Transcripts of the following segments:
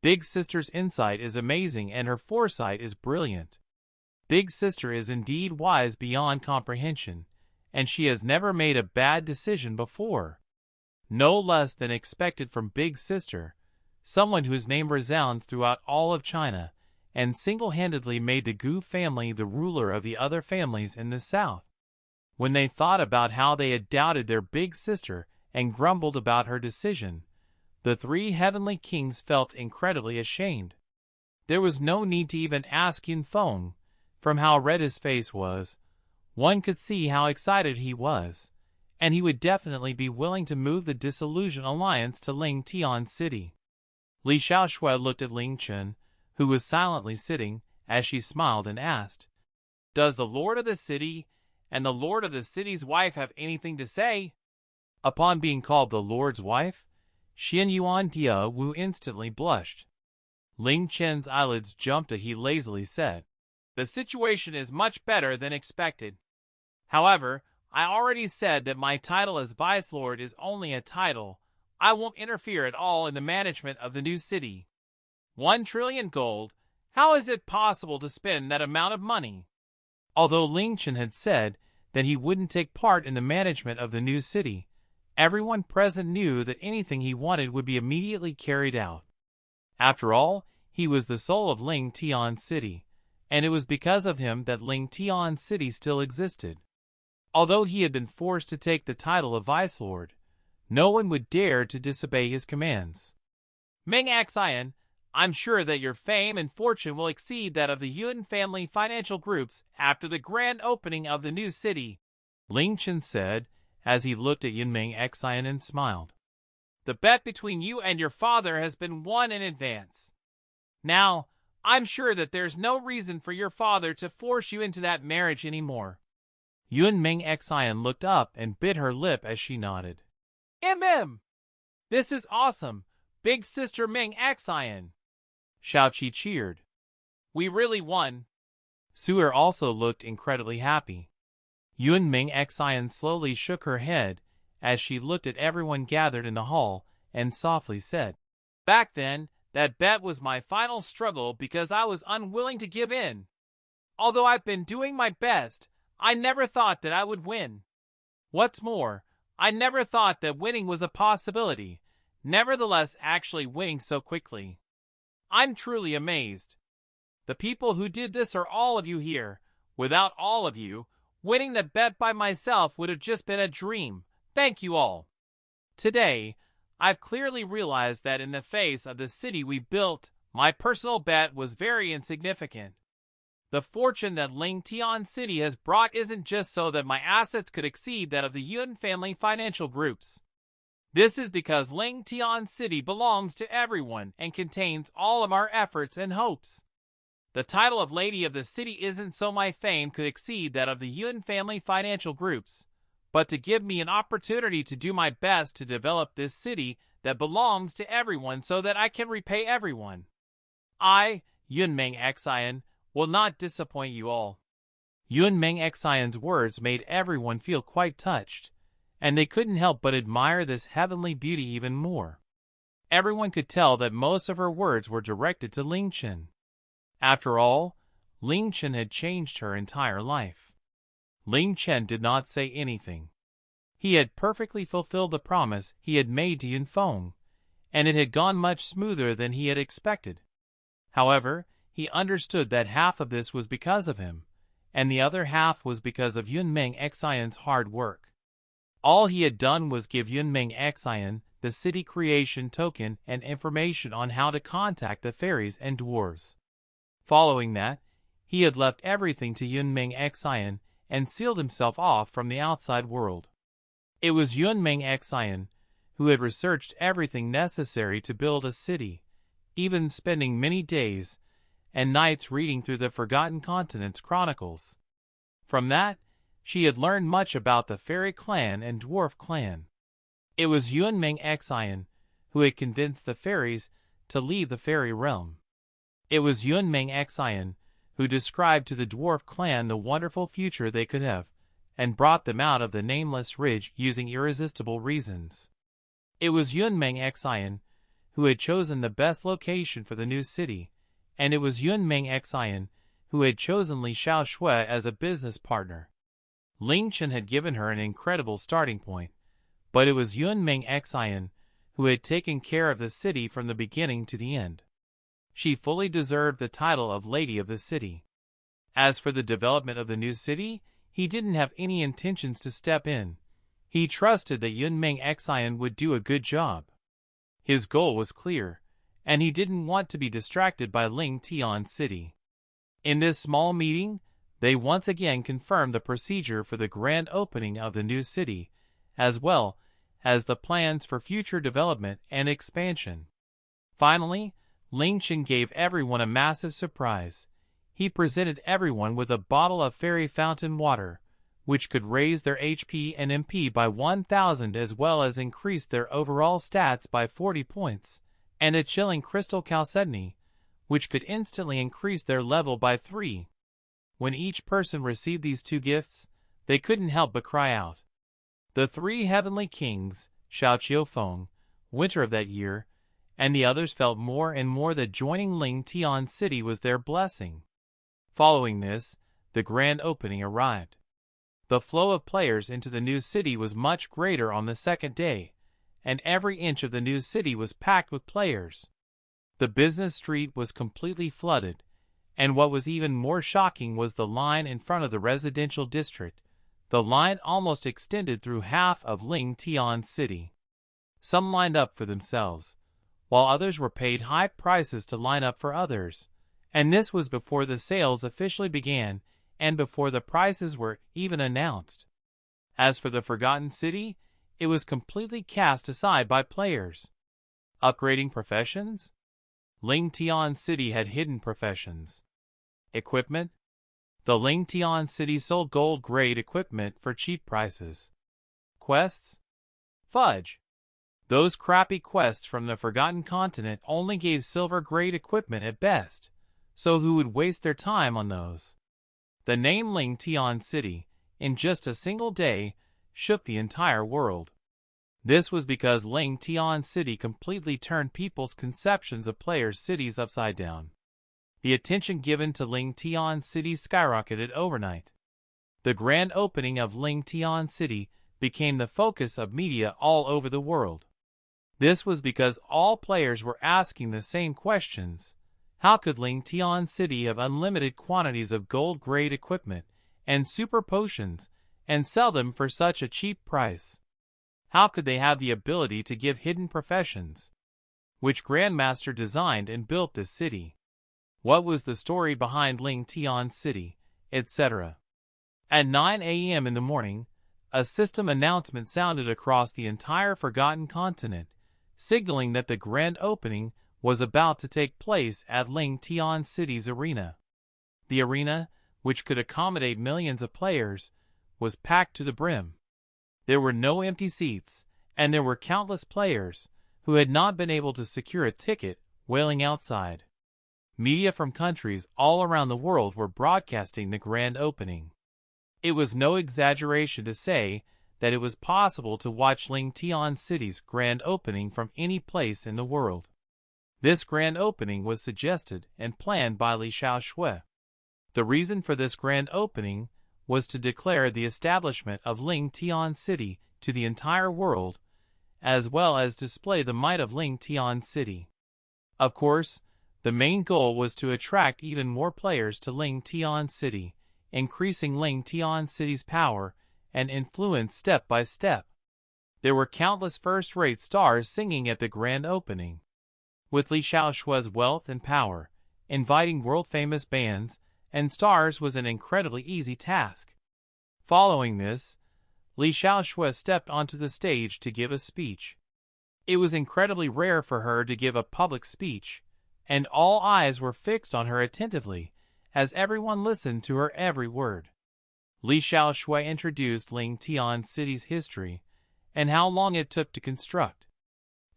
Big Sister's insight is amazing and her foresight is brilliant. Big Sister is indeed wise beyond comprehension, and she has never made a bad decision before. No less than expected from Big Sister, someone whose name resounds throughout all of China, and single-handedly made the Gu family the ruler of the other families in the south. When they thought about how they had doubted their Big Sister and grumbled about her decision, the three heavenly kings felt incredibly ashamed. There was no need to even ask Yun Feng. From how red his face was, one could see how excited he was, and he would definitely be willing to move the disillusioned alliance to Ling Tian City. Li Xiaoshui looked at Ling Chen, who was silently sitting, as she smiled and asked, "Does the lord of the city and the lord of the city's wife have anything to say?" Upon being called the lord's wife, Xian Yuan Dia Wu instantly blushed. Ling Chen's eyelids jumped as he lazily said, "The situation is much better than expected. However, I already said that my title as Vice Lord is only a title. I won't interfere at all in the management of the new city. 1 trillion gold, how is it possible to spend that amount of money?" Although Ling Chen had said that he wouldn't take part in the management of the new city, everyone present knew that anything he wanted would be immediately carried out. After all, he was the soul of Ling Tian City, and it was because of him that Ling Tian City still existed. Although he had been forced to take the title of Vice Lord, no one would dare to disobey his commands. "Ming Xian, I'm sure that your fame and fortune will exceed that of the Yun family financial groups after the grand opening of the new city," Ling Chen said, as he looked at Yunming Xian and smiled. "The bet between you and your father has been won in advance. Now, I'm sure that there's no reason for your father to force you into that marriage anymore." Yunming Xian looked up and bit her lip as she nodded. This is awesome, Big Sister Ming Xian!" Xiaoqi cheered. "We really won." Su'er also looked incredibly happy. Yunming Xian slowly shook her head as she looked at everyone gathered in the hall and softly said, "Back then, that bet was my final struggle because I was unwilling to give in. Although I've been doing my best, I never thought that I would win. What's more, I never thought that winning was a possibility, nevertheless actually winning so quickly. I'm truly amazed. The people who did this are all of you here. Without all of you, winning the bet by myself would have just been a dream. Thank you all. Today, I've clearly realized that in the face of the city we built, my personal bet was very insignificant. The fortune that Ling Tian City has brought isn't just so that my assets could exceed that of the Yun family financial groups. This is because Ling Tian City belongs to everyone and contains all of our efforts and hopes. The title of Lady of the City isn't so my fame could exceed that of the Yun family financial groups, but to give me an opportunity to do my best to develop this city that belongs to everyone so that I can repay everyone. I, Yunming Xian, will not disappoint you all." Yunming Xian's words made everyone feel quite touched, and they couldn't help but admire this heavenly beauty even more. Everyone could tell that most of her words were directed to Ling Chen. After all, Ling Chen had changed her entire life. Ling Chen did not say anything. He had perfectly fulfilled the promise he had made to Yun Feng, and it had gone much smoother than he had expected. However, he understood that half of this was because of him, and the other half was because of Yunming Xian's hard work. All he had done was give Yunming Xian the city creation token and information on how to contact the fairies and dwarves. Following that, he had left everything to Yunming Xian and sealed himself off from the outside world. It was Yunming Xian who had researched everything necessary to build a city, even spending many days and nights reading through the Forgotten Continents chronicles. From that, she had learned much about the fairy clan and dwarf clan. It was Yunming Xian who had convinced the fairies to leave the fairy realm. It was Yunming Xian who described to the dwarf clan the wonderful future they could have, and brought them out of the nameless ridge using irresistible reasons. It was Yunming Xian who had chosen the best location for the new city, and it was Yun Ming Xian, who had chosen Li Xiaoshui as a business partner. Ling Chen had given her an incredible starting point, but it was Yun Ming Xian who had taken care of the city from the beginning to the end. She fully deserved the title of Lady of the City. As for the development of the new city, he didn't have any intentions to step in. He trusted that Yun Ming Xian would do a good job. His goal was clear, and he didn't want to be distracted by Ling Tian City. In this small meeting, they once again confirmed the procedure for the grand opening of the new city, as well as the plans for future development and expansion. Finally, Ling Chen gave everyone a massive surprise. He presented everyone with a bottle of fairy fountain water, which could raise their HP and MP by 1,000 as well as increase their overall stats by 40 points, and a chilling crystal chalcedony, which could instantly increase their level by 3. When each person received these two gifts, they couldn't help but cry out. The 3 heavenly kings, Xiao Qiufeng, winter of that year, and the others felt more and more that joining Ling Tian City was their blessing. Following this, the grand opening arrived. The flow of players into the new city was much greater on the second day, and every inch of the new city was packed with players. The business street was completely flooded, and what was even more shocking was the line in front of the residential district. The line almost extended through half of Ling Tian City. Some lined up for themselves, while others were paid high prices to line up for others, and this was before the sales officially began and before the prices were even announced. As for the Forgotten City, it was completely cast aside by players. Upgrading professions? Ling Tian City had hidden professions. Equipment? The Ling Tian City sold gold-grade equipment for cheap prices. Quests? Fudge! Those crappy quests from the Forgotten Continent only gave silver-grade equipment at best, so who would waste their time on those? The name Ling Tian City, in just a single day, shook the entire world. This was because Ling Tian City completely turned people's conceptions of players' cities upside down. The attention given to Ling Tian City skyrocketed overnight. The grand opening of Ling Tian City became the focus of media all over the world. This was because all players were asking the same questions. How could Ling Tian City have unlimited quantities of gold-grade equipment and super potions and sell them for such a cheap price? How could they have the ability to give hidden professions? Which Grandmaster designed and built this city? What was the story behind Ling Tian City, etc.? At 9 a.m. in the morning, a system announcement sounded across the entire Forgotten Continent, signaling that the grand opening was about to take place at Ling Tian City's arena. The arena, which could accommodate millions of players, was packed to the brim. There were no empty seats, and there were countless players who had not been able to secure a ticket wailing outside. Media from countries all around the world were broadcasting the grand opening. It was no exaggeration to say that it was possible to watch Ling Tian City's grand opening from any place in the world. This grand opening was suggested and planned by Li Xiaoshui. The reason for this grand opening was to declare the establishment of Ling Tian City to the entire world, as well as display the might of Ling Tian City. Of course, the main goal was to attract even more players to Ling Tian City, increasing Ling Tian City's power and influence step by step. There were countless first-rate stars singing at the grand opening. With Li Xiaoshui's wealth and power, inviting world-famous bands and stars was an incredibly easy task. Following this, Li Xiaoshui stepped onto the stage to give a speech. It was incredibly rare for her to give a public speech, and all eyes were fixed on her attentively, as everyone listened to her every word. Li Xiaoshui introduced Ling Tian City's history and how long it took to construct.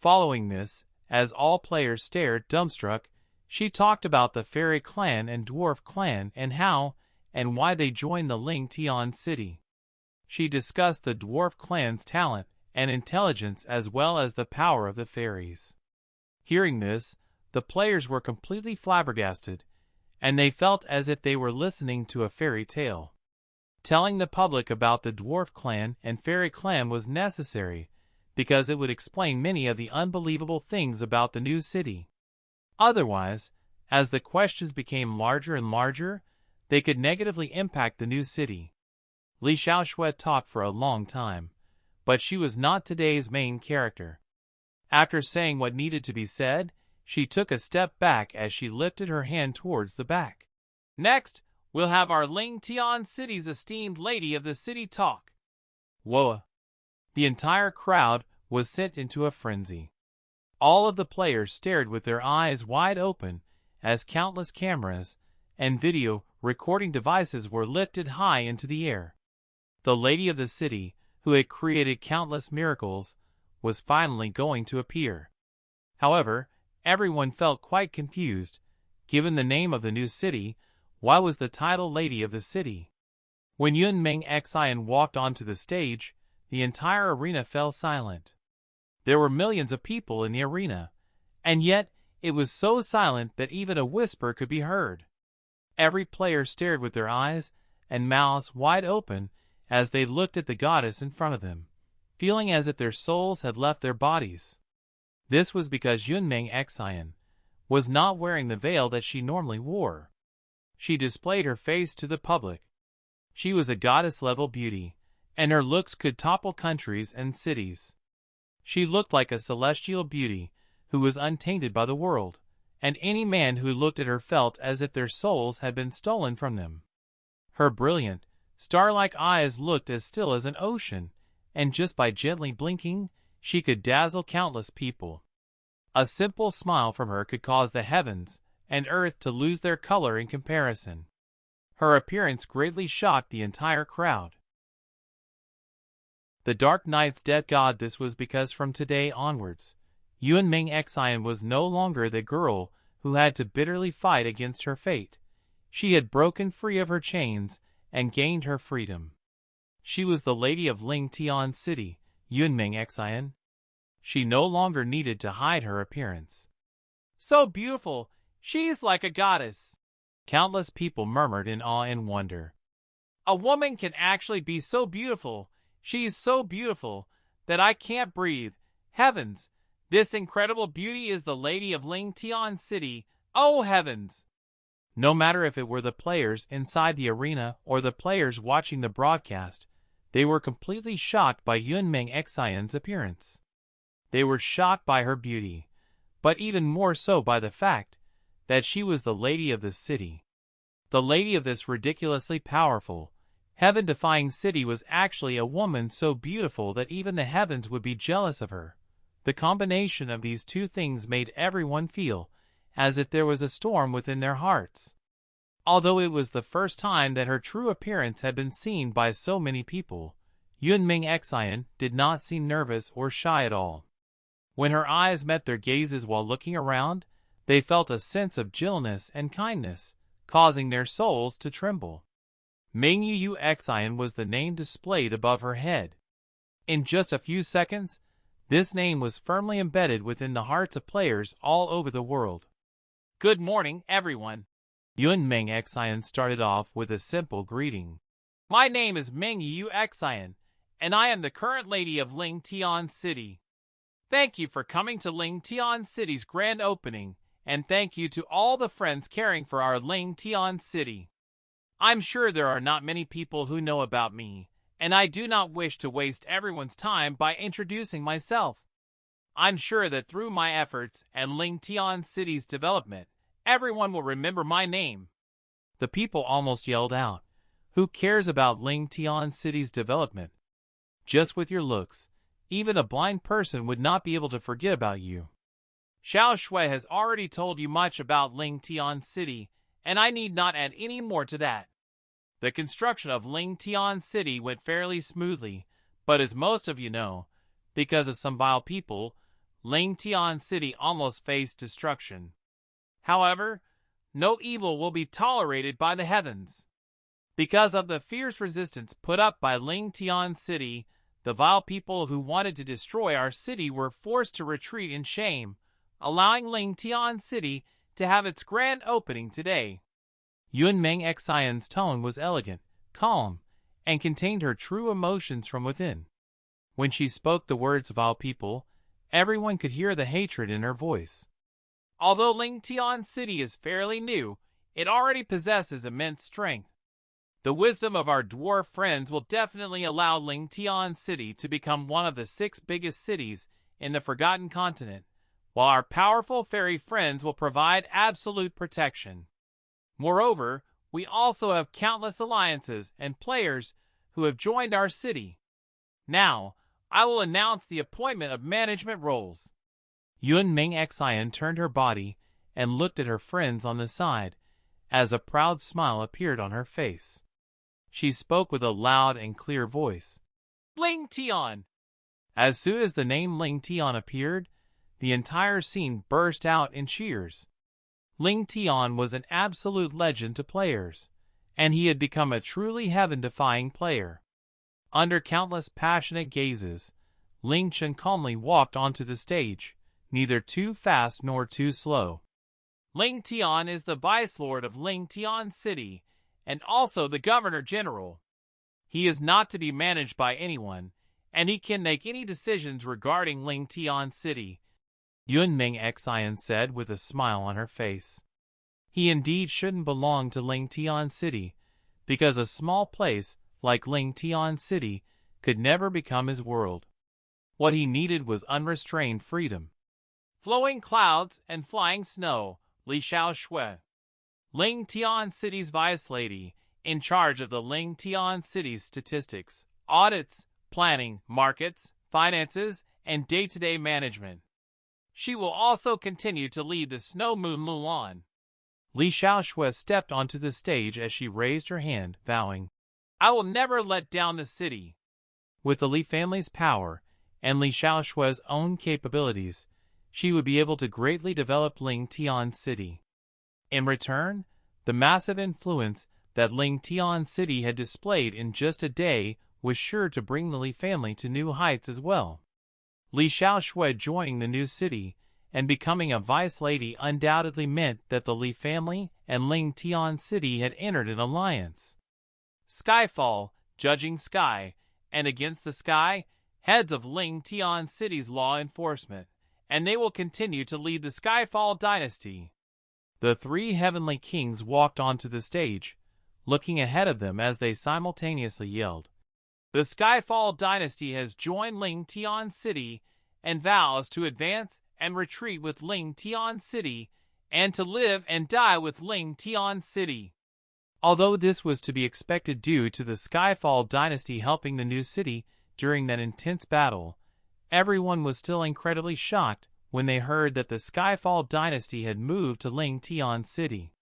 Following this, as all players stared dumbstruck, she talked about the Fairy Clan and Dwarf Clan and how and why they joined the Ling Tian City. She discussed the Dwarf Clan's talent and intelligence as well as the power of the fairies. Hearing this, the players were completely flabbergasted, and they felt as if they were listening to a fairy tale. Telling the public about the dwarf clan and fairy clan was necessary, because it would explain many of the unbelievable things about the new city. Otherwise, as the questions became larger and larger, they could negatively impact the new city. Li Xiaoshui talked for a long time, but she was not today's main character. After saying what needed to be said, she took a step back as she lifted her hand towards the back. Next, we'll have our Ling Tian City's esteemed lady of the city talk. Whoa! The entire crowd was sent into a frenzy. All of the players stared with their eyes wide open as countless cameras and video recording devices were lifted high into the air. The lady of the city, who had created countless miracles, was finally going to appear. However, everyone felt quite confused. Given the name of the new city, why was the title Lady of the City? When Yun Ming Xian walked onto the stage, the entire arena fell silent. There were millions of people in the arena, and yet it was so silent that even a whisper could be heard. Every player stared with their eyes and mouths wide open as they looked at the goddess in front of them, feeling as if their souls had left their bodies. This was because Yun Ming Xian was not wearing the veil that she normally wore. She displayed her face to the public. She was a goddess-level beauty, and her looks could topple countries and cities. She looked like a celestial beauty who was untainted by the world, and any man who looked at her felt as if their souls had been stolen from them. Her brilliant, star-like eyes looked as still as an ocean, and just by gently blinking, she could dazzle countless people. A simple smile from her could cause the heavens and earth to lose their color in comparison. Her appearance greatly shocked the entire crowd. The Dark Knight's Deathgod. This was because from today onwards, Yun Ming Xian was no longer the girl who had to bitterly fight against her fate. She had broken free of her chains and gained her freedom. She was the lady of Ling Tian City, Yun Ming Xian. She no longer needed to hide her appearance. So beautiful, she's like a goddess. Countless people murmured in awe and wonder. A woman can actually be so beautiful. She's so beautiful that I can't breathe. Heavens, this incredible beauty is the lady of Ling Tian City. Oh heavens! No matter if it were the players inside the arena or the players watching the broadcast, they were completely shocked by Yun Ming Xian's appearance. They were shocked by her beauty, but even more so by the fact that she was the lady of the city. The lady of this ridiculously powerful, heaven-defying city was actually a woman so beautiful that even the heavens would be jealous of her. The combination of these two things made everyone feel as if there was a storm within their hearts. Although it was the first time that her true appearance had been seen by so many people, Yun Ming Xian did not seem nervous or shy at all. When her eyes met their gazes while looking around, they felt a sense of gentleness and kindness, causing their souls to tremble. Ming Yu Xian was the name displayed above her head. In just a few seconds, this name was firmly embedded within the hearts of players all over the world. Good morning, everyone. Yun Ming Xian started off with a simple greeting. My name is Ming Yu Xian, and I am the current lady of Ling Tian City. Thank you for coming to Ling Tian City's grand opening, and thank you to all the friends caring for our Ling Tian City. I'm sure there are not many people who know about me, and I do not wish to waste everyone's time by introducing myself. I'm sure that through my efforts and Ling Tian City's development, everyone will remember my name. The people almost yelled out. Who cares about Ling Tian City's development? Just with your looks, even a blind person would not be able to forget about you. Xiaoshui has already told you much about Ling Tian City, and I need not add any more to that. The construction of Ling Tian City went fairly smoothly, but as most of you know, because of some vile people, Ling Tian City almost faced destruction. However, no evil will be tolerated by the heavens. Because of the fierce resistance put up by Ling Tian City, the vile people who wanted to destroy our city were forced to retreat in shame, allowing Ling Tian City to have its grand opening today. Yuan Ming Xian's tone was elegant, calm, and contained her true emotions from within. When she spoke the words of all people, everyone could hear the hatred in her voice. Although Ling Tian City is fairly new, it already possesses immense strength. The wisdom of our dwarf friends will definitely allow Ling Tian City to become one of the 6 biggest cities in the Forgotten Continent, while our powerful fairy friends will provide absolute protection. Moreover, we also have countless alliances and players who have joined our city. Now, I will announce the appointment of management roles. Yuan Ming Xian turned her body and looked at her friends on the side, as a proud smile appeared on her face. She spoke with a loud and clear voice. Ling Tian! As soon as the name Ling Tian appeared, the entire scene burst out in cheers. Ling Tian was an absolute legend to players, and he had become a truly heaven-defying player. Under countless passionate gazes, Ling Chen calmly walked onto the stage, neither too fast nor too slow. Ling Tian is the Vice-Lord of Ling Tian City, and also the Governor-General. He is not to be managed by anyone, and he can make any decisions regarding Ling Tian City, Yuan Ming Xian said with a smile on her face. He indeed shouldn't belong to Ling Tian City, because a small place like Ling Tian City could never become his world. What he needed was unrestrained freedom. Flowing clouds and flying snow, Li Xiao Shui. Ling Tian City's Vice Lady, in charge of the Ling Tian City's statistics, audits, planning, markets, finances, and day-to-day management. She will also continue to lead the Snow Moon Mulan. Li Xiaoshui stepped onto the stage as she raised her hand, vowing, I will never let down the city. With the Li family's power and Li Xiaoshui's own capabilities, she would be able to greatly develop Ling Tian City. In return, the massive influence that Ling Tian City had displayed in just a day was sure to bring the Li family to new heights as well. Li Xiaoshui joining the new city and becoming a vice lady undoubtedly meant that the Li family and Ling Tian City had entered an alliance. Skyfall, judging Sky, and against the Sky, heads of Ling Tian City's law enforcement, and they will continue to lead the Skyfall dynasty. The 3 heavenly kings walked onto the stage, looking ahead of them as they simultaneously yelled, The Skyfall dynasty has joined Ling Tian City and vows to advance and retreat with Ling Tian City and to live and die with Ling Tian City. Although this was to be expected due to the Skyfall dynasty helping the new city during that intense battle, everyone was still incredibly shocked when they heard that the Skyfall dynasty had moved to Ling Tian City.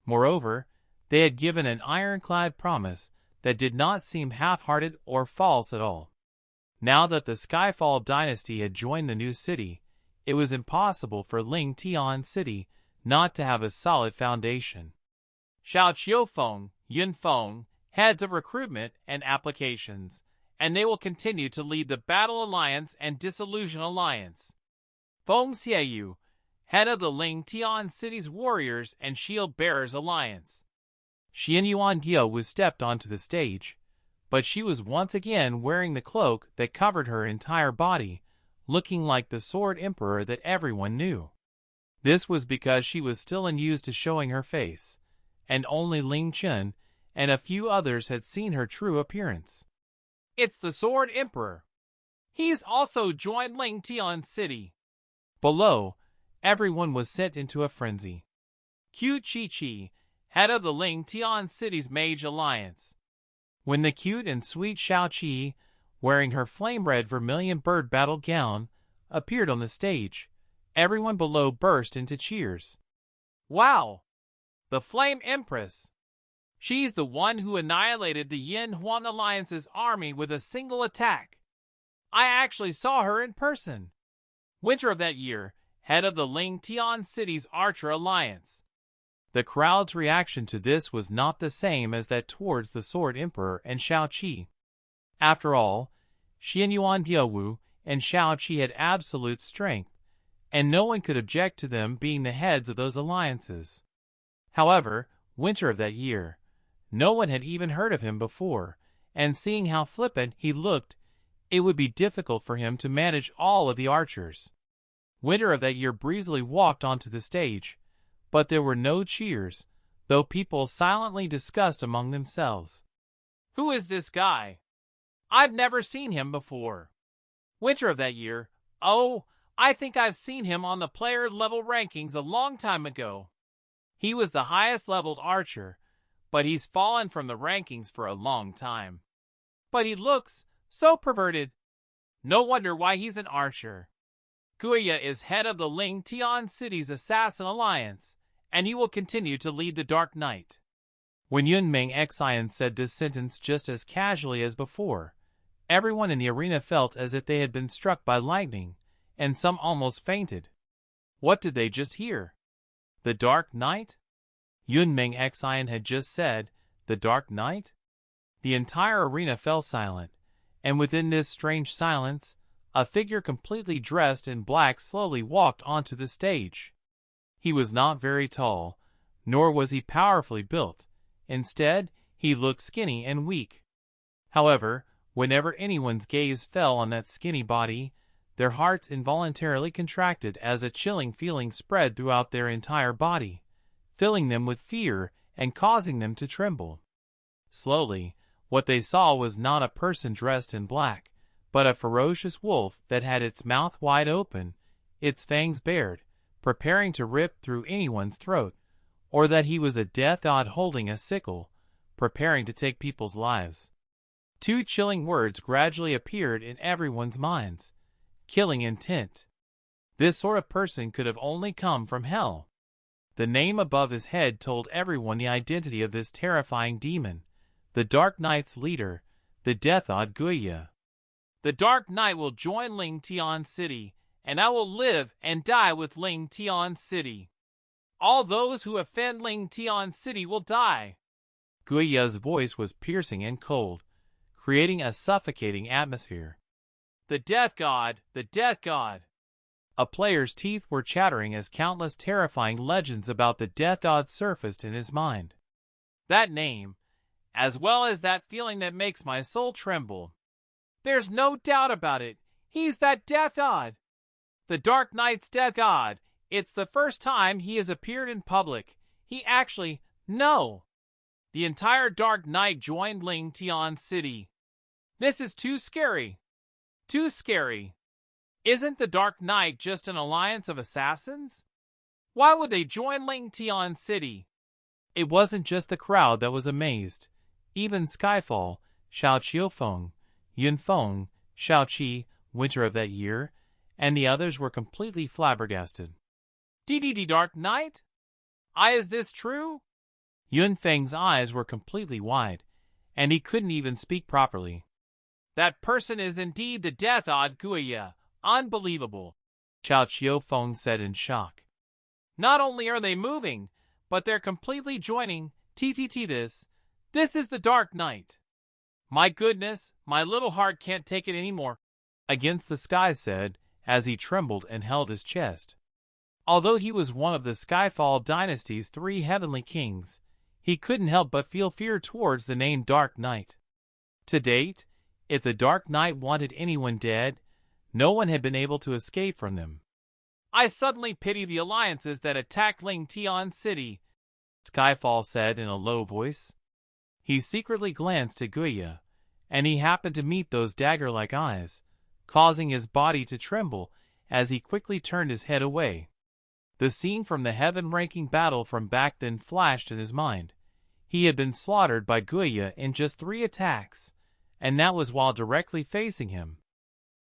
Moreover, they had given an ironclad promise that did not seem half-hearted or false at all. Now that the Skyfall dynasty had joined the new city, it was impossible for Ling Tian City not to have a solid foundation. Xiao Qiufeng, Yun Feng, heads of recruitment and applications, and they will continue to lead the Battle Alliance and Disillusion Alliance. Feng Xiaoyu, head of the Ling Tian City's Warriors and Shield Bearers Alliance. Xian Yuandiao was stepped onto the stage, but she was once again wearing the cloak that covered her entire body, looking like the Sword Emperor that everyone knew. This was because she was still unused to showing her face, and only Ling Chen and a few others had seen her true appearance. It's the Sword Emperor. He's also joined Ling Tian City. Below, everyone was sent into a frenzy. Qu Chi-Chi, head of the Ling Tian City's Mage Alliance. When the cute and sweet Xiao Qi, wearing her flame-red vermilion bird battle gown, appeared on the stage, everyone below burst into cheers. Wow! The Flame Empress! She's the one who annihilated the Yin Huan Alliance's army with a single attack. I actually saw her in person. Winter of that year, head of the Ling Tian City's Archer Alliance. The crowd's reaction to this was not the same as that towards the Sword Emperor and Xiao Qi. After all, Xian Yuan Diawu and Xiao Qi had absolute strength, and no one could object to them being the heads of those alliances. However, winter of that year, no one had even heard of him before, and seeing how flippant he looked, it would be difficult for him to manage all of the archers. Winter of that year breezily walked onto the stage, but there were no cheers, though people silently discussed among themselves. "Who is this guy? I've never seen him before." Winter of that year, "Oh, I think I've seen him on the player level rankings a long time ago. He was the highest leveled archer, but he's fallen from the rankings for a long time. But he looks so perverted. No wonder why he's an archer. Cai'Er is head of the Ling Tian city's assassin alliance, and he will continue to lead the Dark Knight." When Yun Ming Xian said this sentence just as casually as before, everyone in the arena felt as if they had been struck by lightning, and some almost fainted. What did they just hear? The Dark Knight? Yun Ming Xian had just said, the Dark Knight? The entire arena fell silent, and within this strange silence, a figure completely dressed in black slowly walked onto the stage. He was not very tall, nor was he powerfully built. Instead, he looked skinny and weak. However, whenever anyone's gaze fell on that skinny body, their hearts involuntarily contracted as a chilling feeling spread throughout their entire body, filling them with fear and causing them to tremble. Slowly, what they saw was not a person dressed in black, but a ferocious wolf that had its mouth wide open, its fangs bared, preparing to rip through anyone's throat, or that he was a Deathgod holding a sickle, preparing to take people's lives. Two chilling words gradually appeared in everyone's minds: killing intent. This sort of person could have only come from hell. The name above his head told everyone the identity of this terrifying demon, the Dark Knight's leader, the Deathgod Cai'Er. "The Dark Knight will join Ling Tian City, and I will live and die with Ling Tian City. All those who offend Ling Tian City will die." Cai'Er's voice was piercing and cold, creating a suffocating atmosphere. "The Deathgod, the Deathgod." A player's teeth were chattering as countless terrifying legends about the Deathgod surfaced in his mind. That name, as well as that feeling that makes my soul tremble. There's no doubt about it. He's that Deathgod. The Dark Knight's Deathgod. It's the first time he has appeared in public. No. The entire Dark Knight joined Ling Tian City. This is too scary. Too scary. Isn't the Dark Knight just an alliance of assassins? Why would they join Ling Tian City? It wasn't just the crowd that was amazed. Even Skyfall, Xiao Qiufeng, Yunfeng, Xiaoqi, Winter of that year, and the others were completely flabbergasted. "DDD Dark Knight? Is this true?" Yunfeng's eyes were completely wide, and he couldn't even speak properly. "That person is indeed the Deathgod Cai'Er. Unbelievable," Xiao Qiufeng said in shock. "Not only are they moving, but they're completely joining. This is the Dark Knight. My goodness, my little heart can't take it anymore," Against the Sky said, as he trembled and held his chest. Although he was one of the Skyfall dynasty's 3 heavenly kings, he couldn't help but feel fear towards the name Dark Knight. To date, if the Dark Knight wanted anyone dead, no one had been able to escape from them. "I suddenly pity the alliances that attacked Ling Tian City," Skyfall said in a low voice. He secretly glanced at Cai'Er, and he happened to meet those dagger-like eyes, causing his body to tremble as he quickly turned his head away. The scene from the heaven-ranking battle from back then flashed in his mind. He had been slaughtered by Cai'Er in just 3 attacks, and that was while directly facing him.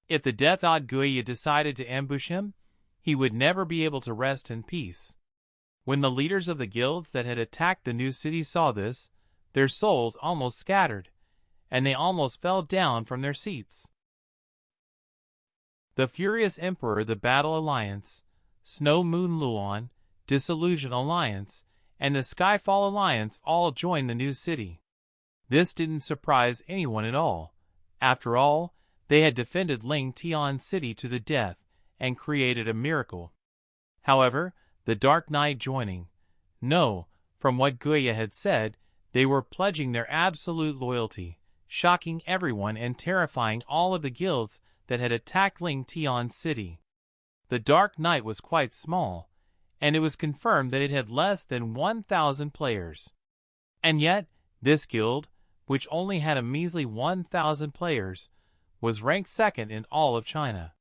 If the Deathgod Cai'Er decided to ambush him, he would never be able to rest in peace. When the leaders of the guilds that had attacked the new city saw this, their souls almost scattered, and they almost fell down from their seats. The Furious Emperor, the Battle Alliance, Snow Moon Luon, Disillusion Alliance, and the Skyfall Alliance all joined the new city. This didn't surprise anyone at all. After all, they had defended Ling Tian City to the death and created a miracle. However, the Dark Knight joining. No, from what Guya had said, they were pledging their absolute loyalty, shocking everyone and terrifying all of the guilds that had attacked Ling Tian City. The Dark Knight was quite small, and it was confirmed that it had less than 1,000 players. And yet, this guild, which only had a measly 1,000 players, was ranked second in all of China.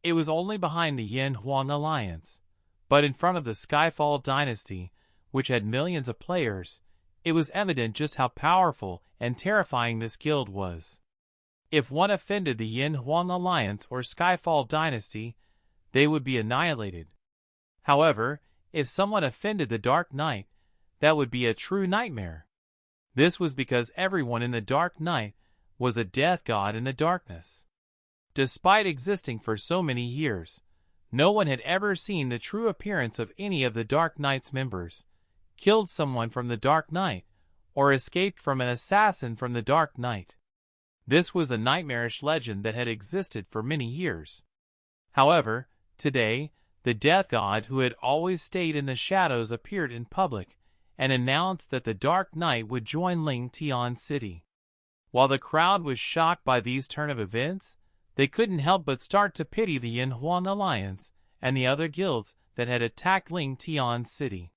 It was only behind the Yin Huang Alliance, but in front of the Skyfall Dynasty, which had millions of players. It was evident just how powerful and terrifying this guild was. If one offended the Yin Huang Alliance or Skyfall Dynasty, they would be annihilated. However, if someone offended the Dark Knight, that would be a true nightmare. This was because everyone in the Dark Knight was a death god in the darkness. Despite existing for so many years, no one had ever seen the true appearance of any of the Dark Knight's members, killed someone from the Dark Knight, or escaped from an assassin from the Dark Knight. This was a nightmarish legend that had existed for many years. However, today, the Death God who had always stayed in the shadows appeared in public and announced that the Dark Knight would join Ling Tian City. While the crowd was shocked by these turn of events, they couldn't help but start to pity the Yin Huang Alliance and the other guilds that had attacked Ling Tian City.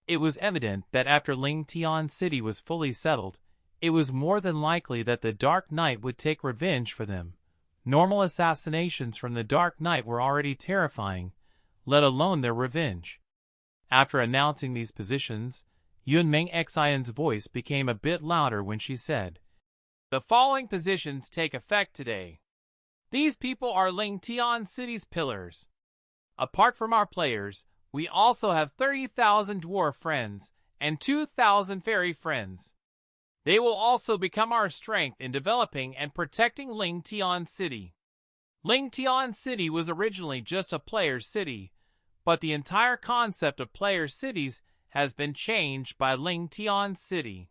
It was evident that after Ling Tian City was fully settled, it was more than likely that the Dark Knight would take revenge for them. Normal assassinations from the Dark Knight were already terrifying, let alone their revenge. After announcing these positions, Yunming Xian's voice became a bit louder when she said, "The following positions take effect today. These people are Ling Tian City's pillars. Apart from our players, we also have 30,000 dwarf friends and 2,000 fairy friends. They will also become our strength in developing and protecting Ling Tian City. Ling Tian City was originally just a player city, but the entire concept of player cities has been changed by Ling Tian City.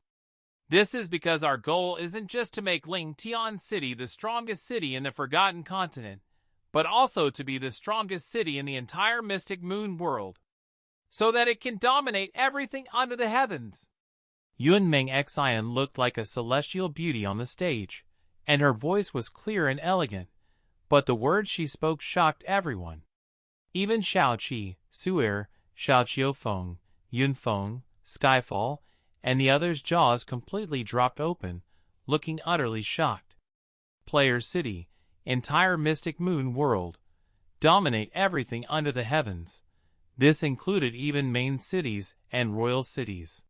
This is because our goal isn't just to make Ling Tian City the strongest city in the Forgotten Continent, but also to be the strongest city in the entire Mystic Moon world, so that it can dominate everything under the heavens." Yunming Xian looked like a celestial beauty on the stage, and her voice was clear and elegant, but the words she spoke shocked everyone. Even Shaoqi, Cai'Er, Xiaoqiufeng, Yunfeng, Skyfall, and the others' jaws completely dropped open, looking utterly shocked. Player City, entire Mystic Moon world, dominate everything under the heavens. This included even main cities and royal cities.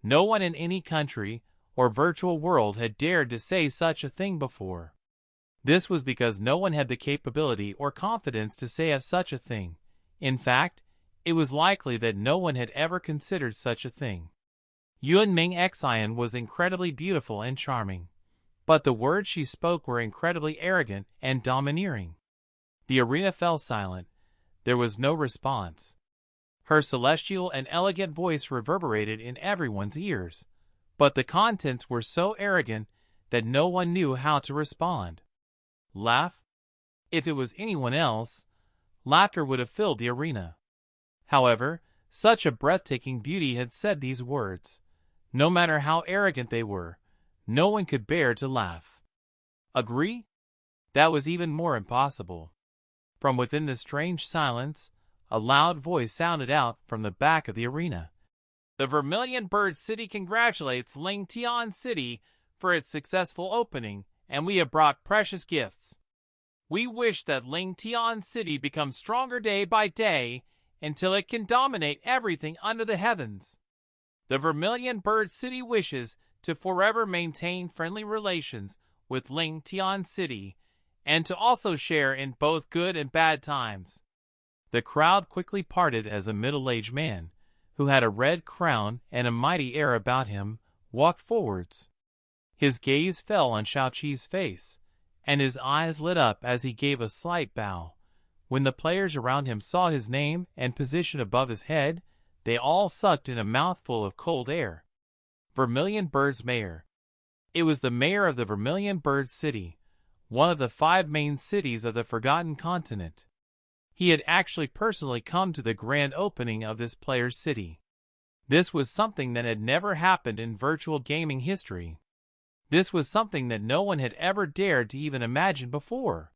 No one in any country or virtual world had dared to say such a thing before. This was because no one had the capability or confidence to say of such a thing. In fact, it was likely that no one had ever considered such a thing. Yunming Xian was incredibly beautiful and charming, but the words she spoke were incredibly arrogant and domineering. The arena fell silent. There was no response. Her celestial and elegant voice reverberated in everyone's ears, but the contents were so arrogant that no one knew how to respond. Laugh? If it was anyone else, laughter would have filled the arena. However, such a breathtaking beauty had said these words. No matter how arrogant they were, no one could bear to laugh. Agree? That was even more impossible. From within the strange silence, a loud voice sounded out from the back of the arena. The Vermilion Bird City congratulates Ling Tian City for its successful opening, and we have brought precious gifts. We wish that Ling Tian City becomes stronger day by day until it can dominate everything under the heavens. The Vermilion Bird City wishes to forever maintain friendly relations with Ling Tian City and to also share in both good and bad times. The crowd quickly parted as a middle-aged man, who had a red crown and a mighty air about him, walked forwards. His gaze fell on Shaoqi's face, and his eyes lit up as he gave a slight bow. When the players around him saw his name and position above his head, they all sucked in a mouthful of cold air. Vermilion Bird's Mayor. It was the mayor of the Vermilion Bird City, one of the 5 main cities of the Forgotten Continent. He had actually personally come to the grand opening of this player's city. This was something that had never happened in virtual gaming history. This was something that no one had ever dared to even imagine before.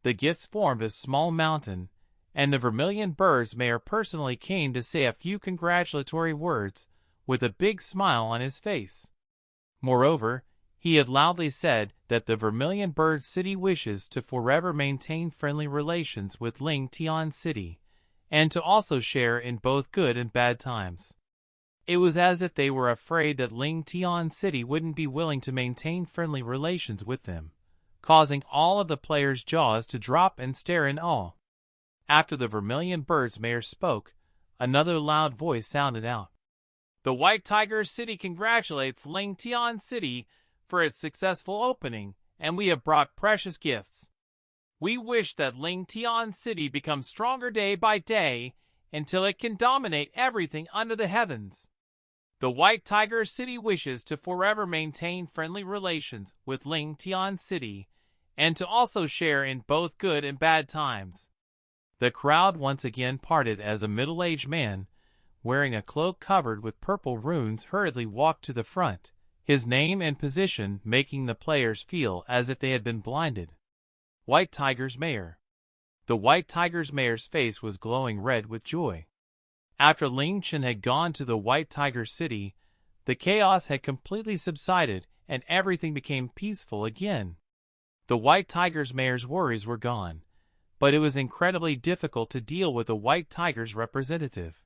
The gifts formed a small mountain, and the Vermilion Bird's mayor personally came to say a few congratulatory words, with a big smile on his face. Moreover, he had loudly said that the Vermilion Bird City wishes to forever maintain friendly relations with Ling Chen City, and to also share in both good and bad times. It was as if they were afraid that Ling Chen City wouldn't be willing to maintain friendly relations with them, causing all of the players' jaws to drop and stare in awe. After the Vermilion Bird's mayor spoke, another loud voice sounded out. The White Tiger City congratulates Ling Chen City for its successful opening, and we have brought precious gifts. We wish that Ling Chen City becomes stronger day by day until it can dominate everything under the heavens. The White Tiger City wishes to forever maintain friendly relations with Ling Chen City, and to also share in both good and bad times. The crowd once again parted as a middle-aged man, wearing a cloak covered with purple runes, hurriedly walked to the front, his name and position making the players feel as if they had been blinded. White Tiger's mayor. The White Tiger's mayor's face was glowing red with joy. After Ling Chen had gone to the White Tiger City, the chaos had completely subsided and everything became peaceful again. The White Tiger's mayor's worries were gone, but it was incredibly difficult to deal with the White Tiger's representative.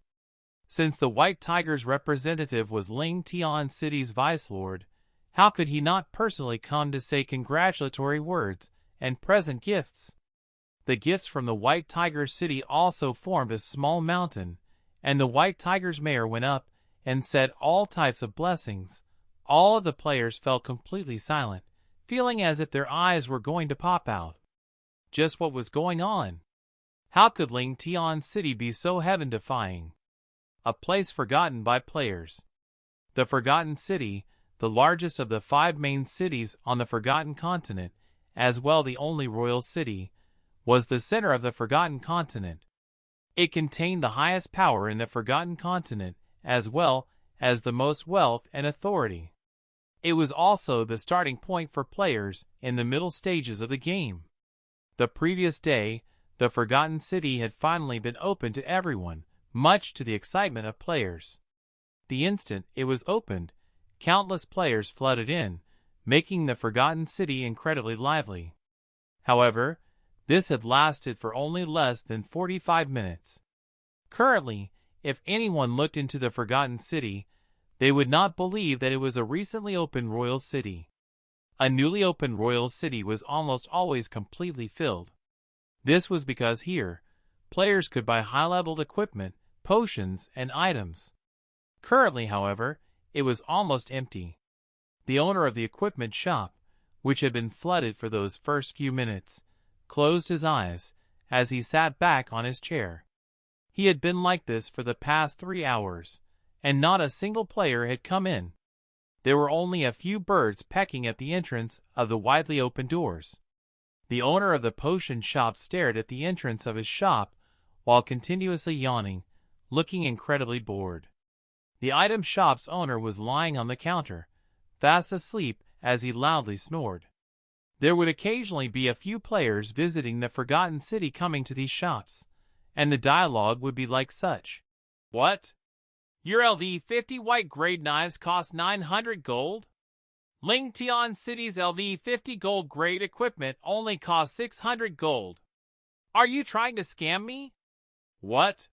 Since the White Tiger's representative was Ling Chen City's vice-lord, how could he not personally come to say congratulatory words and present gifts? The gifts from the White Tiger City also formed a small mountain, and the White Tiger's mayor went up and said all types of blessings. All of the players fell completely silent, feeling as if their eyes were going to pop out. Just what was going on? How could Ling Chen City be so heaven-defying? A place forgotten by players. The Forgotten City, the largest of the 5 main cities on the Forgotten Continent, as well the only royal city, was the center of the Forgotten Continent. It contained the highest power in the Forgotten Continent, as well as the most wealth and authority. It was also the starting point for players in the middle stages of the game. The previous day, the Forgotten City had finally been opened to everyone, much to the excitement of players. The instant it was opened, countless players flooded in, making the Forgotten City incredibly lively. However, this had lasted for only less than 45 minutes. Currently, if anyone looked into the Forgotten City, they would not believe that it was a recently opened royal city. A newly opened royal city was almost always completely filled. This was because here, players could buy high-leveled equipment, potions, and items. Currently, however, it was almost empty. The owner of the equipment shop, which had been flooded for those first few minutes, closed his eyes as he sat back on his chair. He had been like this for the past 3 hours, and not a single player had come in. There were only a few birds pecking at the entrance of the widely open doors. The owner of the potion shop stared at the entrance of his shop while continuously yawning, looking incredibly bored. The item shop's owner was lying on the counter, fast asleep as he loudly snored. There would occasionally be a few players visiting the Forgotten City coming to these shops, and the dialogue would be like such. What? Your LV50 white grade knives cost 900 gold? Ling Chen City's LV50 gold grade equipment only costs 600 gold. Are you trying to scam me? What?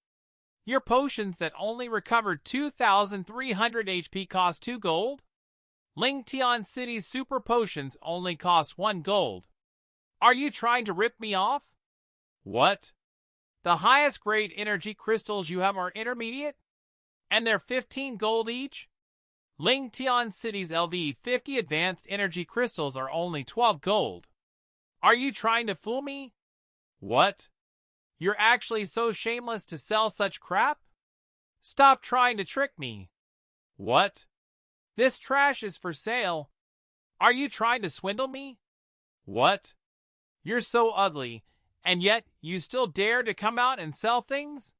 Your potions that only recovered 2,300 HP cost 2 gold? Ling Chen City's super potions only cost 1 gold. Are you trying to rip me off? What? The highest grade energy crystals you have are intermediate? And they're 15 gold each? Ling Chen City's LV50 advanced energy crystals are only 12 gold. Are you trying to fool me? What? You're actually so shameless to sell such crap? Stop trying to trick me. What? This trash is for sale. Are you trying to swindle me? What? You're so ugly, And yet, you still dare to come out and sell things?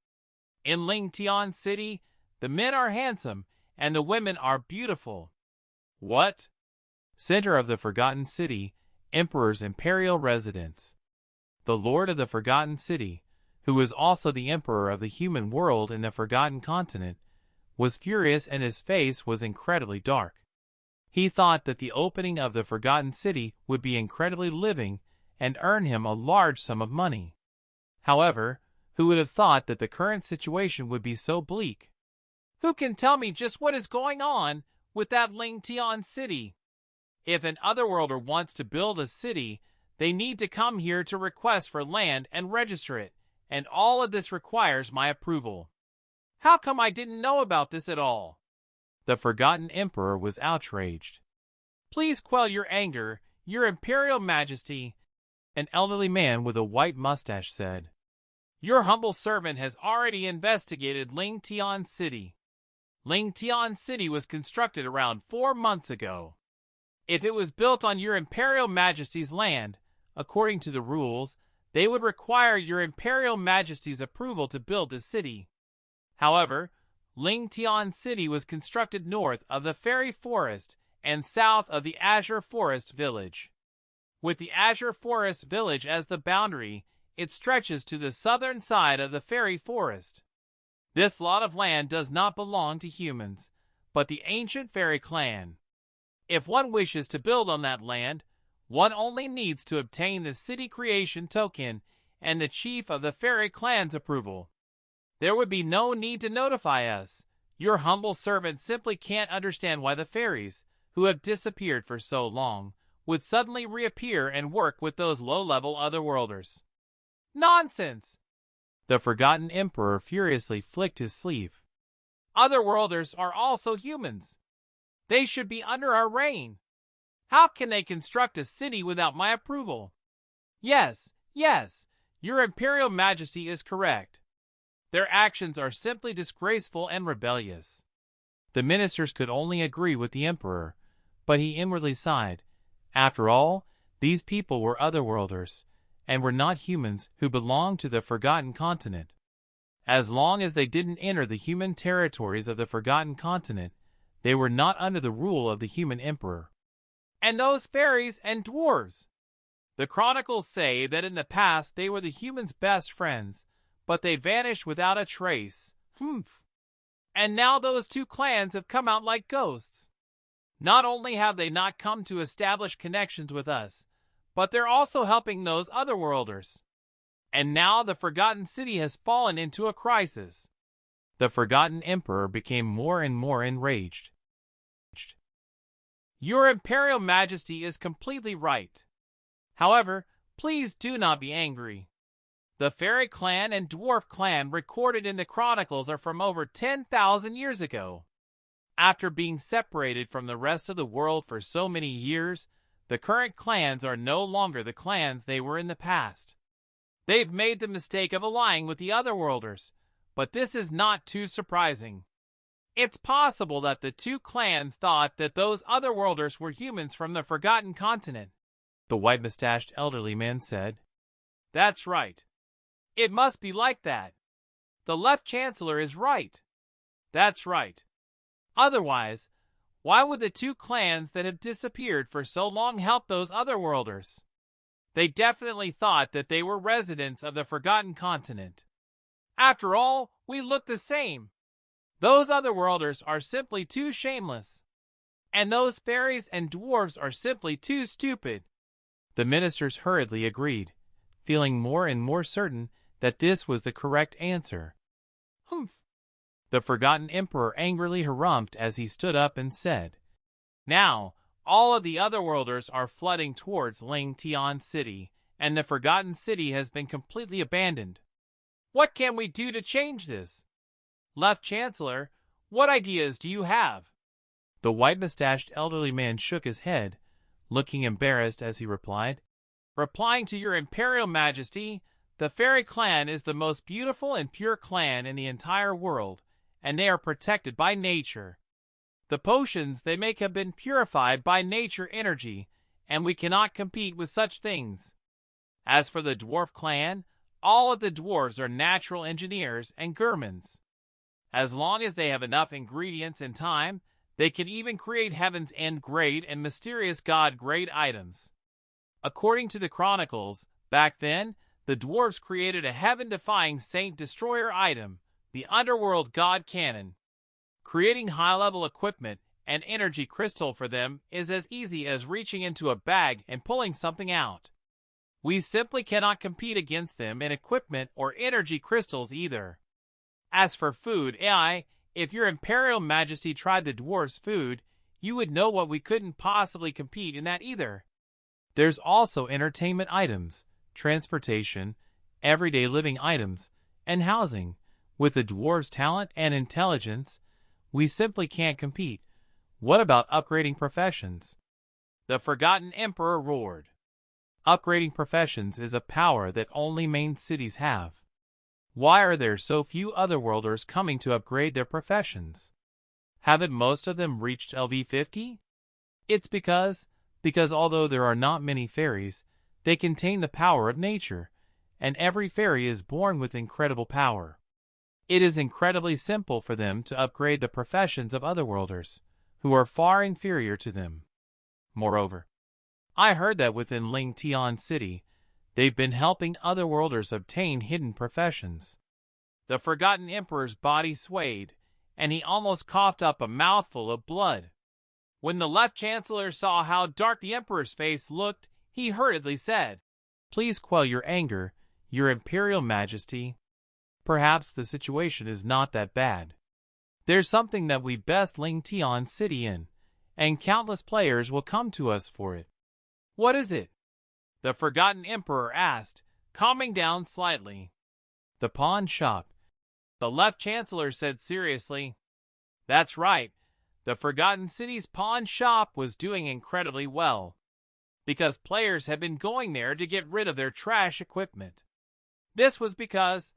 In Ling Chen City, the men are handsome, and the women are beautiful. What? Center of the Forgotten City, Emperor's imperial residence. The Lord of the Forgotten City, who was also the Emperor of the human world in the Forgotten Continent, was furious and his face was incredibly dark. He thought that the opening of the Forgotten City would be incredibly living and earn him a large sum of money. However, who would have thought that the current situation would be so bleak? Who can tell me just what is going on with that Ling Chen City? If an otherworlder wants to build a city, they need to come here to request for land and register it, and all of this requires my approval. How come I didn't know about this at all? The Forgotten Emperor was outraged. Please quell your anger, your Imperial Majesty, an elderly man with a white mustache said. Your humble servant has already investigated Ling Chen City. Ling Chen City was constructed around 4 months ago. If it was built on your Imperial Majesty's land, according to the rules, they would require your Imperial Majesty's approval to build the city. However, Ling Chen City was constructed north of the Fairy Forest and south of the Azure Forest Village. With the Azure Forest Village as the boundary, it stretches to the southern side of the Fairy Forest. This lot of land does not belong to humans, but the ancient fairy clan. If one wishes to build on that land, one only needs to obtain the city creation token and the chief of the fairy clan's approval. There would be no need to notify us. Your humble servant simply can't understand why the fairies, who have disappeared for so long, would suddenly reappear and work with those low-level otherworlders. Nonsense! The Forgotten Emperor furiously flicked his sleeve. Otherworlders are also humans. They should be under our reign. How can they construct a city without my approval? Yes, your Imperial Majesty is correct. Their actions are simply disgraceful and rebellious. The ministers could only agree with the Emperor, but he inwardly sighed. After all, these people were otherworlders, and were not humans who belonged to the Forgotten Continent. As long as they didn't enter the human territories of the Forgotten Continent, they were not under the rule of the human emperor. And those fairies and dwarves! The chronicles say that in the past they were the humans' best friends, but they vanished without a trace. Humph! And now those two clans have come out like ghosts. Not only have they not come to establish connections with us, but they're also helping those otherworlders. And now the Forgotten City has fallen into a crisis. The Forgotten Emperor became more and more enraged. Your Imperial Majesty is completely right. However, please do not be angry. The Fairy Clan and Dwarf Clan recorded in the chronicles are from over 10,000 years ago. After being separated from the rest of the world for so many years, the current clans are no longer the clans they were in the past. They've made the mistake of allying with the otherworlders, but this is not too surprising. It's possible that the two clans thought that those otherworlders were humans from the Forgotten Continent, the white-mustached elderly man said. That's right. It must be like that. The Left Chancellor is right. That's right. Otherwise, why would the two clans that have disappeared for so long help those otherworlders? They definitely thought that they were residents of the Forgotten Continent. After all, we look the same. Those otherworlders are simply too shameless. And those fairies and dwarves are simply too stupid. The ministers hurriedly agreed, feeling more and more certain that this was the correct answer. Humph! The Forgotten Emperor angrily harumphed as he stood up and said, Now, all of the otherworlders are flooding towards Ling Chen City, and the Forgotten City has been completely abandoned. What can we do to change this? Left Chancellor, what ideas do you have? The white-mustached elderly man shook his head, looking embarrassed as he replied, Replying to your Imperial Majesty, the Fairy Clan is the most beautiful and pure clan in the entire world, and they are protected by nature. The potions they make have been purified by nature energy, and we cannot compete with such things. As for the dwarf clan, all of the dwarves are natural engineers and gourmands. As long as they have enough ingredients and time, they can even create Heaven's End grade and mysterious god grade items. According to the chronicles, back then, the dwarves created a heaven-defying Saint Destroyer item, the Underworld God Cannon. Creating high-level equipment and energy crystal for them is as easy as reaching into a bag and pulling something out. We simply cannot compete against them in equipment or energy crystals either. As for food, if your Imperial Majesty tried the dwarves' food, you would know what we couldn't possibly compete in that either. There's also entertainment items, transportation, everyday living items, and housing. With the dwarves' talent and intelligence, we simply can't compete. What about upgrading professions? The Forgotten Emperor roared. Upgrading professions is a power that only main cities have. Why are there so few otherworlders coming to upgrade their professions? Haven't most of them reached LV50? It's because although there are not many fairies, they contain the power of nature, and every fairy is born with incredible power. It is incredibly simple for them to upgrade the professions of otherworlders, who are far inferior to them. Moreover, I heard that within Ling Tian City, they've been helping otherworlders obtain hidden professions. The Forgotten Emperor's body swayed, and he almost coughed up a mouthful of blood. When the Left Chancellor saw how dark the Emperor's face looked, he hurriedly said, "Please quell your anger, your Imperial Majesty. Perhaps the situation is not that bad. There's something that we best Ling Tian City in, and countless players will come to us for it." "What is it?" the Forgotten Emperor asked, calming down slightly. "The pawn shop," the Left Chancellor said seriously. That's right. The Forgotten City's pawn shop was doing incredibly well, because players had been going there to get rid of their trash equipment. This was because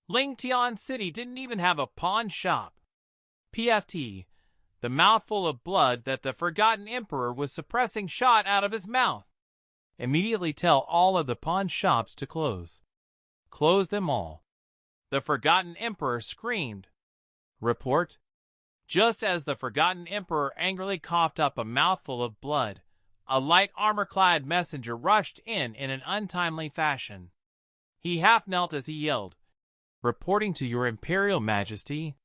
Ling Tian City didn't even have a pawn shop. PFT, the mouthful of blood that the Forgotten Emperor was suppressing shot out of his mouth. Immediately tell all of the pawn shops to close. Close them all. The Forgotten Emperor screamed. Report. Just as the Forgotten Emperor angrily coughed up a mouthful of blood, a light armor-clad messenger rushed in an untimely fashion. He half knelt as he yelled, "Reporting to your Imperial Majesty,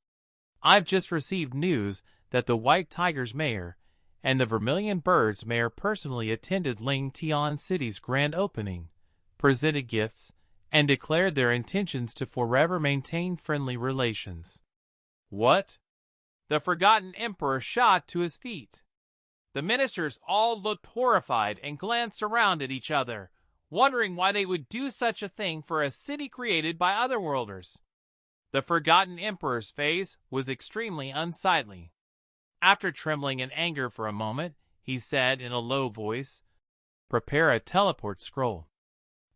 I've just received news that the White Tiger's mayor and the Vermilion Bird's mayor personally attended Ling Tian City's grand opening, presented gifts, and declared their intentions to forever maintain friendly relations." What? The Forgotten Emperor shot to his feet. The ministers all looked horrified and glanced around at each other, wondering why they would do such a thing for a city created by otherworlders. The Forgotten Emperor's face was extremely unsightly. After trembling in anger for a moment, he said in a low voice, "Prepare a teleport scroll.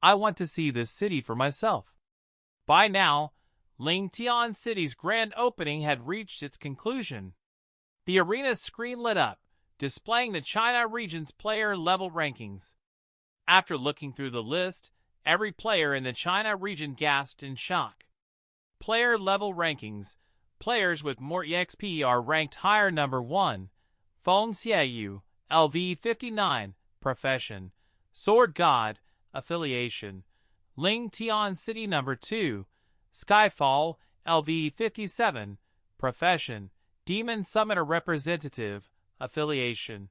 I want to see this city for myself." By now, Ling Tian City's grand opening had reached its conclusion. The arena's screen lit up, displaying the China region's player level rankings. After looking through the list, every player in the China region gasped in shock. Player level rankings. Players with more EXP are ranked higher. Number 1, Feng Xiaoyu, LV 59, Profession, Sword God, Affiliation. Ling Tian City. Number 2, Skyfall, LV 57, Profession, Demon Summoner Representative, Affiliation.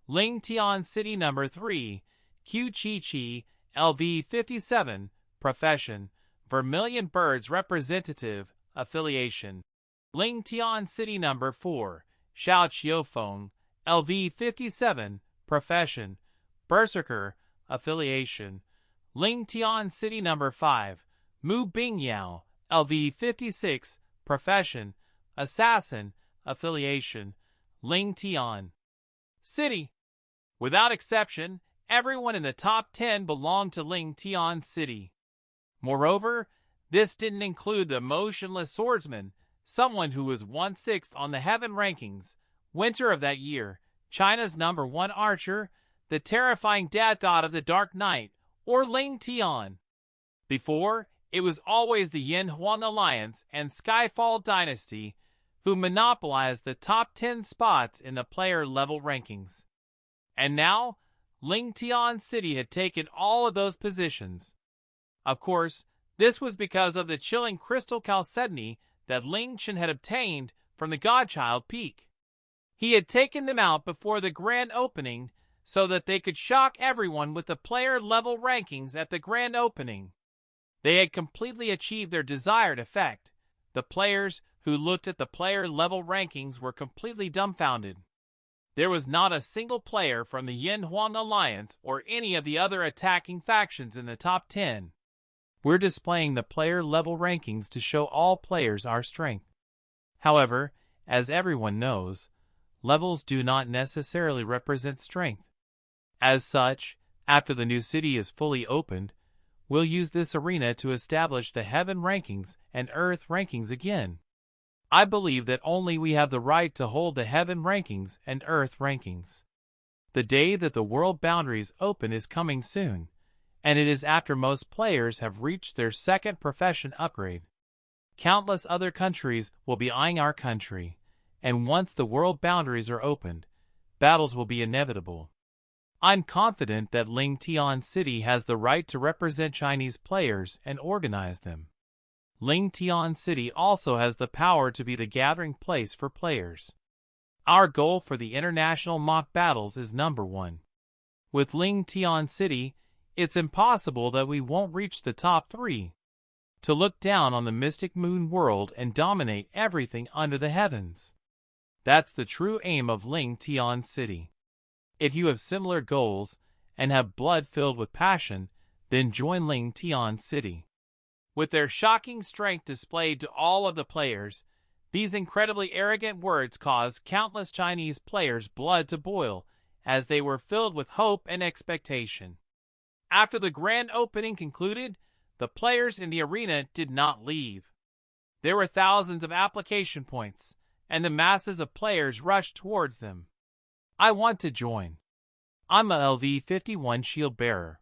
Ling Tian City. Number 3, Q Chi Chi, LV 57, Profession, Vermilion Birds Representative, Affiliation. Ling Tian City. Number 4, Xiao Qiufeng, LV 57, Profession, Berserker, Affiliation. Ling Tian City. Number 5, Mu Bingyao, LV 56, Profession, Assassin, Affiliation. Ling Tian City. Without exception, everyone in the top 10 belonged to Ling Tian City. Moreover, this didn't include the Motionless Swordsman, someone who was 1/6 on the Heaven rankings, winter of that year, China's number 1 archer, the terrifying Deathgod of the Dark Night, or Ling Tian. Before, it was always the Yin Huang Alliance and Skyfall Dynasty who monopolized the top 10 spots in the player-level rankings. And now, Ling Tian City had taken all of those positions. Of course, this was because of the chilling crystal chalcedony that Ling Chen had obtained from the Godchild Peak. He had taken them out before the grand opening so that they could shock everyone with the player-level rankings at the grand opening. They had completely achieved their desired effect. The players who looked at the player-level rankings were completely dumbfounded. There was not a single player from the Yin Huang Alliance or any of the other attacking factions in the top 10. We're displaying the player-level rankings to show all players our strength. However, as everyone knows, levels do not necessarily represent strength. As such, after the new city is fully opened, we'll use this arena to establish the heaven rankings and earth rankings again. I believe that only we have the right to hold the heaven rankings and earth rankings. The day that the world boundaries open is coming soon, and it is after most players have reached their second profession upgrade. Countless other countries will be eyeing our country, and once the world boundaries are opened, battles will be inevitable. I'm confident that Ling Tian City has the right to represent Chinese players and organize them. Ling Tian City also has the power to be the gathering place for players. Our goal for the international mock battles is number 1. With Ling Tian City, it's impossible that we won't reach the top 3. To look down on the Mystic Moon world and dominate everything under the heavens. That's the true aim of Ling Tian City. If you have similar goals and have blood filled with passion, then join Ling Tian City. With their shocking strength displayed to all of the players, these incredibly arrogant words caused countless Chinese players' blood to boil as they were filled with hope and expectation. After the grand opening concluded, the players in the arena did not leave. There were thousands of application points, and the masses of players rushed towards them. I want to join. I'm a LV-51 shield bearer.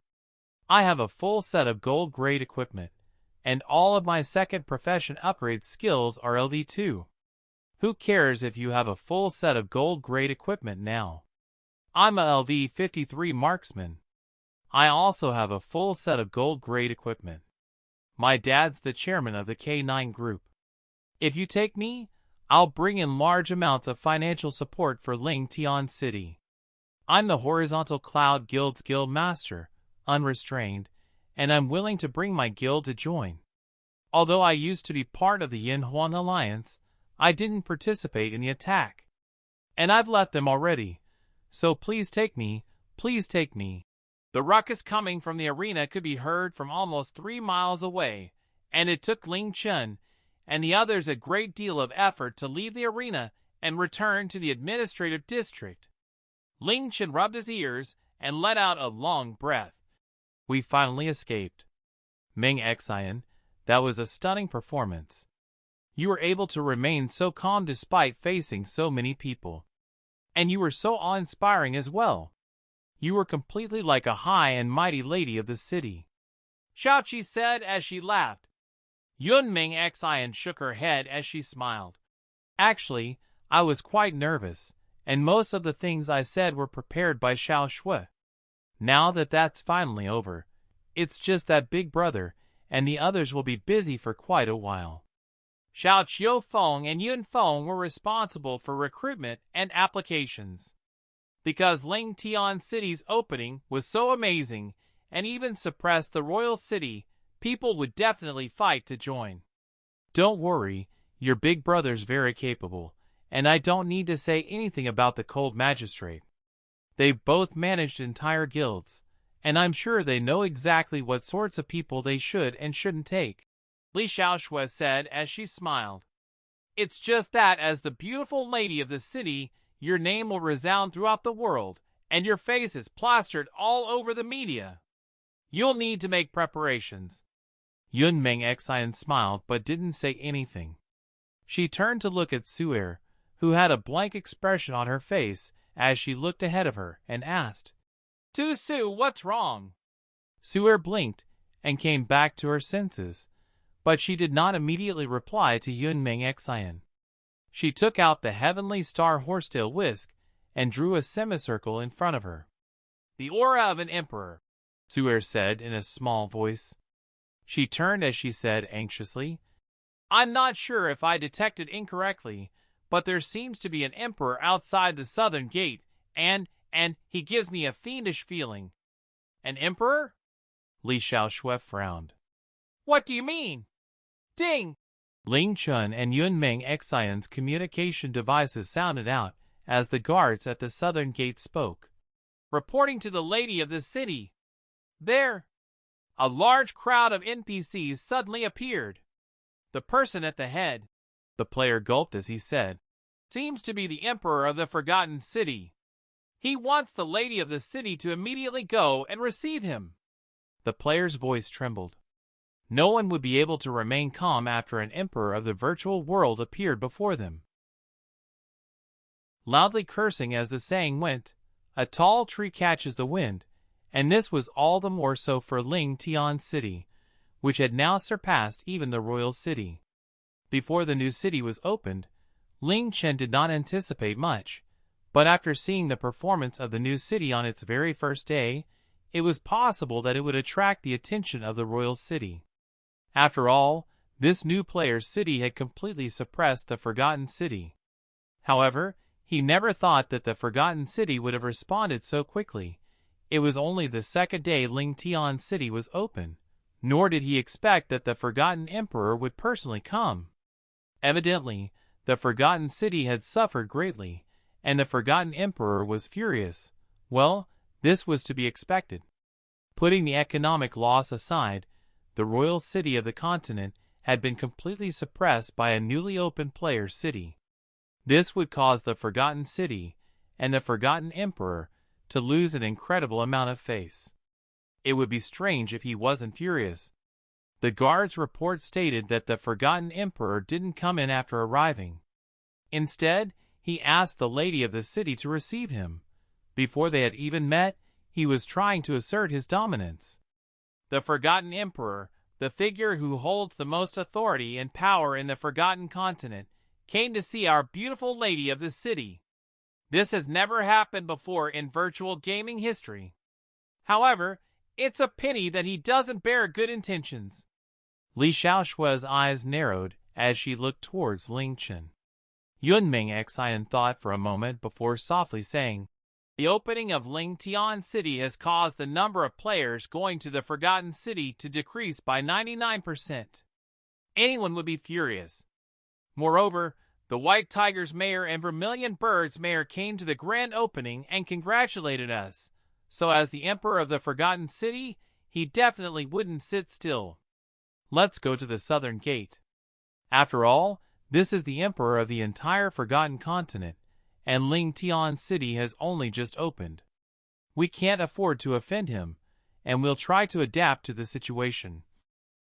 I have a full set of gold-grade equipment, and all of my second profession upgrade skills are LV2. Who cares if you have a full set of gold-grade equipment now? I'm a LV-53 marksman. I also have a full set of gold-grade equipment. My dad's the chairman of the K9 group. If you take me, I'll bring in large amounts of financial support for Ling Tian City. I'm the Horizontal Cloud Guild's guild master, unrestrained, and I'm willing to bring my guild to join. Although I used to be part of the Yin Huang Alliance, I didn't participate in the attack. And I've left them already, so please take me, please take me. The ruckus coming from the arena could be heard from almost 3 miles away, and it took Ling Chen and the others a great deal of effort to leave the arena and return to the administrative district. Ling Chen rubbed his ears and let out a long breath. We finally escaped. Ming Xian, that was a stunning performance. You were able to remain so calm despite facing so many people. And you were so awe-inspiring as well. You were completely like a high and mighty lady of the city. Xiaoqi said as she laughed. Yunming Xian shook her head as she smiled. Actually, I was quite nervous, and most of the things I said were prepared by Xiao Shui. Now that that's finally over, it's just that Big Brother and the others will be busy for quite a while. Xiao Qiufeng and Yun Feng were responsible for recruitment and applications. Because Ling Tian City's opening was so amazing and even suppressed the royal city, people would definitely fight to join. Don't worry, your big brother's very capable, and I don't need to say anything about the Cold Magistrate. They've both managed entire guilds, and I'm sure they know exactly what sorts of people they should and shouldn't take, Li Xiaoshui said as she smiled. It's just that as the beautiful lady of the city, your name will resound throughout the world, and your face is plastered all over the media. You'll need to make preparations. Yunming Xian smiled but didn't say anything. She turned to look at Cai'Er, who had a blank expression on her face as she looked ahead of her, and asked, Tu Su, what's wrong? Cai'Er blinked and came back to her senses, but she did not immediately reply to Yunmeng Xian. She took out the heavenly star horsetail whisk and drew a semicircle in front of her. "The aura of an emperor," Cai'Er said in a small voice. She turned as she said anxiously, "I'm not sure if I detected incorrectly, but there seems to be an emperor outside the southern gate, and he gives me a fiendish feeling." "An emperor?" Li Xiaoshui frowned. "What do you mean?" Ding! Ling Chen and Yunmeng Xian's communication devices sounded out as the guards at the southern gate spoke. "Reporting to the lady of the city. There." A large crowd of NPCs suddenly appeared. The person at the head, the player gulped as he said, seems to be the emperor of the Forgotten City. He wants the lady of the city to immediately go and receive him. The player's voice trembled. No one would be able to remain calm after an emperor of the virtual world appeared before them. Loudly cursing as the saying went, a tall tree catches the wind, and this was all the more so for Ling Tian City, which had now surpassed even the royal city. Before the new city was opened, Ling Chen did not anticipate much, but after seeing the performance of the new city on its very first day, it was possible that it would attract the attention of the royal city. After all, this new player's city had completely suppressed the Forgotten City. However, he never thought that the Forgotten City would have responded so quickly. It was only the second day Ling Tian City was open, nor did he expect that the Forgotten Emperor would personally come. Evidently, the Forgotten City had suffered greatly, and the Forgotten Emperor was furious. Well, this was to be expected. Putting the economic loss aside, the royal city of the continent had been completely suppressed by a newly opened player city. This would cause the Forgotten City and the Forgotten Emperor to lose an incredible amount of face. It would be strange if he wasn't furious. The guard's report stated that the Forgotten Emperor didn't come in after arriving. Instead, he asked the lady of the city to receive him. Before they had even met, he was trying to assert his dominance. The Forgotten Emperor, the figure who holds the most authority and power in the Forgotten Continent, came to see our beautiful lady of the city. This has never happened before in virtual gaming history. However, it's a pity that he doesn't bear good intentions. Li Xiaoshui's eyes narrowed as she looked towards Ling Chen. Yunmeng Xian thought for a moment before softly saying, "The opening of Ling Tian City has caused the number of players going to the Forgotten City to decrease by 99%. Anyone would be furious. Moreover, the White Tiger's mayor and Vermilion Bird's mayor came to the grand opening and congratulated us, so as the Emperor of the Forgotten City, he definitely wouldn't sit still. Let's go to the southern gate. After all, this is the Emperor of the entire Forgotten Continent, and Ling Tian City has only just opened. We can't afford to offend him, and we'll try to adapt to the situation."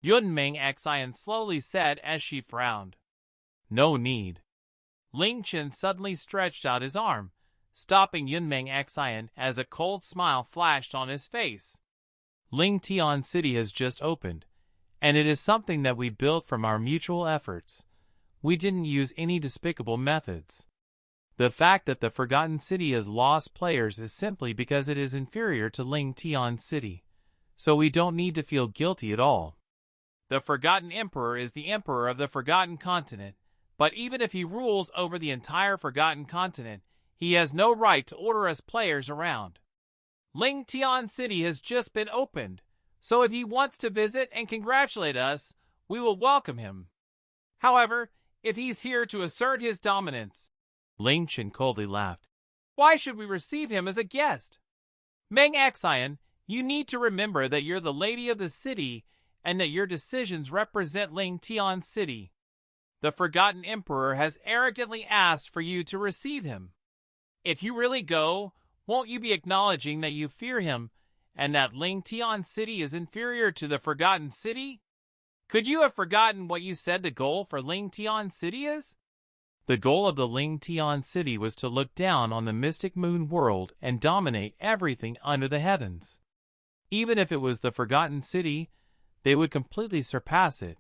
Yunmeng Xian slowly said as she frowned. "No need." Ling Chen suddenly stretched out his arm, stopping Yunmeng Xian as a cold smile flashed on his face. "Ling Tian City has just opened, and it is something that we built from our mutual efforts. We didn't use any despicable methods. The fact that the Forgotten City has lost players is simply because it is inferior to Ling Tian City, so we don't need to feel guilty at all. The Forgotten Emperor is the Emperor of the Forgotten Continent, but even if he rules over the entire Forgotten Continent, he has no right to order us players around. Ling Tian City has just been opened, so if he wants to visit and congratulate us, we will welcome him. However, if he's here to assert his dominance—" Ling Chen coldly laughed. "Why should we receive him as a guest? Meng Xian, you need to remember that you're the lady of the city and that your decisions represent Ling Tian City. The Forgotten Emperor has arrogantly asked for you to receive him. If you really go, won't you be acknowledging that you fear him and that Ling Tian City is inferior to the Forgotten City? Could you have forgotten what you said the goal for Ling Tian City is?" The goal of the Ling Tian City was to look down on the Mystic Moon world and dominate everything under the heavens. Even if it was the Forgotten City, they would completely surpass it.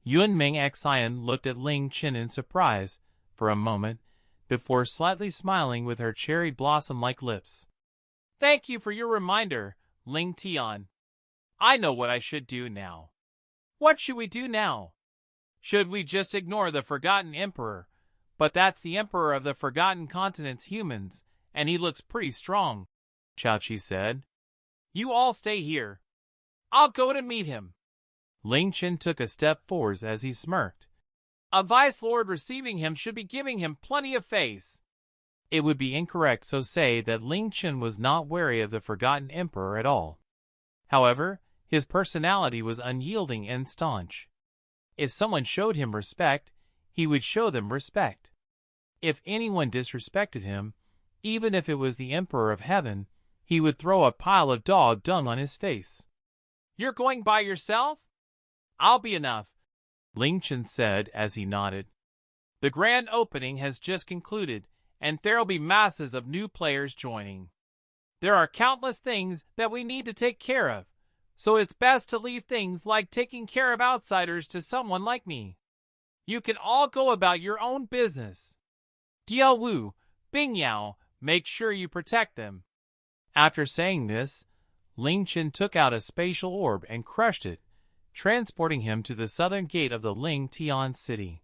Yuan Ming Xian looked at Ling Chen in surprise for a moment, before slightly smiling with her cherry blossom-like lips. Thank you for your reminder, Ling Tian. I know what I should do now. What should we do now? Should we just ignore the Forgotten Emperor? But that's the Emperor of the Forgotten Continent's humans, and he looks pretty strong, Xiaoqi said. You all stay here. I'll go to meet him. Ling Chen took a step forward as he smirked. A Vice Lord receiving him should be giving him plenty of face. It would be incorrect to say that Ling Chen was not wary of the Forgotten Emperor at all. However, his personality was unyielding and staunch. If someone showed him respect, he would show them respect. If anyone disrespected him, even if it was the Emperor of Heaven, he would throw a pile of dog dung on his face. You're going by yourself? I'll be enough, Ling Chen said as he nodded. The grand opening has just concluded, and there'll be masses of new players joining. There are countless things that we need to take care of, so it's best to leave things like taking care of outsiders to someone like me. You can all go about your own business. Diao Wu, Bing Yao, make sure you protect them. After saying this, Ling Chen took out a spatial orb and crushed it, transporting him to the southern gate of the Ling Tian city.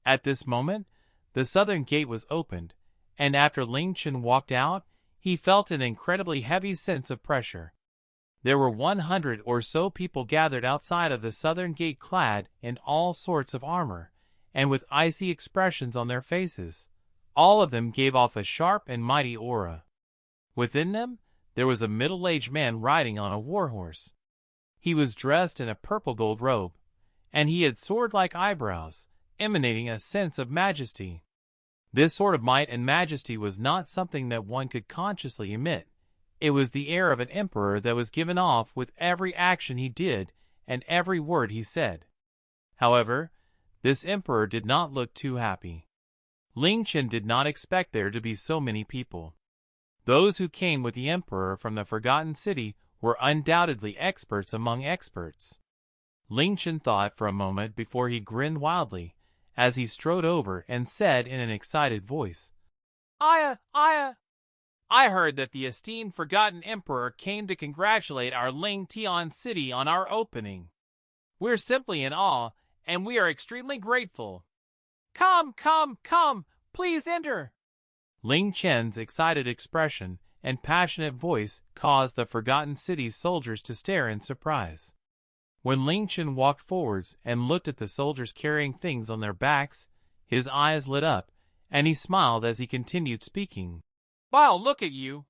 At this moment, the southern gate was opened, and after Ling Chen walked out, he felt an incredibly heavy sense of pressure. There were 100 or so people gathered outside of the southern gate clad in all sorts of armor, and with icy expressions on their faces. All of them gave off a sharp and mighty aura. Within them, there was a middle-aged man riding on a warhorse. He was dressed in a purple-gold robe, and he had sword-like eyebrows, emanating a sense of majesty. This sort of might and majesty was not something that one could consciously emit. It was the air of an emperor that was given off with every action he did and every word he said. However, this emperor did not look too happy. Ling Chen did not expect there to be so many people. Those who came with the emperor from the Forgotten City were undoubtedly experts among experts. Ling Chen thought for a moment before he grinned wildly, as he strode over and said in an excited voice, I heard that the esteemed Forgotten Emperor came to congratulate our Ling Tian city on our opening. We're simply in awe, and we are extremely grateful. Come, please enter. Ling Chen's excited expression and passionate voice caused the Forgotten City's soldiers to stare in surprise. When Ling Chen walked forwards and looked at the soldiers carrying things on their backs, his eyes lit up, and he smiled as he continued speaking. Wow, look at you.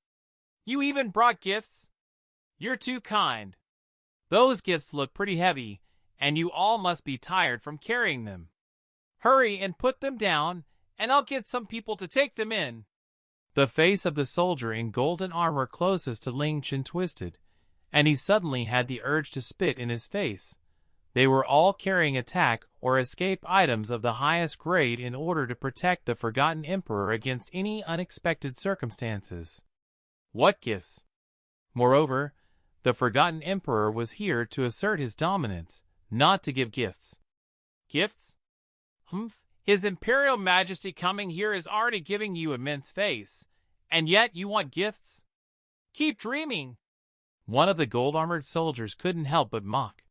You even brought gifts? You're too kind. Those gifts look pretty heavy, and you all must be tired from carrying them. Hurry and put them down, and I'll get some people to take them in. The face of the soldier in golden armor closest to Ling Chen twisted, and he suddenly had the urge to spit in his face. They were all carrying attack or escape items of the highest grade in order to protect the Forgotten Emperor against any unexpected circumstances. What gifts? Moreover, the Forgotten Emperor was here to assert his dominance, not to give gifts. Gifts? Humph. His Imperial Majesty coming here is already giving you immense face, and yet you want gifts? Keep dreaming. One of the gold-armored soldiers couldn't help but mock.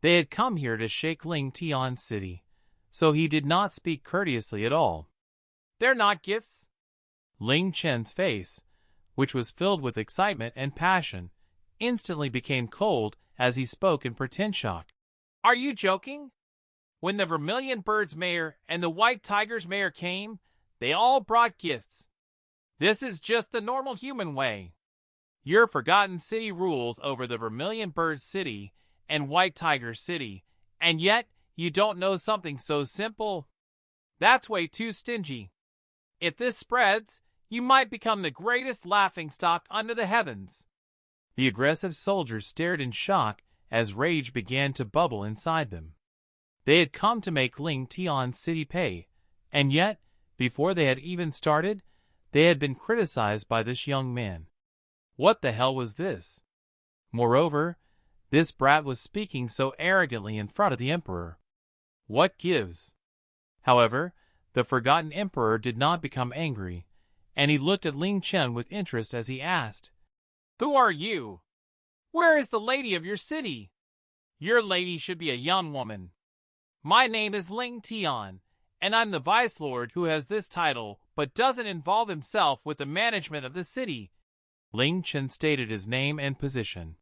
They had come here to shake Ling Tian city, so he did not speak courteously at all. They're not gifts. Ling Chen's face, which was filled with excitement and passion, instantly became cold as he spoke in pretend shock. Are you joking? When the Vermilion Bird's mayor and the White Tiger's mayor came, they all brought gifts. This is just the normal human way. Your Forgotten City rules over the Vermilion Bird City and White Tiger City, and yet you don't know something so simple? That's way too stingy. If this spreads, you might become the greatest laughingstock under the heavens. The aggressive soldiers stared in shock as rage began to bubble inside them. They had come to make Ling Tian city pay, and yet, before they had even started, they had been criticized by this young man. What the hell was this? Moreover, this brat was speaking so arrogantly in front of the emperor. What gives? However, the forgotten emperor did not become angry, and he looked at Ling Chen with interest as he asked, "Who are you? Where is the lady of your city? Your lady should be a young woman. My name is Tian, and I'm the vice lord who has this title but doesn't involve himself with the management of the city." Ling Chen stated his name and position.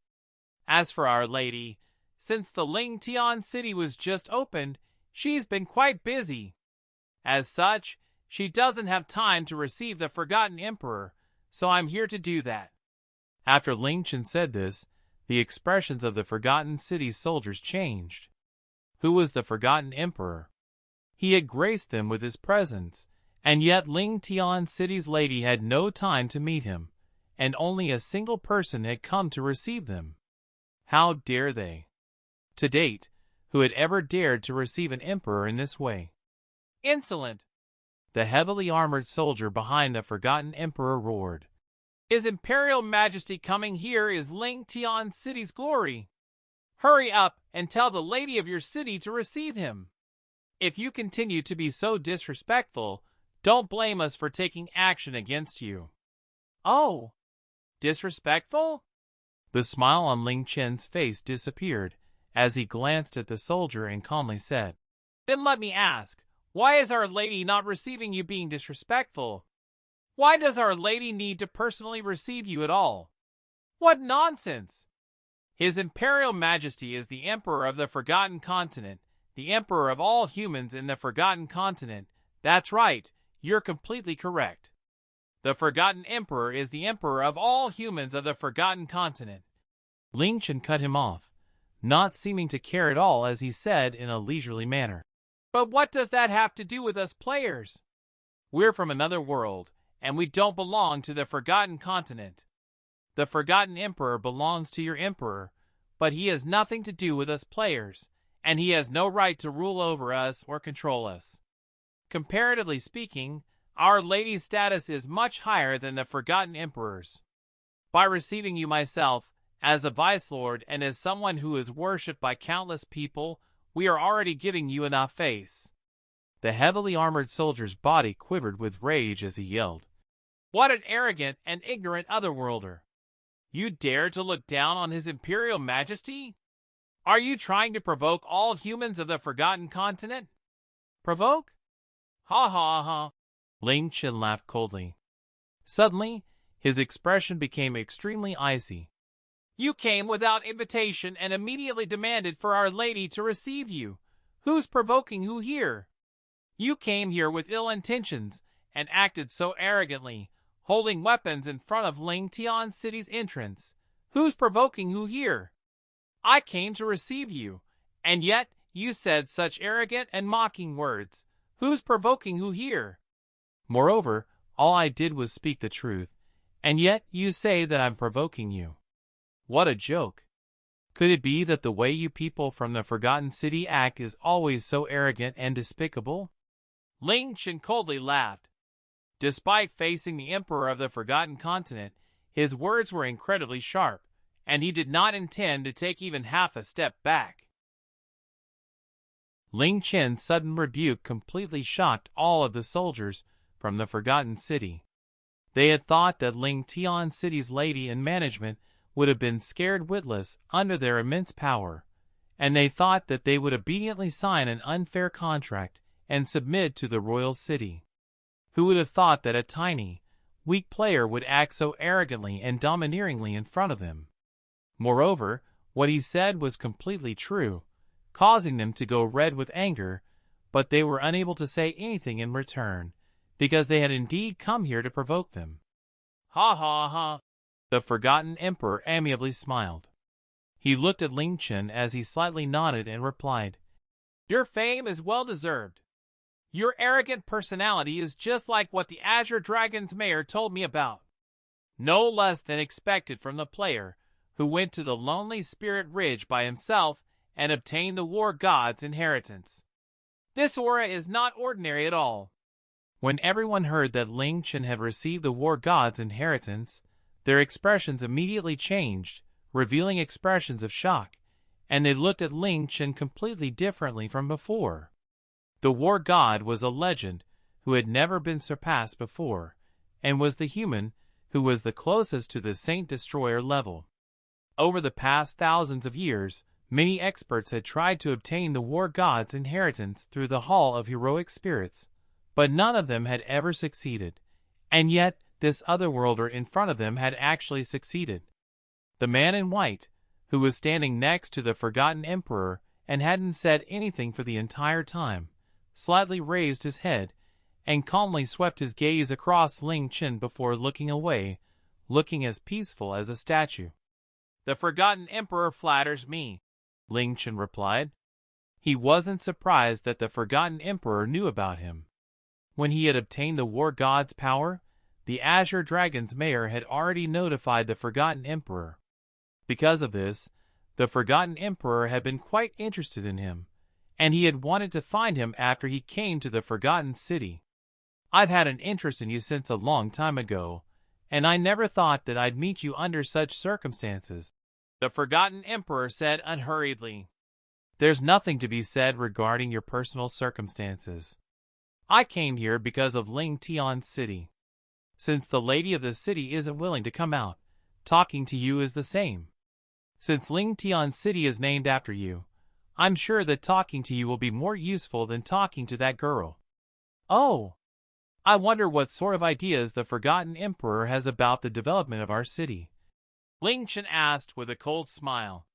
"As for our lady, since the Ling Tian city was just opened, she's been quite busy. As such, she doesn't have time to receive the forgotten emperor, so I'm here to do that." After Ling Chen said this, the expressions of the forgotten city's soldiers changed. Who was the forgotten emperor? He had graced them with his presence, and yet Ling Tian city's lady had no time to meet him, and only a single person had come to receive them. How dare they? To date, who had ever dared to receive an emperor in this way? "Insolent!" The heavily armored soldier behind the forgotten emperor roared. "His Imperial Majesty coming here is Ling Tian city's glory. Hurry up and tell the lady of your city to receive him. If you continue to be so disrespectful, don't blame us for taking action against you." "Oh, disrespectful?" The smile on Ling Chen's face disappeared as he glanced at the soldier and calmly said, "Then let me ask, why is Our Lady not receiving you being disrespectful? Why does Our Lady need to personally receive you at all? What nonsense! His Imperial Majesty is the Emperor of the Forgotten Continent, the Emperor of all humans in the Forgotten Continent. That's right, you're completely correct. The Forgotten Emperor is the Emperor of all humans of the Forgotten Continent." Ling Chen cut him off, not seeming to care at all as he said in a leisurely manner, "But what does that have to do with us players? We're from another world, and we don't belong to the Forgotten Continent. The Forgotten Emperor belongs to your Emperor, but he has nothing to do with us players, and he has no right to rule over us or control us. Comparatively speaking, Our Lady's status is much higher than the Forgotten Emperor's. By receiving you myself, as a Vice Lord and as someone who is worshipped by countless people, we are already giving you enough face." The heavily armored soldier's body quivered with rage as he yelled, "What an arrogant and ignorant otherworlder! You dare to look down on His Imperial Majesty? Are you trying to provoke all humans of the Forgotten Continent?" "Provoke? Ha ha ha!" Ling Chen laughed coldly. Suddenly, his expression became extremely icy. "You came without invitation and immediately demanded for Our Lady to receive you. Who's provoking who here? You came here with ill intentions and acted so arrogantly, holding weapons in front of Ling Tian City's entrance. Who's provoking who here? I came to receive you, and yet you said such arrogant and mocking words. Who's provoking who here? Moreover, all I did was speak the truth, and yet you say that I'm provoking you. What a joke! Could it be that the way you people from the Forgotten City act is always so arrogant and despicable?" Ling Chen coldly laughed. Despite facing the Emperor of the Forgotten Continent, his words were incredibly sharp, and he did not intend to take even half a step back. Ling Chen's sudden rebuke completely shocked all of the soldiers from the Forgotten City. They had thought that Ling Tian City's lady and management would have been scared witless under their immense power, and they thought that they would obediently sign an unfair contract and submit to the royal city. Who would have thought that a tiny, weak player would act so arrogantly and domineeringly in front of them? Moreover, what he said was completely true, causing them to go red with anger, but they were unable to say anything in return, because they had indeed come here to provoke them. Ha ha ha! The Forgotten Emperor amiably smiled. He looked at Ling Chen as he slightly nodded and replied, "Your fame is well deserved. Your arrogant personality is just like what the Azure Dragon's mayor told me about. No less than expected from the player who went to the Lonely Spirit Ridge by himself and obtained the War God's inheritance. This aura is not ordinary at all." When everyone heard that Ling Chen had received the War God's inheritance, their expressions immediately changed, revealing expressions of shock, and they looked at Ling Chen completely differently from before. The war god was a legend who had never been surpassed before, and was the human who was the closest to the Saint Destroyer level. Over the past thousands of years, many experts had tried to obtain the war god's inheritance through the Hall of Heroic Spirits, but none of them had ever succeeded, and yet this otherworlder in front of them had actually succeeded. The man in white, who was standing next to the Forgotten Emperor and hadn't said anything for the entire time, slightly raised his head and calmly swept his gaze across Ling Chen before looking away, looking as peaceful as a statue. "The Forgotten Emperor flatters me," Ling Chen replied. He wasn't surprised that the Forgotten Emperor knew about him. When he had obtained the war god's power, the Azure Dragon's mayor had already notified the Forgotten Emperor. Because of this, the Forgotten Emperor had been quite interested in him, and he had wanted to find him after he came to the Forgotten City. "I've had an interest in you since a long time ago, and I never thought that I'd meet you under such circumstances," the Forgotten Emperor said unhurriedly. "There's nothing to be said regarding your personal circumstances. I came here because of Ling Tian's city. Since the lady of the city isn't willing to come out, talking to you is the same. Since Ling Tian's city is named after you, I'm sure that talking to you will be more useful than talking to that girl." "Oh, I wonder what sort of ideas the Forgotten Emperor has about the development of our city," Ling Chen asked with a cold smile.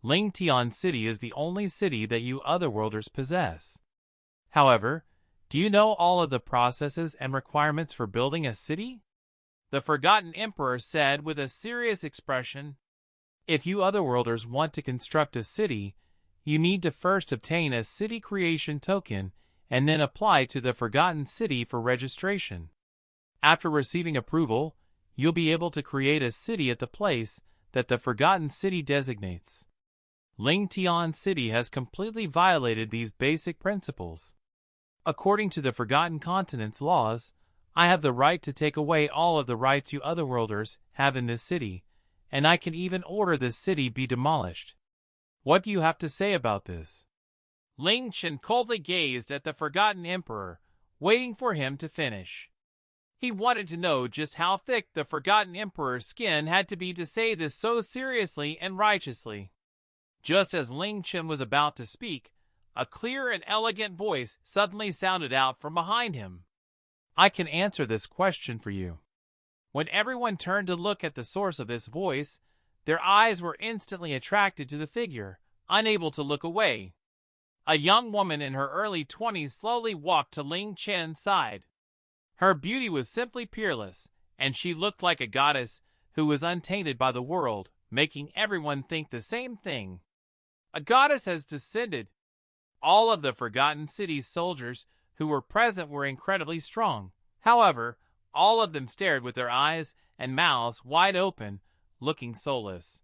"Ling Tian's city is the only city that you otherworlders possess. However, do you know all of the processes and requirements for building a city?" the Forgotten Emperor said with a serious expression. "If you otherworlders want to construct a city, you need to first obtain a city creation token and then apply to the Forgotten City for registration. After receiving approval, you'll be able to create a city at the place that the Forgotten City designates. Ling Tian City has completely violated these basic principles. According to the Forgotten Continent's laws, I have the right to take away all of the rights you otherworlders have in this city, and I can even order this city be demolished. What do you have to say about this?" Ling Chen coldly gazed at the Forgotten Emperor, waiting for him to finish. He wanted to know just how thick the Forgotten Emperor's skin had to be to say this so seriously and righteously. Just as Ling Chen was about to speak, a clear and elegant voice suddenly sounded out from behind him. "I can answer this question for you." When everyone turned to look at the source of this voice, their eyes were instantly attracted to the figure, unable to look away. A young woman in her early 20s slowly walked to Ling Chen's side. Her beauty was simply peerless, and she looked like a goddess who was untainted by the world, making everyone think the same thing. A goddess has descended. All of the Forgotten City's soldiers who were present were incredibly strong. However, all of them stared with their eyes and mouths wide open, looking soulless.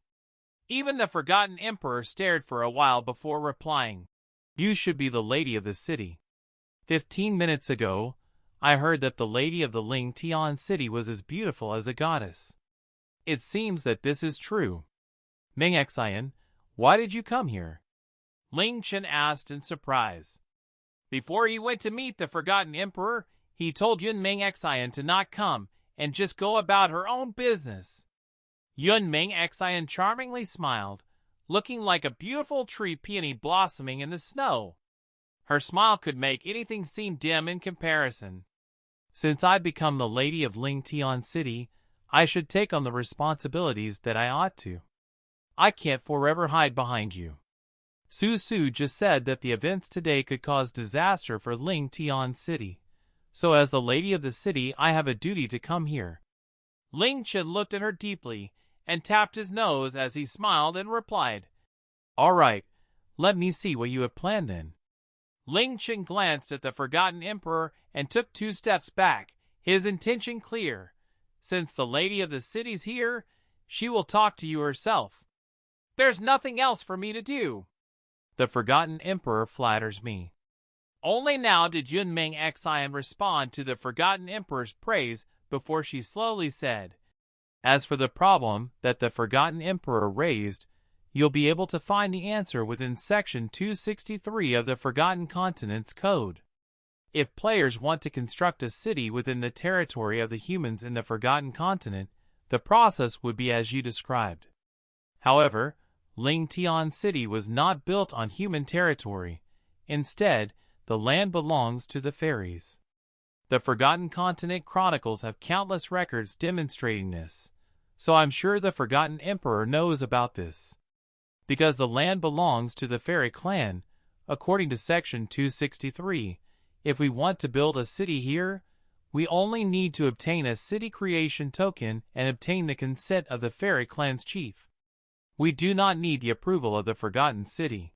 Even the Forgotten Emperor stared for a while before replying. "You should be the lady of the city. 15 minutes ago, I heard that the lady of the Ling Tian city was as beautiful as a goddess. It seems that this is true. Ming Xian, why did you come here?" Ling Chen asked in surprise. Before he went to meet the Forgotten Emperor, he told Yun Ming Xian to not come and just go about her own business. Yun Ming Xian charmingly smiled, looking like a beautiful tree peony blossoming in the snow. Her smile could make anything seem dim in comparison. "Since I've become the lady of Ling Tian City, I should take on the responsibilities that I ought to. I can't forever hide behind you. Su just said that the events today could cause disaster for Ling Tian City. So as the lady of the city, I have a duty to come here." Ling Chen looked at her deeply and tapped his nose as he smiled and replied, "All right, let me see what you have planned then." Ling Chen glanced at the Forgotten Emperor and took 2 steps back, his intention clear. "Since the lady of the city's here, she will talk to you herself. There's nothing else for me to do." "The Forgotten Emperor flatters me." Only now did Yun Ming Xian respond to the Forgotten Emperor's praise before she slowly said, As for the problem that the Forgotten Emperor raised, you'll be able to find the answer within Section 263 of the Forgotten Continents Code. If players want to construct a city within the territory of the humans in the Forgotten Continent, the process would be as you described. However, Ling Chen City was not built on human territory. Instead, the land belongs to the fairies. The Forgotten Continent Chronicles have countless records demonstrating this, so I'm sure the Forgotten Emperor knows about this. Because the land belongs to the fairy clan, according to Section 263, if we want to build a city here, we only need to obtain a city creation token and obtain the consent of the fairy clan's chief. We do not need the approval of the Forgotten City.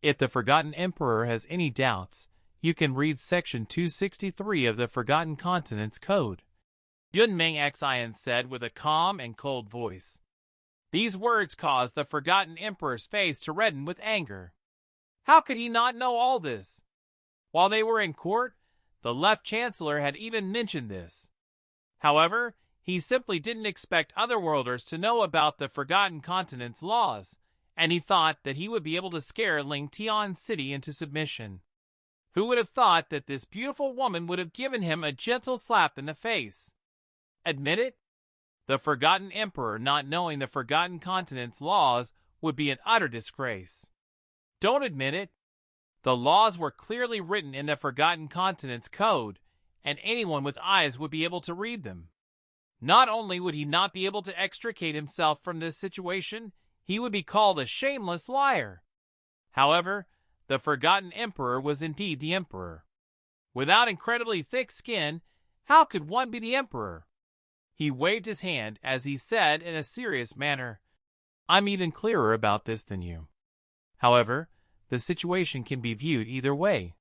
If the Forgotten Emperor has any doubts, you can read Section 263 of the Forgotten Continents Code. Yunming Xian said with a calm and cold voice. These words caused the Forgotten Emperor's face to redden with anger. How could he not know all this? While they were in court, the Left Chancellor had even mentioned this. However, he simply didn't expect otherworlders to know about the Forgotten Continent's laws, and he thought that he would be able to scare Ling Chen City into submission. Who would have thought that this beautiful woman would have given him a gentle slap in the face? Admit it? The Forgotten Emperor not knowing the Forgotten Continent's laws would be an utter disgrace. Don't admit it. The laws were clearly written in the Forgotten Continents Code, and anyone with eyes would be able to read them. Not only would he not be able to extricate himself from this situation, he would be called a shameless liar. However, the Forgotten Emperor was indeed the Emperor. Without incredibly thick skin, how could one be the Emperor? He waved his hand as he said in a serious manner, I'm even clearer about this than you. However, the situation can be viewed either way.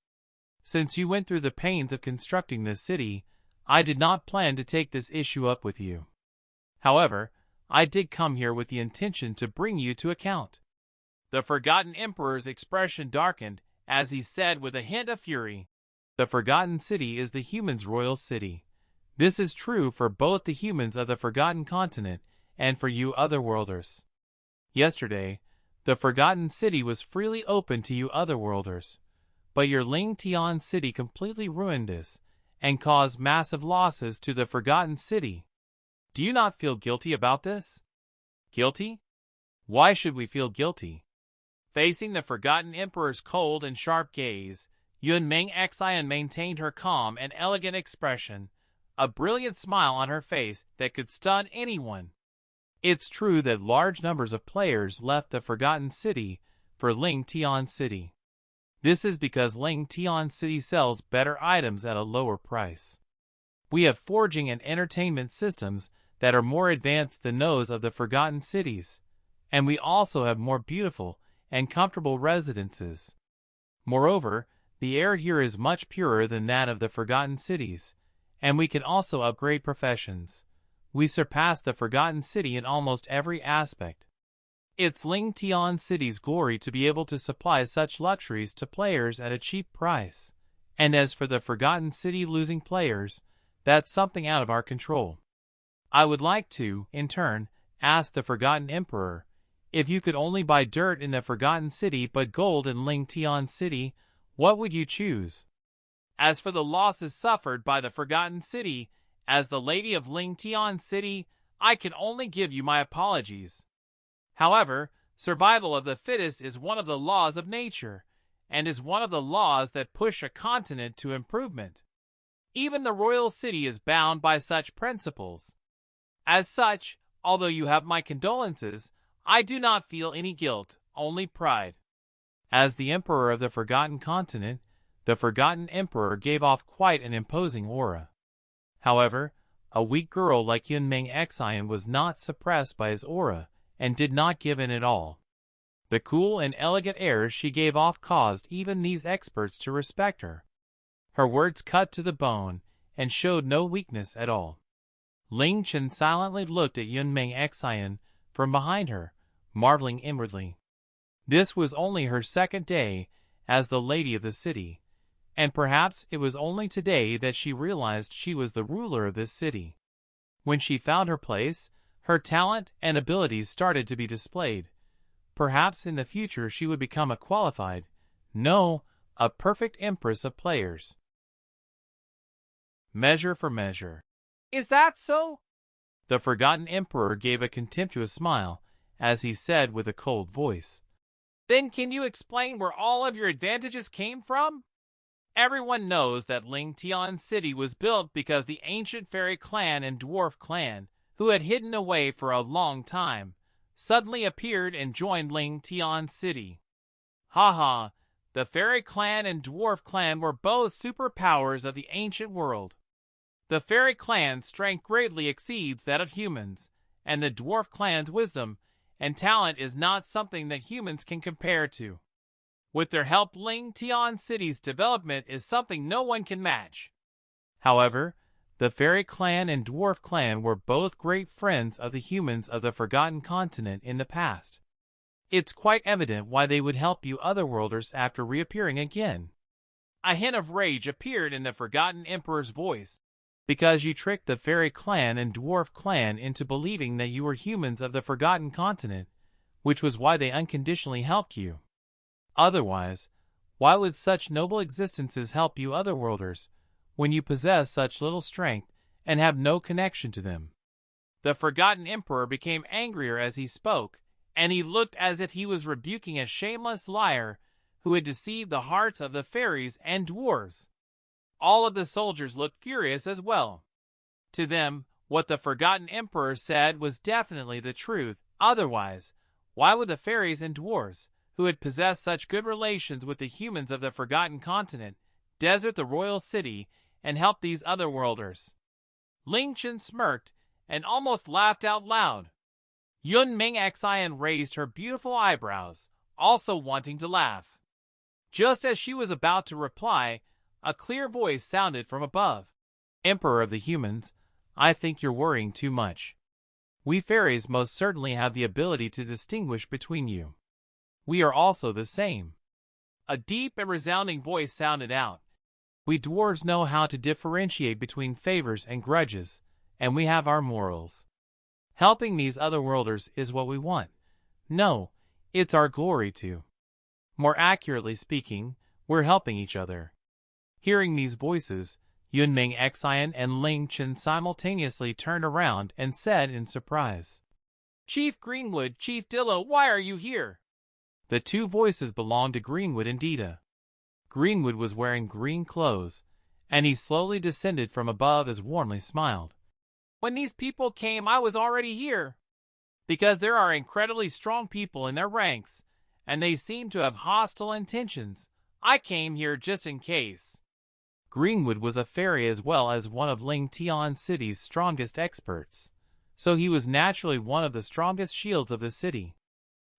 Since you went through the pains of constructing this city, I did not plan to take this issue up with you. However, I did come here with the intention to bring you to account. The Forgotten Emperor's expression darkened as he said with a hint of fury, The Forgotten City is the humans' royal city. This is true for both the humans of the Forgotten Continent and for you otherworlders. Yesterday, the Forgotten City was freely open to you otherworlders, but your Ling Chen City completely ruined this and caused massive losses to the Forgotten City. Do you not feel guilty about this? Guilty? Why should we feel guilty? Facing the Forgotten Emperor's cold and sharp gaze, Yunming Xian maintained her calm and elegant expression, a brilliant smile on her face that could stun anyone. It's true that large numbers of players left the Forgotten City for Ling Chen City. This is because Ling Chen City sells better items at a lower price. We have forging and entertainment systems that are more advanced than those of the Forgotten Cities, and we also have more beautiful and comfortable residences. Moreover, the air here is much purer than that of the Forgotten Cities, and we can also upgrade professions. We surpass the Forgotten City in almost every aspect. It's Ling Chen City's glory to be able to supply such luxuries to players at a cheap price. And as for the Forgotten City losing players, that's something out of our control. I would like to, in turn, ask the Forgotten Emperor, if you could only buy dirt in the Forgotten City but gold in Ling Chen City, what would you choose? As for the losses suffered by the Forgotten City, as the Lady of Ling Chen City, I can only give you my apologies. However, survival of the fittest is one of the laws of nature, and is one of the laws that push a continent to improvement. Even the royal city is bound by such principles. As such, although you have my condolences, I do not feel any guilt, only pride. As the Emperor of the Forgotten Continent, the Forgotten Emperor gave off quite an imposing aura. However, a weak girl like Yunming Xian was not suppressed by his aura, and did not give in at all. The cool and elegant air she gave off caused even these experts to respect her. Her words cut to the bone, and showed no weakness at all. Ling Chen silently looked at Yunming Xian from behind her, marveling inwardly. This was only her second day as the lady of the city, and perhaps it was only today that she realized she was the ruler of this city. When she found her place, Her talent and abilities started to be displayed. Perhaps in the future she would become a qualified, no, a perfect empress of players. Measure for measure. Is that so? The Forgotten Emperor gave a contemptuous smile as he said with a cold voice. Then can you explain where all of your advantages came from? Everyone knows that Ling Tian City was built because the ancient fairy clan and dwarf clan, who had hidden away for a long time, suddenly appeared and joined Ling Tian City. Haha, the fairy clan and dwarf clan were both superpowers of the ancient world. The fairy clan's strength greatly exceeds that of humans, and the dwarf clan's wisdom and talent is not something that humans can compare to. With their help, Ling Tian City's development is something no one can match. However, the fairy clan and dwarf clan were both great friends of the humans of the Forgotten Continent in the past. It's quite evident why they would help you otherworlders after reappearing again. A hint of rage appeared in the Forgotten Emperor's voice, because you tricked the fairy clan and dwarf clan into believing that you were humans of the Forgotten Continent, which was why they unconditionally helped you. Otherwise, why would such noble existences help you otherworlders, when you possess such little strength and have no connection to them? The Forgotten Emperor became angrier as he spoke, and he looked as if he was rebuking a shameless liar who had deceived the hearts of the fairies and dwarves. All of the soldiers looked furious as well. To them, what the Forgotten Emperor said was definitely the truth. Otherwise, why would the fairies and dwarves, who had possessed such good relations with the humans of the Forgotten Continent, desert the royal city and help these otherworlders? Ling Chen smirked and almost laughed out loud. Yun Ming Xian raised her beautiful eyebrows, also wanting to laugh. Just as she was about to reply, a clear voice sounded from above. Emperor of the humans, I think you're worrying too much. We fairies most certainly have the ability to distinguish between you. We are also the same. A deep and resounding voice sounded out. We dwarves know how to differentiate between favors and grudges, and we have our morals. Helping these otherworlders is what we want. No, it's our glory to. More accurately speaking, we're helping each other. Hearing these voices, Yun Ming Xian and Ling Chen simultaneously turned around and said in surprise, Chief Greenwood, Chief Dillo, why are you here? The two voices belonged to Greenwood and Dita. Greenwood was wearing green clothes, and he slowly descended from above as warmly smiled. When these people came, I was already here. Because there are incredibly strong people in their ranks, and they seem to have hostile intentions, I came here just in case. Greenwood was a fairy as well as one of Ling Tian City's strongest experts, so he was naturally one of the strongest shields of the city.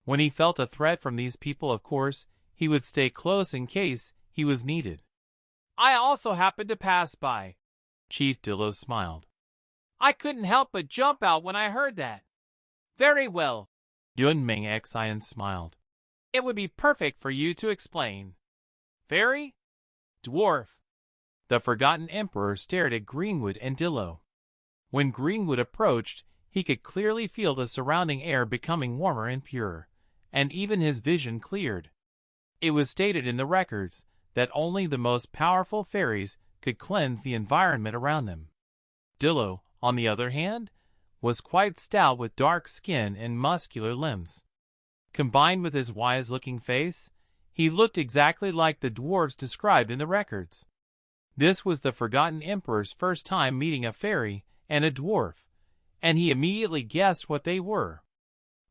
When he felt a threat from these people, of course, he would stay close in case he was needed. I also happened to pass by. Chief Dillo smiled. I couldn't help but jump out when I heard that. Very well. Yun Ming Xian smiled. It would be perfect for you to explain. Fairy? Dwarf? The Forgotten Emperor stared at Greenwood and Dillo. When Greenwood approached, he could clearly feel the surrounding air becoming warmer and purer, and even his vision cleared. It was stated in the records that only the most powerful fairies could cleanse the environment around them. Dillo, on the other hand, was quite stout with dark skin and muscular limbs. Combined with his wise-looking face, he looked exactly like the dwarves described in the records. This was the Forgotten Emperor's first time meeting a fairy and a dwarf, and he immediately guessed what they were.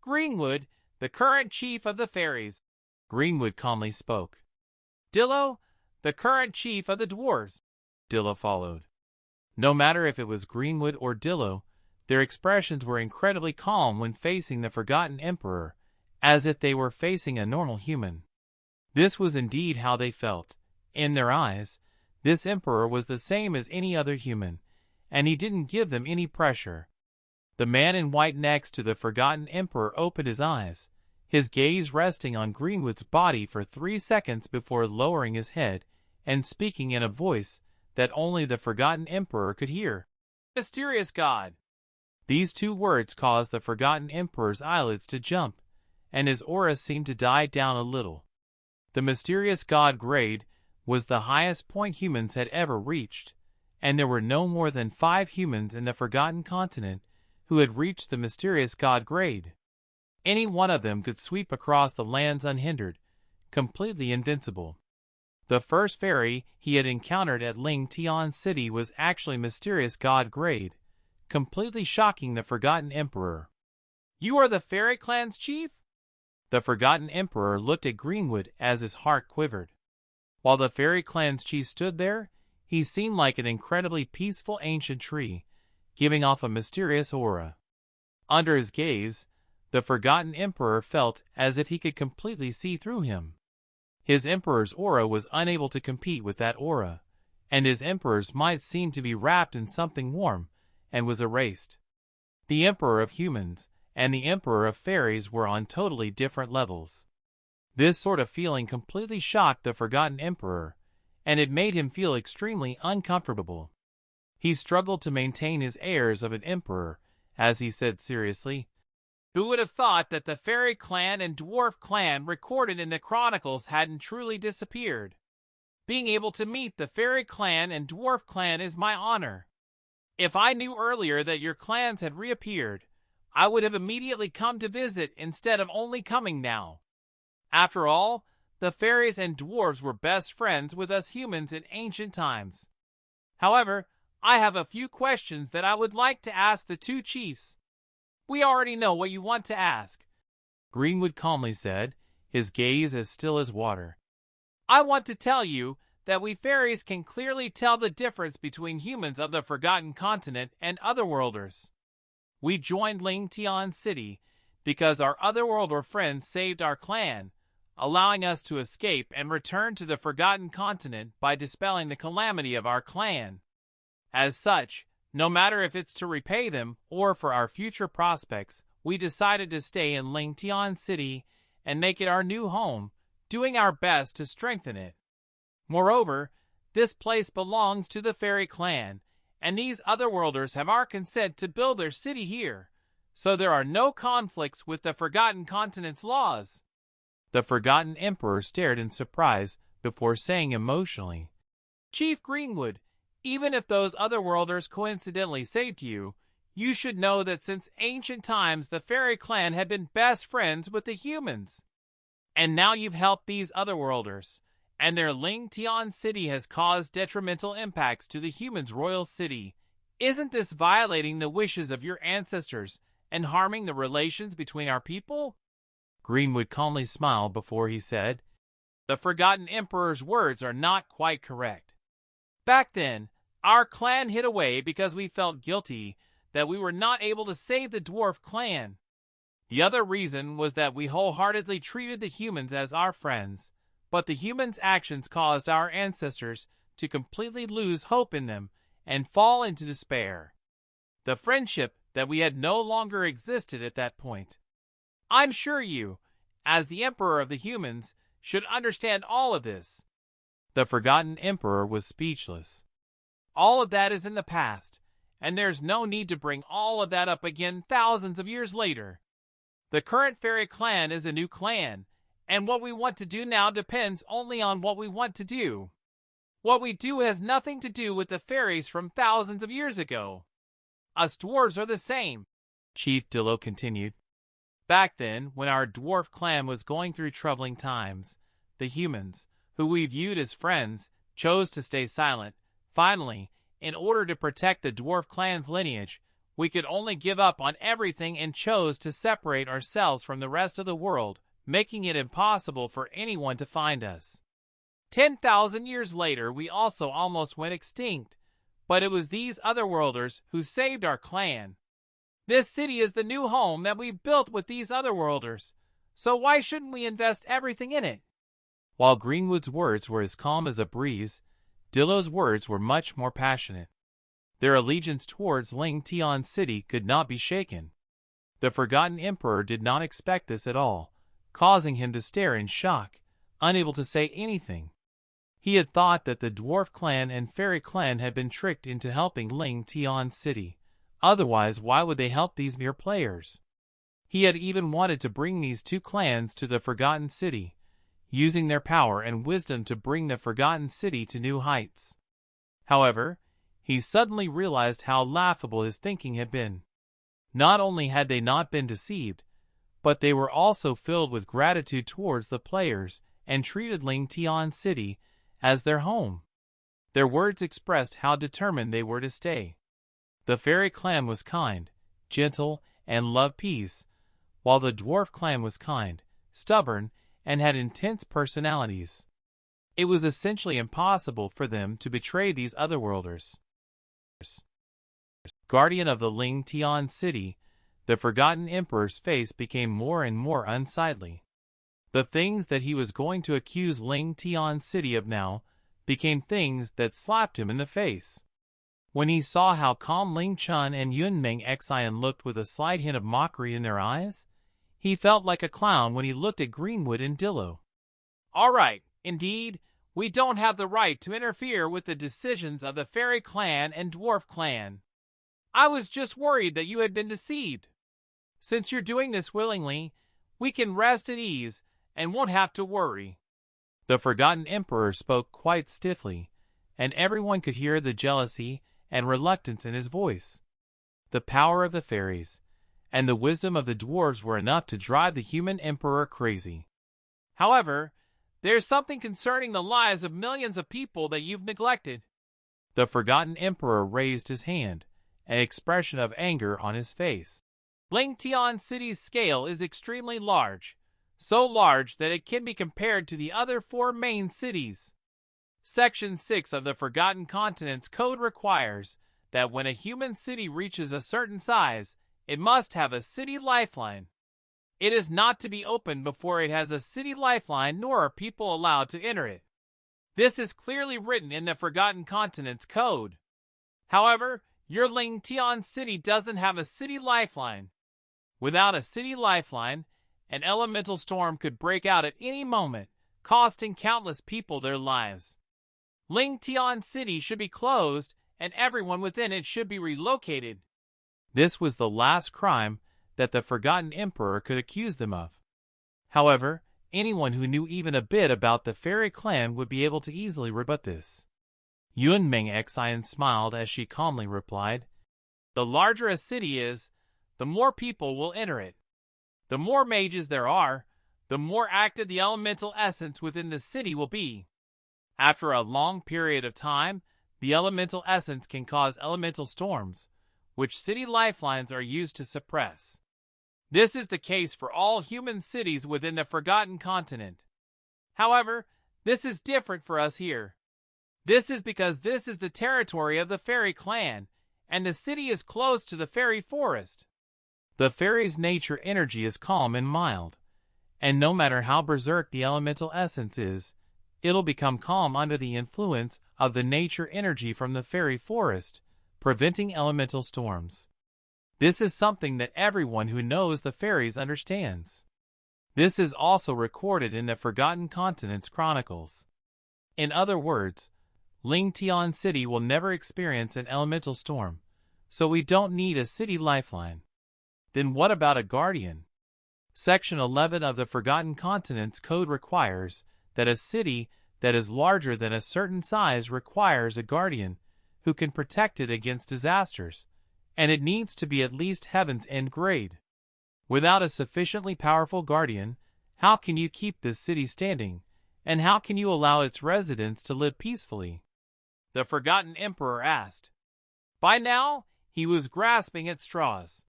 Greenwood, the current chief of the fairies, Greenwood calmly spoke. Dillo, the current chief of the dwarves, Dillo followed. No matter if it was Greenwood or Dillo, their expressions were incredibly calm when facing the Forgotten Emperor, as if they were facing a normal human. This was indeed how they felt. In their eyes, this emperor was the same as any other human, and he didn't give them any pressure. The man in white next to the Forgotten Emperor opened his eyes, his gaze resting on Greenwood's body for 3 seconds before lowering his head and speaking in a voice that only the Forgotten Emperor could hear. Mysterious God. These two words caused the Forgotten Emperor's eyelids to jump, and his aura seemed to die down a little. The mysterious god grade was the highest point humans had ever reached, and there were no more than 5 humans in the Forgotten Continent who had reached the mysterious god grade. Any one of them could sweep across the lands unhindered, completely invincible. The first fairy he had encountered at Ling Chen City was actually mysterious god grade, completely shocking the Forgotten Emperor. "You are the fairy clan's chief?" The Forgotten Emperor looked at Greenwood as his heart quivered. While the fairy clan's chief stood there, he seemed like an incredibly peaceful ancient tree, giving off a mysterious aura. Under his gaze, the Forgotten Emperor felt as if he could completely see through him. His emperor's aura was unable to compete with that aura, and his emperor's might seemed to be wrapped in something warm and was erased. The emperor of humans and the emperor of fairies were on totally different levels. This sort of feeling completely shocked the Forgotten Emperor, and it made him feel extremely uncomfortable. He struggled to maintain his airs of an emperor as he said seriously, "Who would have thought that the fairy clan and dwarf clan recorded in the chronicles hadn't truly disappeared? Being able to meet the fairy clan and dwarf clan is my honor. If I knew earlier that your clans had reappeared, I would have immediately come to visit instead of only coming now. After all, the fairies and dwarves were best friends with us humans in ancient times. However, I have a few questions that I would like to ask the two chiefs." "We already know what you want to ask," Greenwood calmly said, his gaze as still as water. "I want to tell you that we fairies can clearly tell the difference between humans of the Forgotten Continent and otherworlders. We joined Ling Chen City because our otherworlder friends saved our clan, allowing us to escape and return to the Forgotten Continent by dispelling the calamity of our clan. As such, no matter if it's to repay them or for our future prospects, we decided to stay in Ling Chen City and make it our new home, doing our best to strengthen it. Moreover, this place belongs to the fairy clan, and these otherworlders have our consent to build their city here, so there are no conflicts with the Forgotten Continent's laws." The Forgotten Emperor stared in surprise before saying emotionally, "Chief Greenwood, even if those otherworlders coincidentally saved you, you should know that since ancient times the fairy clan had been best friends with the humans. And now you've helped these otherworlders, and their Ling Chen City has caused detrimental impacts to the humans' royal city. Isn't this violating the wishes of your ancestors and harming the relations between our people?" Greenwood calmly smiled before he said, "The Forgotten Emperor's words are not quite correct. Back then, our clan hid away because we felt guilty that we were not able to save the dwarf clan. The other reason was that we wholeheartedly treated the humans as our friends, but the humans' actions caused our ancestors to completely lose hope in them and fall into despair. The friendship that we had no longer existed at that point. I'm sure you, as the Emperor of the humans, should understand all of this." The Forgotten Emperor was speechless. "All of that is in the past, and there's no need to bring all of that up again thousands of years later. The current fairy clan is a new clan, and what we want to do now depends only on what we want to do. What we do has nothing to do with the fairies from thousands of years ago. Us dwarves are the same," Chief Dillo continued. "Back then, when our dwarf clan was going through troubling times, the humans, who we viewed as friends, chose to stay silent. Finally, in order to protect the dwarf clan's lineage, we could only give up on everything and chose to separate ourselves from the rest of the world, making it impossible for anyone to find us. 10,000 years later, we also almost went extinct, but it was these otherworlders who saved our clan. This city is the new home that we built with these otherworlders, so why shouldn't we invest everything in it?" While Greenwood's words were as calm as a breeze, Dillo's words were much more passionate. Their allegiance towards Ling Chen City could not be shaken. The Forgotten Emperor did not expect this at all, causing him to stare in shock, unable to say anything. He had thought that the Dwarf Clan and Fairy Clan had been tricked into helping Ling Chen City, Otherwise, why would they help these mere players? He had even wanted to bring these two clans to the Forgotten City, using their power and wisdom to bring the Forgotten City to new heights. However, he suddenly realized how laughable his thinking had been. Not only had they not been deceived, but they were also filled with gratitude towards the players and treated Ling Tian City as their home. Their words expressed how determined they were to stay. The fairy clan was kind, gentle, and loved peace, while the dwarf clan was kind, stubborn, and had intense personalities. It was essentially impossible for them to betray these otherworlders. Guardian of the Ling Tian City, the Forgotten Emperor's face became more and more unsightly. The things that he was going to accuse Ling Tian City of now became things that slapped him in the face. When he saw how calm Ling Chen and Yunming Xian looked with a slight hint of mockery in their eyes, he felt like a clown when he looked at Greenwood and Dillo. All right, indeed, we don't have the right to interfere with the decisions of the fairy clan and dwarf clan. I was just worried that you had been deceived. Since you're doing this willingly, we can rest at ease and won't have to worry. The Forgotten Emperor spoke quite stiffly, and everyone could hear the jealousy and reluctance in his voice. The power of the fairies and the wisdom of the dwarves were enough to drive the human emperor crazy. However, there's something concerning the lives of millions of people that you've neglected. The Forgotten Emperor raised his hand, an expression of anger on his face. Ling Tian City's scale is extremely large, so large that it can be compared to the other 4 main cities. Section 6 of the Forgotten Continents Code requires that when a human city reaches a certain size, it must have a city lifeline. It is not to be opened before it has a city lifeline, nor are people allowed to enter it. This is clearly written in the Forgotten Continents Code. However, your Ling Tian City doesn't have a city lifeline. Without a city lifeline, an elemental storm could break out at any moment, costing countless people their lives. Ling Tian City should be closed, and everyone within it should be relocated. This was the last crime that the Forgotten Emperor could accuse them of. However, anyone who knew even a bit about the fairy clan would be able to easily rebut this. Yunming Xian smiled as she calmly replied, "The larger a city is, the more people will enter it. The more mages there are, the more active the elemental essence within the city will be. After a long period of time, the elemental essence can cause elemental storms, which city lifelines are used to suppress. This is the case for all human cities within the Forgotten Continent. However, this is different for us here. This is because this is the territory of the fairy clan, and the city is close to the fairy forest. The fairy's nature energy is calm and mild, and no matter how berserk the elemental essence is, it'll become calm under the influence of the nature energy from the fairy forest, preventing elemental storms. This is something that everyone who knows the fairies understands. This is also recorded in the Forgotten Continents Chronicles. In other words, Ling Tian City will never experience an elemental storm, so we don't need a city lifeline. Then what about a guardian? Section 11 of the Forgotten Continents Code requires that a city that is larger than a certain size requires a guardian who can protect it against disasters, and it needs to be at least Heaven's End grade. Without a sufficiently powerful guardian, how can you keep this city standing, and how can you allow its residents to live peacefully? The Forgotten Emperor asked. By now, he was grasping at straws.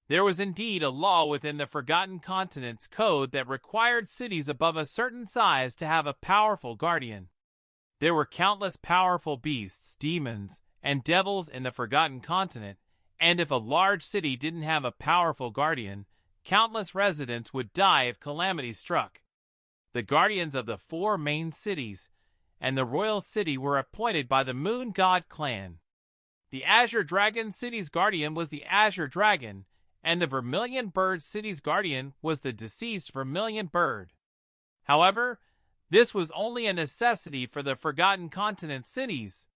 There was indeed a law within the Forgotten Continents Code that required cities above a certain size to have a powerful guardian. There were countless powerful beasts, demons, and devils in the Forgotten Continent, and if a large city didn't have a powerful guardian, countless residents would die if calamity struck. The guardians of the 4 main cities and the royal city were appointed by the Moon God clan. The Azure Dragon City's guardian was the Azure Dragon, and the Vermilion Bird City's guardian was the deceased Vermilion Bird. However, this was only a necessity for the Forgotten Continent cities.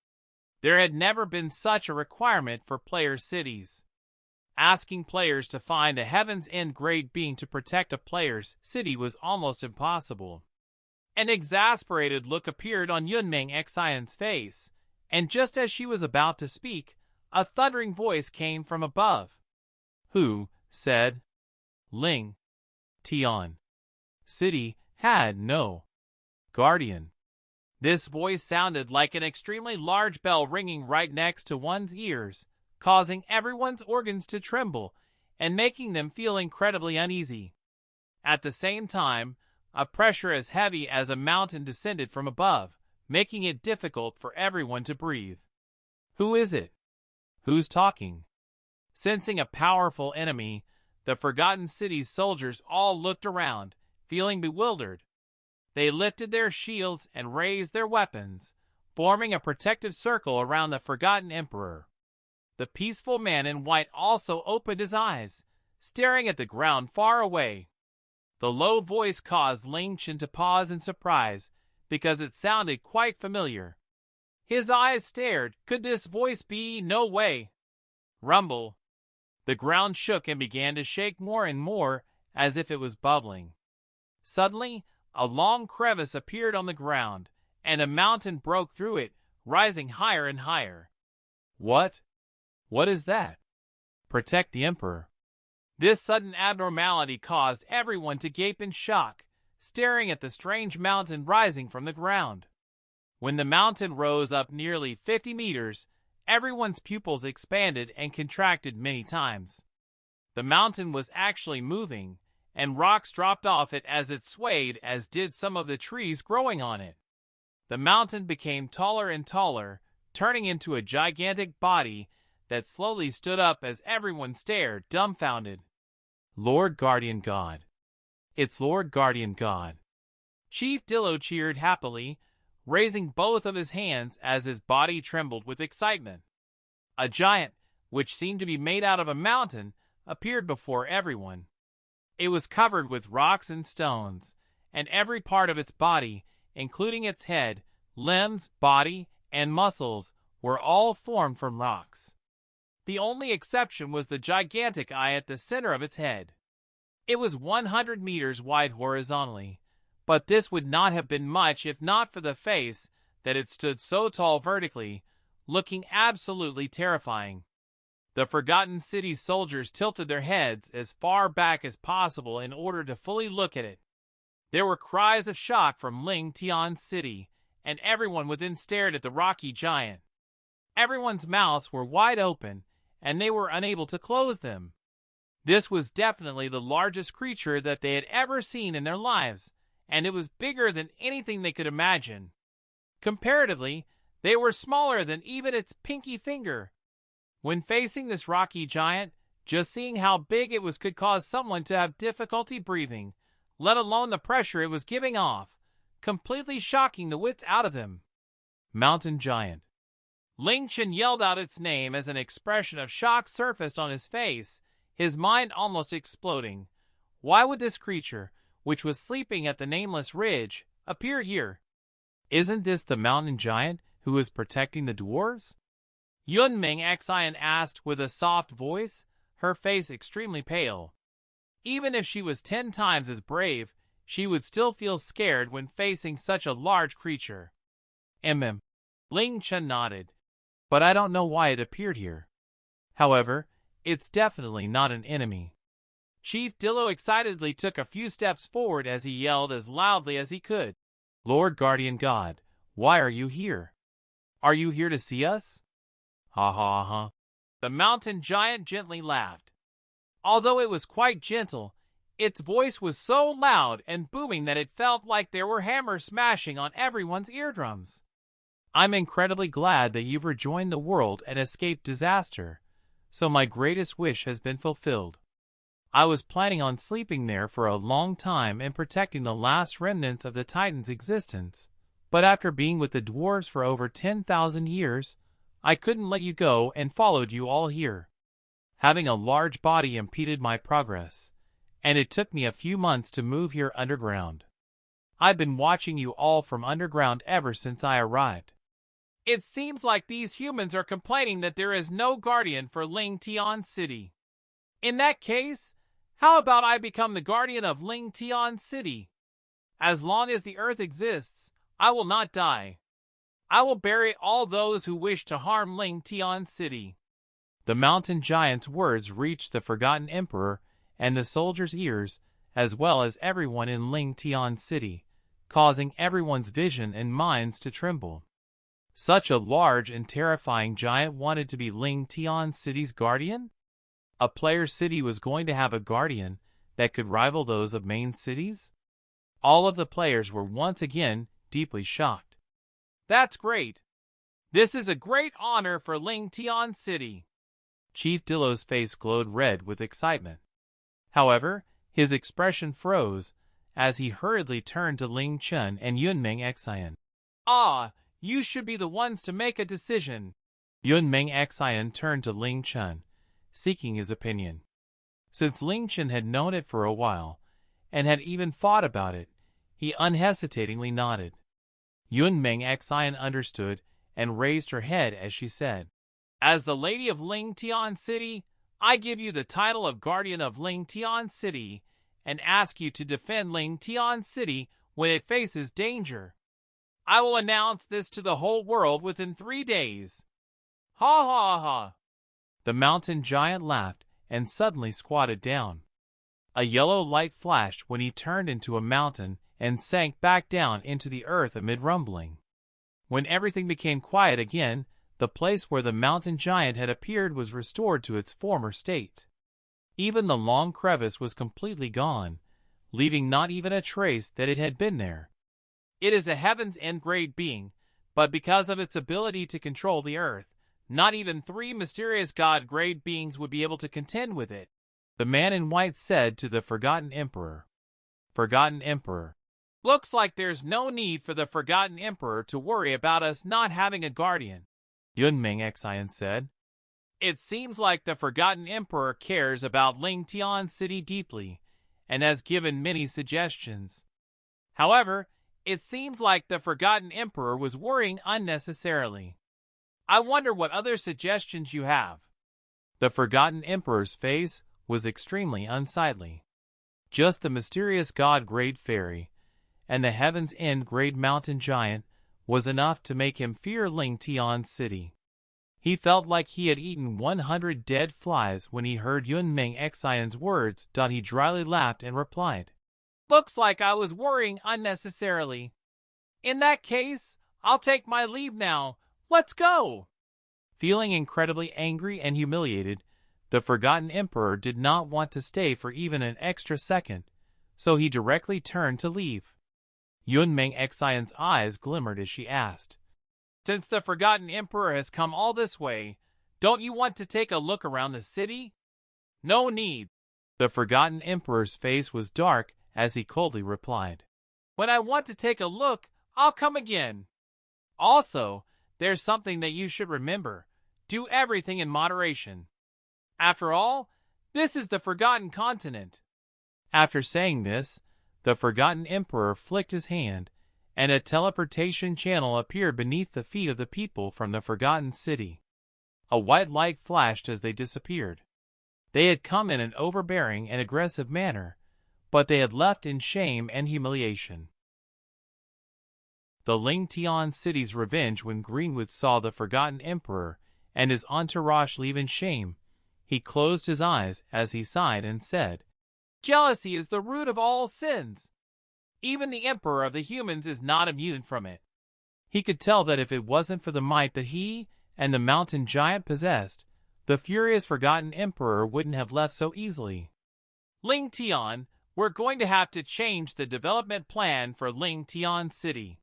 There had never been such a requirement for player cities. Asking players to find a Heaven's End grade being to protect a player's city was almost impossible. An exasperated look appeared on Yunming Xian's face, and just as she was about to speak, a thundering voice came from above. Who said Ling Tian city had no guardian? This voice sounded like an extremely large bell ringing right next to one's ears, causing everyone's organs to tremble and making them feel incredibly uneasy. At the same time, a pressure as heavy as a mountain descended from above, making it difficult for everyone to breathe. Who is it? Who's talking? Sensing a powerful enemy, the Forgotten City's soldiers all looked around, feeling bewildered. They lifted their shields and raised their weapons, forming a protective circle around the Forgotten Emperor. The peaceful man in white also opened his eyes, staring at the ground far away. The low voice caused Ling Chen to pause in surprise, because it sounded quite familiar. His eyes stared. Could this voice be? No way. Rumble. The ground shook and began to shake more and more, as if it was bubbling. Suddenly, a long crevice appeared on the ground, and a mountain broke through it, rising higher and higher. What? What is that? Protect the Emperor. This sudden abnormality caused everyone to gape in shock, staring at the strange mountain rising from the ground. When the mountain rose up nearly 50 meters, everyone's pupils expanded and contracted many times. The mountain was actually moving, and rocks dropped off it as it swayed, as did some of the trees growing on it. The mountain became taller and taller, turning into a gigantic body that slowly stood up as everyone stared, dumbfounded. Lord Guardian God. It's Lord Guardian God. Chief Dillo cheered happily, raising both of his hands as his body trembled with excitement. A giant, which seemed to be made out of a mountain, appeared before everyone. It was covered with rocks and stones, and every part of its body, including its head, limbs, body, and muscles, were all formed from rocks. The only exception was the gigantic eye at the center of its head. It was 100 meters wide horizontally, but this would not have been much if not for the face that it stood so tall vertically, looking absolutely terrifying. The Forgotten City's soldiers tilted their heads as far back as possible in order to fully look at it. There were cries of shock from Ling Tian's city, and everyone within stared at the rocky giant. Everyone's mouths were wide open, and they were unable to close them. This was definitely the largest creature that they had ever seen in their lives, and it was bigger than anything they could imagine. Comparatively, they were smaller than even its pinky finger. When facing this rocky giant, just seeing how big it was could cause someone to have difficulty breathing, let alone the pressure it was giving off, completely shocking the wits out of them. Mountain Giant. Ling Chen yelled out its name as an expression of shock surfaced on his face, his mind almost exploding. Why would this creature, which was sleeping at the nameless ridge, appear here? Isn't this the mountain giant who is protecting the dwarves? Yunming Xian asked with a soft voice, her face extremely pale. Even if she was 10 times as brave, she would still feel scared when facing such a large creature. Ling Chen nodded. But I don't know why it appeared here. However, it's definitely not an enemy. Chief Dillo excitedly took a few steps forward as he yelled as loudly as he could. Lord Guardian God, why are you here? Are you here to see us? Ha ha ha. The mountain giant gently laughed. Although it was quite gentle, its voice was so loud and booming that it felt like there were hammers smashing on everyone's eardrums. I'm incredibly glad that you've rejoined the world and escaped disaster, so my greatest wish has been fulfilled. I was planning on sleeping there for a long time and protecting the last remnants of the Titan's existence, but after being with the dwarves for over 10,000 years, I couldn't let you go and followed you all here. Having a large body impeded my progress, and it took me a few months to move here underground. I've been watching you all from underground ever since I arrived. It seems like these humans are complaining that there is no guardian for Ling Tian City. In that case, how about I become the guardian of Ling Tian City? As long as the earth exists, I will not die. I will bury all those who wish to harm Ling Tian City. The mountain giant's words reached the Forgotten Emperor and the soldiers' ears, as well as everyone in Ling Tian City, causing everyone's vision and minds to tremble. Such a large and terrifying giant wanted to be Ling Tian City's guardian? A player city was going to have a guardian that could rival those of main cities? All of the players were once again deeply shocked. That's great. This is a great honor for Ling Tian City. Chief Dillo's face glowed red with excitement. However, his expression froze as he hurriedly turned to Ling Chen and Yunming Xian. You should be the ones to make a decision. Yunming Xian turned to Ling Chen, seeking his opinion. Since Ling Chen had known it for a while, and had even thought about it, he unhesitatingly nodded. Yunming Xian understood and raised her head as she said, As the Lady of Ling Tian City, I give you the title of Guardian of Ling Tian City and ask you to defend Ling Tian City when it faces danger. I will announce this to the whole world within 3 days. Ha ha ha. The mountain giant laughed and suddenly squatted down. A yellow light flashed when he turned into a mountain and sank back down into the earth amid rumbling. When everything became quiet again, the place where the mountain giant had appeared was restored to its former state. Even the long crevice was completely gone, leaving not even a trace that it had been there. It is a heaven's end grade being, but because of its ability to control the earth, not even 3 mysterious god grade beings would be able to contend with it. The man in white said to the Forgotten Emperor. Forgotten Emperor. Looks like there's no need for the Forgotten Emperor to worry about us not having a guardian. Yunming Xian said. It seems like the Forgotten Emperor cares about Ling Tian City deeply, and has given many suggestions. However, it seems like the Forgotten Emperor was worrying unnecessarily. I wonder what other suggestions you have. The Forgotten Emperor's face was extremely unsightly. Just the mysterious god-grade fairy and the Heaven's End grade mountain giant was enough to make him fear Ling Tian City. He felt like he had eaten 100 dead flies when he heard Yunming Xian's words. He dryly laughed and replied, Looks like I was worrying unnecessarily. In that case, I'll take my leave now. Let's go! Feeling incredibly angry and humiliated, the Forgotten Emperor did not want to stay for even an extra second, so he directly turned to leave. Yunming Xian's eyes glimmered as she asked, Since the Forgotten Emperor has come all this way, don't you want to take a look around the city? No need. The Forgotten Emperor's face was dark as he coldly replied, When I want to take a look, I'll come again. Also, there's something that you should remember. Do everything in moderation. After all, this is the Forgotten Continent. After saying this, the Forgotten Emperor flicked his hand, and a teleportation channel appeared beneath the feet of the people from the Forgotten City. A white light flashed as they disappeared. They had come in an overbearing and aggressive manner, but they had left in shame and humiliation. The Ling Tian City's revenge. When Greenwood saw the Forgotten Emperor and his entourage leave in shame, he closed his eyes as he sighed and said, Jealousy is the root of all sins. Even the Emperor of the humans is not immune from it. He could tell that if it wasn't for the might that he and the mountain giant possessed, the furious Forgotten Emperor wouldn't have left so easily. Ling Tian, we're going to have to change the development plan for Ling Tian City.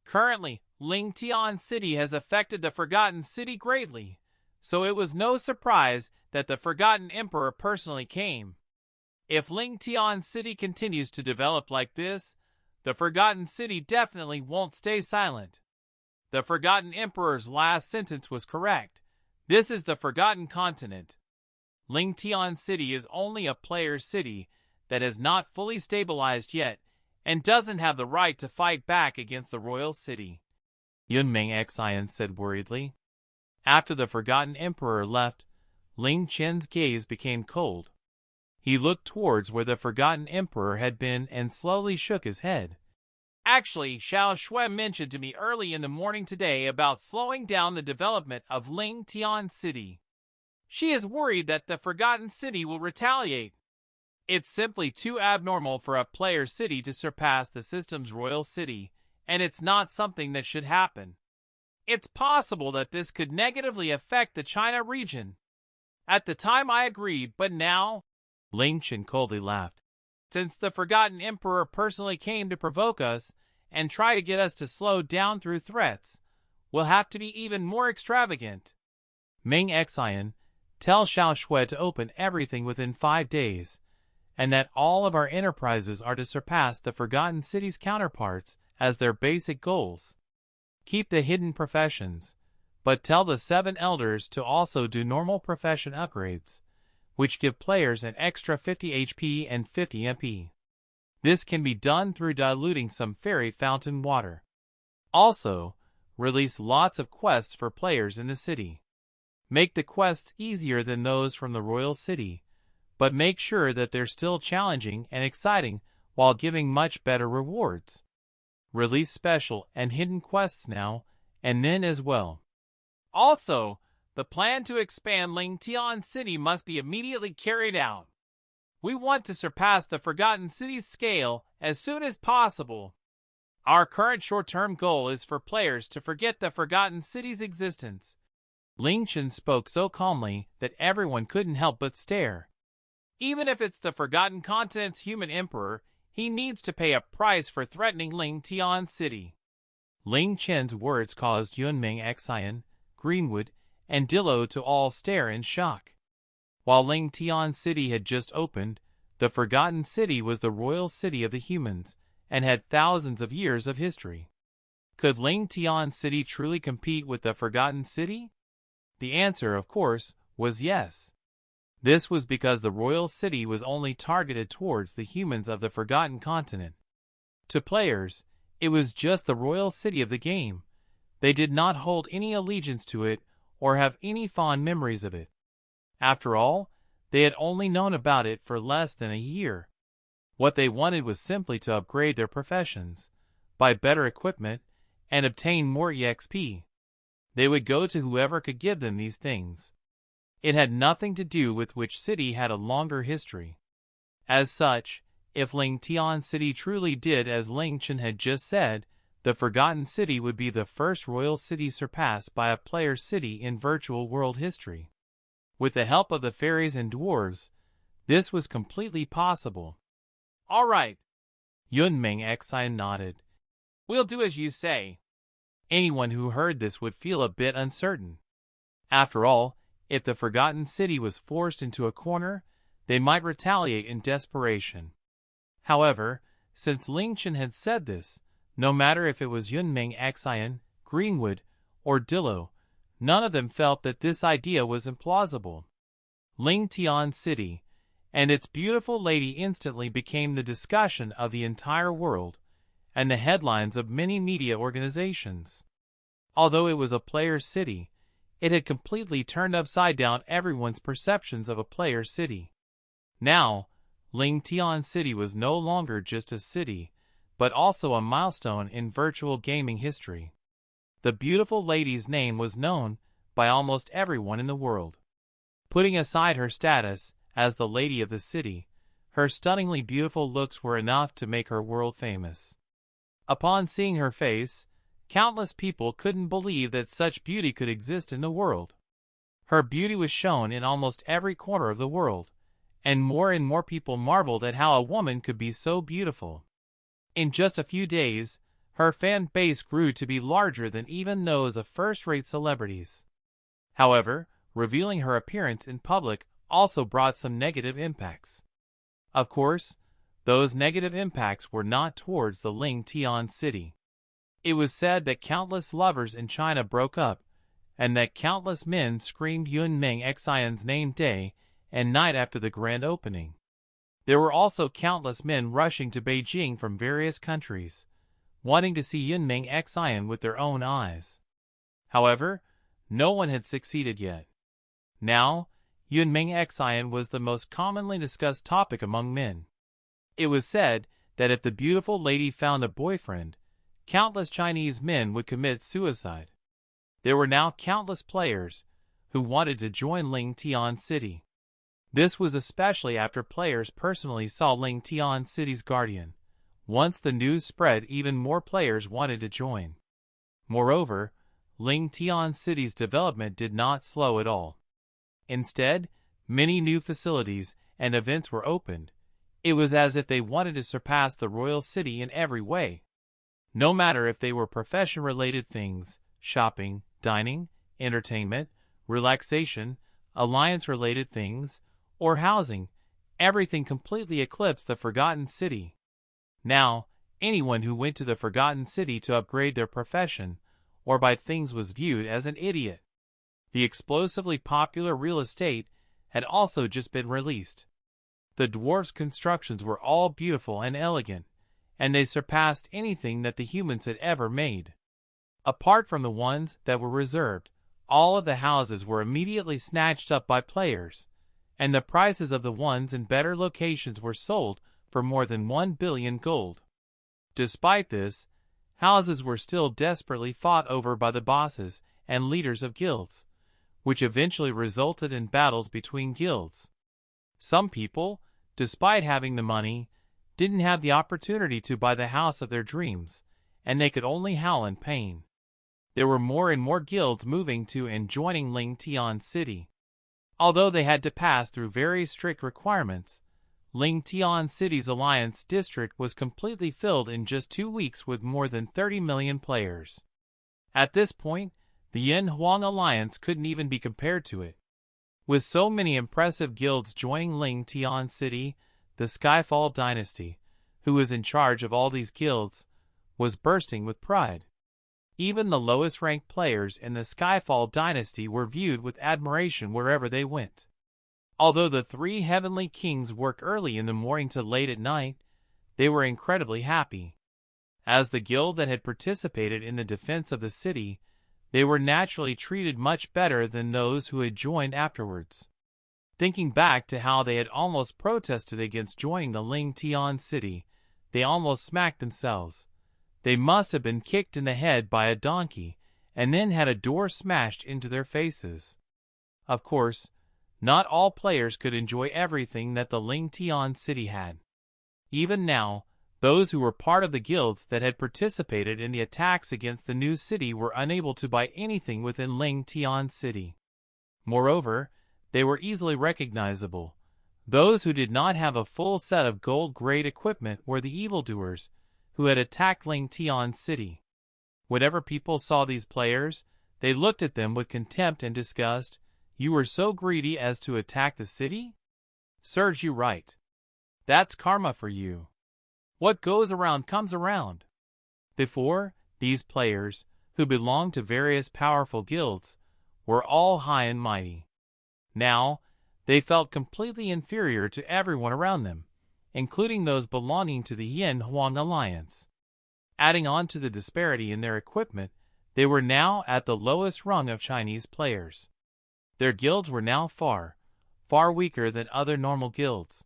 Currently, Ling Tian City has affected the Forgotten City greatly, so it was no surprise that the Forgotten Emperor personally came. If Ling Tian City continues to develop like this, the Forgotten City definitely won't stay silent. The Forgotten Emperor's last sentence was correct. This is the Forgotten Continent. Ling Tian City is only a player city that has not fully stabilized yet and doesn't have the right to fight back against the royal city. Yunming Xian said worriedly. After the Forgotten Emperor left, Ling Chen's gaze became cold. He looked towards where the Forgotten Emperor had been and slowly shook his head. Actually, Xiao Shui mentioned to me early in the morning today about slowing down the development of Ling Tian City. She is worried that the Forgotten City will retaliate. It's simply too abnormal for a player city to surpass the system's royal city, and it's not something that should happen. It's possible that this could negatively affect the China region. At the time I agreed, but now, Ling Chen coldly laughed. Since the Forgotten Emperor personally came to provoke us and try to get us to slow down through threats, we'll have to be even more extravagant. Ming Xian, tell Xiao Shui to open everything within 5 days, and that all of our enterprises are to surpass the Forgotten City's counterparts as their basic goals. Keep the hidden professions, but tell the 7 elders to also do normal profession upgrades, which give players an extra 50 HP and 50 MP. This can be done through diluting some fairy fountain water. Also, release lots of quests for players in the city. Make the quests easier than those from the royal city, but make sure that they're still challenging and exciting while giving much better rewards. Release special and hidden quests now and then as well. Also, the plan to expand Ling Tian City must be immediately carried out. We want to surpass the Forgotten City's scale as soon as possible. Our current short-term goal is for players to forget the Forgotten City's existence. Ling Chen spoke so calmly that everyone couldn't help but stare. Even if it's the Forgotten Continent's human emperor, he needs to pay a price for threatening Ling Tian City. Ling Chen's words caused Yunming Xian, Greenwood, and Dillo to all stare in shock. While Ling Tian City had just opened, the Forgotten City was the royal city of the humans and had thousands of years of history. Could Ling Tian City truly compete with the Forgotten City? The answer, of course, was yes. This was because the royal city was only targeted towards the humans of the Forgotten Continent. To players, it was just the royal city of the game. They did not hold any allegiance to it or have any fond memories of it. After all, they had only known about it for less than a year. What they wanted was simply to upgrade their professions, buy better equipment, and obtain more EXP. They would go to whoever could give them these things. It had nothing to do with which city had a longer history. As such, if Ling Tian City truly did as Ling Chen had just said, the Forgotten City would be the first royal city surpassed by a player city in virtual world history. With the help of the fairies and dwarves, this was completely possible. All right. Yunming Xian nodded. We'll do as you say. Anyone who heard this would feel a bit uncertain. After all, if the Forgotten City was forced into a corner, they might retaliate in desperation. However, since Ling Chen had said this, no matter if it was Yunming Xian, Greenwood, or Dillo, none of them felt that this idea was implausible. Ling Tian City and its beautiful lady instantly became the discussion of the entire world and the headlines of many media organizations. Although it was a player city, it had completely turned upside down everyone's perceptions of a player city. Now, Ling Tian City was no longer just a city, but also a milestone in virtual gaming history. The beautiful lady's name was known by almost everyone in the world. Putting aside her status as the lady of the city, her stunningly beautiful looks were enough to make her world famous. Upon seeing her face, countless people couldn't believe that such beauty could exist in the world. Her beauty was shown in almost every corner of the world, and more people marveled at how a woman could be so beautiful. In just a few days, her fan base grew to be larger than even those of first-rate celebrities. However, revealing her appearance in public also brought some negative impacts. Of course, those negative impacts were not towards the Ling Tian City. It was said that countless lovers in China broke up, and that countless men screamed Yunming Xian's name day and night after the grand opening. There were also countless men rushing to Beijing from various countries, wanting to see Yunming Xian with their own eyes. However, no one had succeeded yet. Now, Yunming Xian was the most commonly discussed topic among men. It was said that if the beautiful lady found a boyfriend, countless Chinese men would commit suicide. There were now countless players who wanted to join Ling Tian City. This was especially after players personally saw Ling Tian City's guardian. Once the news spread, even more players wanted to join. Moreover, Ling Tian City's development did not slow at all. Instead, many new facilities and events were opened. It was as if they wanted to surpass the royal city in every way. No matter if they were profession-related things, shopping, dining, entertainment, relaxation, alliance-related things, or housing, everything completely eclipsed the Forgotten City. Now, anyone who went to the Forgotten City to upgrade their profession or buy things was viewed as an idiot. The explosively popular real estate had also just been released. The dwarves' constructions were all beautiful and elegant, and they surpassed anything that the humans had ever made. Apart from the ones that were reserved, all of the houses were immediately snatched up by players, and the prices of the ones in better locations were sold for more than 1 billion gold. Despite this, houses were still desperately fought over by the bosses and leaders of guilds, which eventually resulted in battles between guilds. Some people, despite having the money, didn't have the opportunity to buy the house of their dreams, and they could only howl in pain. There were more and more guilds moving to and joining Ling Tian City. Although they had to pass through very strict requirements, Ling Tian City's alliance district was completely filled in just 2 weeks with more than 30 million players. At this point, the Yin Huang alliance couldn't even be compared to it. With so many impressive guilds joining Ling Tian City, the Skyfall dynasty, who was in charge of all these guilds, was bursting with pride. Even the lowest-ranked players in the Skyfall dynasty were viewed with admiration wherever they went. Although the 3 heavenly kings worked early in the morning to late at night, they were incredibly happy. As the guild that had participated in the defense of the city, they were naturally treated much better than those who had joined afterwards. Thinking back to how they had almost protested against joining the Ling Tian City, they almost smacked themselves. They must have been kicked in the head by a donkey, and then had a door smashed into their faces. Of course, not all players could enjoy everything that the Ling Tian City had. Even now, those who were part of the guilds that had participated in the attacks against the new city were unable to buy anything within Ling Tian City. Moreover, they were easily recognizable. Those who did not have a full set of gold-grade equipment were the evildoers who had attacked Ling Tian City. Whenever people saw these players, they looked at them with contempt and disgust. You were so greedy as to attack the city? Serves you right. That's karma for you. What goes around comes around. Before, these players, who belonged to various powerful guilds, were all high and mighty. Now, they felt completely inferior to everyone around them, including those belonging to the Yin Huang alliance. Adding on to the disparity in their equipment, they were now at the lowest rung of Chinese players. Their guilds were now far, far weaker than other normal guilds.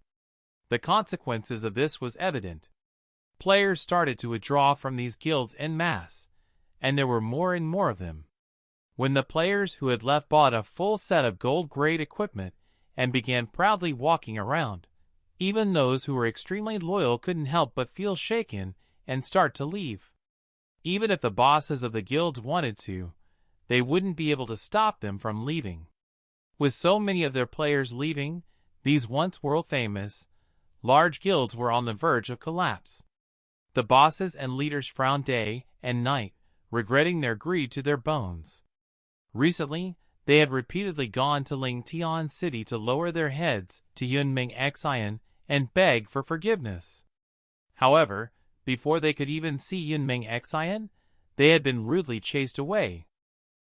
The consequences of this was evident. Players started to withdraw from these guilds en masse, and there were more and more of them. When the players who had left bought a full set of gold-grade equipment and began proudly walking around, even those who were extremely loyal couldn't help but feel shaken and start to leave. Even if the bosses of the guilds wanted to, they wouldn't be able to stop them from leaving. With so many of their players leaving, these once world-famous, large guilds were on the verge of collapse. The bosses and leaders frowned day and night, regretting their greed to their bones. Recently, they had repeatedly gone to Ling Tian City to lower their heads to Yunming Xian and beg for forgiveness. However, before they could even see Yunming Xian, they had been rudely chased away.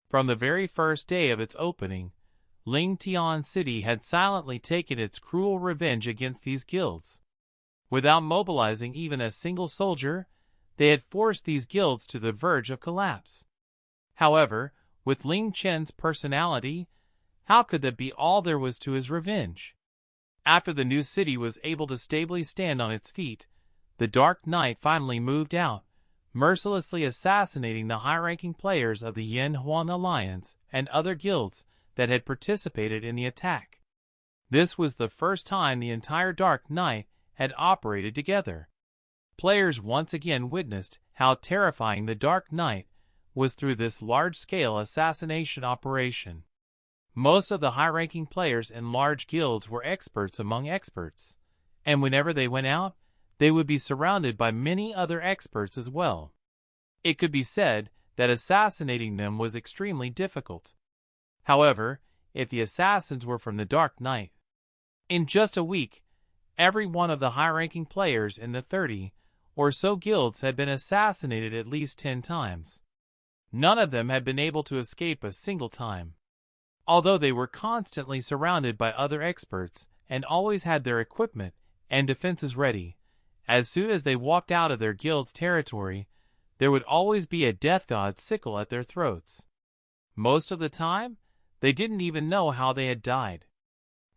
From the very first day of its opening, Ling Tian City had silently taken its cruel revenge against these guilds. Without mobilizing even a single soldier, they had forced these guilds to the verge of collapse. However, with Ling Chen's personality, how could that be all there was to his revenge? After the new city was able to stably stand on its feet, the Dark Knight finally moved out, mercilessly assassinating the high-ranking players of the Yin Huan Alliance and other guilds that had participated in the attack. This was the first time the entire Dark Knight had operated together. Players once again witnessed how terrifying the Dark Knight was through this large-scale assassination operation. Most of the high-ranking players in large guilds were experts among experts, and whenever they went out, they would be surrounded by many other experts as well. It could be said that assassinating them was extremely difficult. However, if the assassins were from the Dark Knight, in just a week, every one of the high-ranking players in the 30 or so guilds had been assassinated at least 10 times. None of them had been able to escape a single time. Although they were constantly surrounded by other experts and always had their equipment and defenses ready, as soon as they walked out of their guild's territory, there would always be a Deathgod sickle at their throats. Most of the time, they didn't even know how they had died.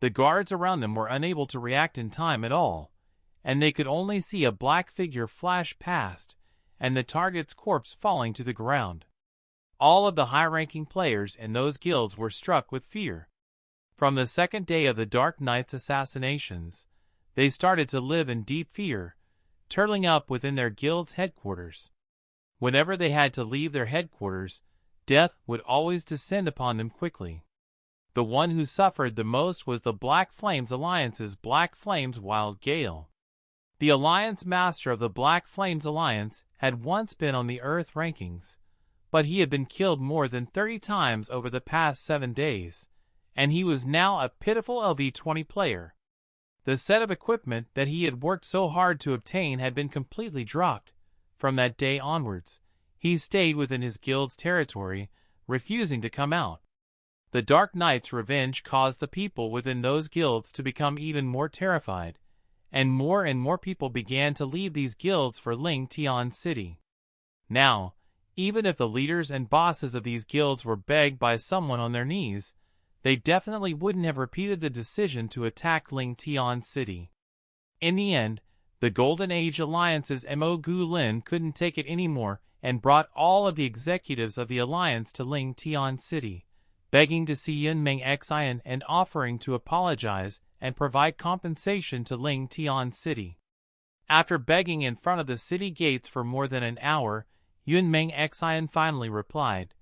The guards around them were unable to react in time at all, and they could only see a black figure flash past and the target's corpse falling to the ground. All of the high-ranking players in those guilds were struck with fear. From the second day of the Dark Knight's assassinations, they started to live in deep fear, turtling up within their guild's headquarters. Whenever they had to leave their headquarters, death would always descend upon them quickly. The one who suffered the most was the Black Flames Alliance's Black Flames Wild Gale. The Alliance Master of the Black Flames Alliance had once been on the Earth rankings, but he had been killed more than 30 times over the past 7 days, and he was now a pitiful LV-20 player. The set of equipment that he had worked so hard to obtain had been completely dropped. From that day onwards, he stayed within his guild's territory, refusing to come out. The Dark Knight's revenge caused the people within those guilds to become even more terrified, and more people began to leave these guilds for Ling Tian City. Now, even if the leaders and bosses of these guilds were begged by someone on their knees, they definitely wouldn't have repeated the decision to attack Ling Tian City. In the end, the Golden Age Alliance's Mo Gu Lin couldn't take it anymore and brought all of the executives of the Alliance to Ling Tian City, begging to see Yunmeng Xian and offering to apologize and provide compensation to Ling Tian City. After begging in front of the city gates for more than an hour, Yunmeng Xian finally replied.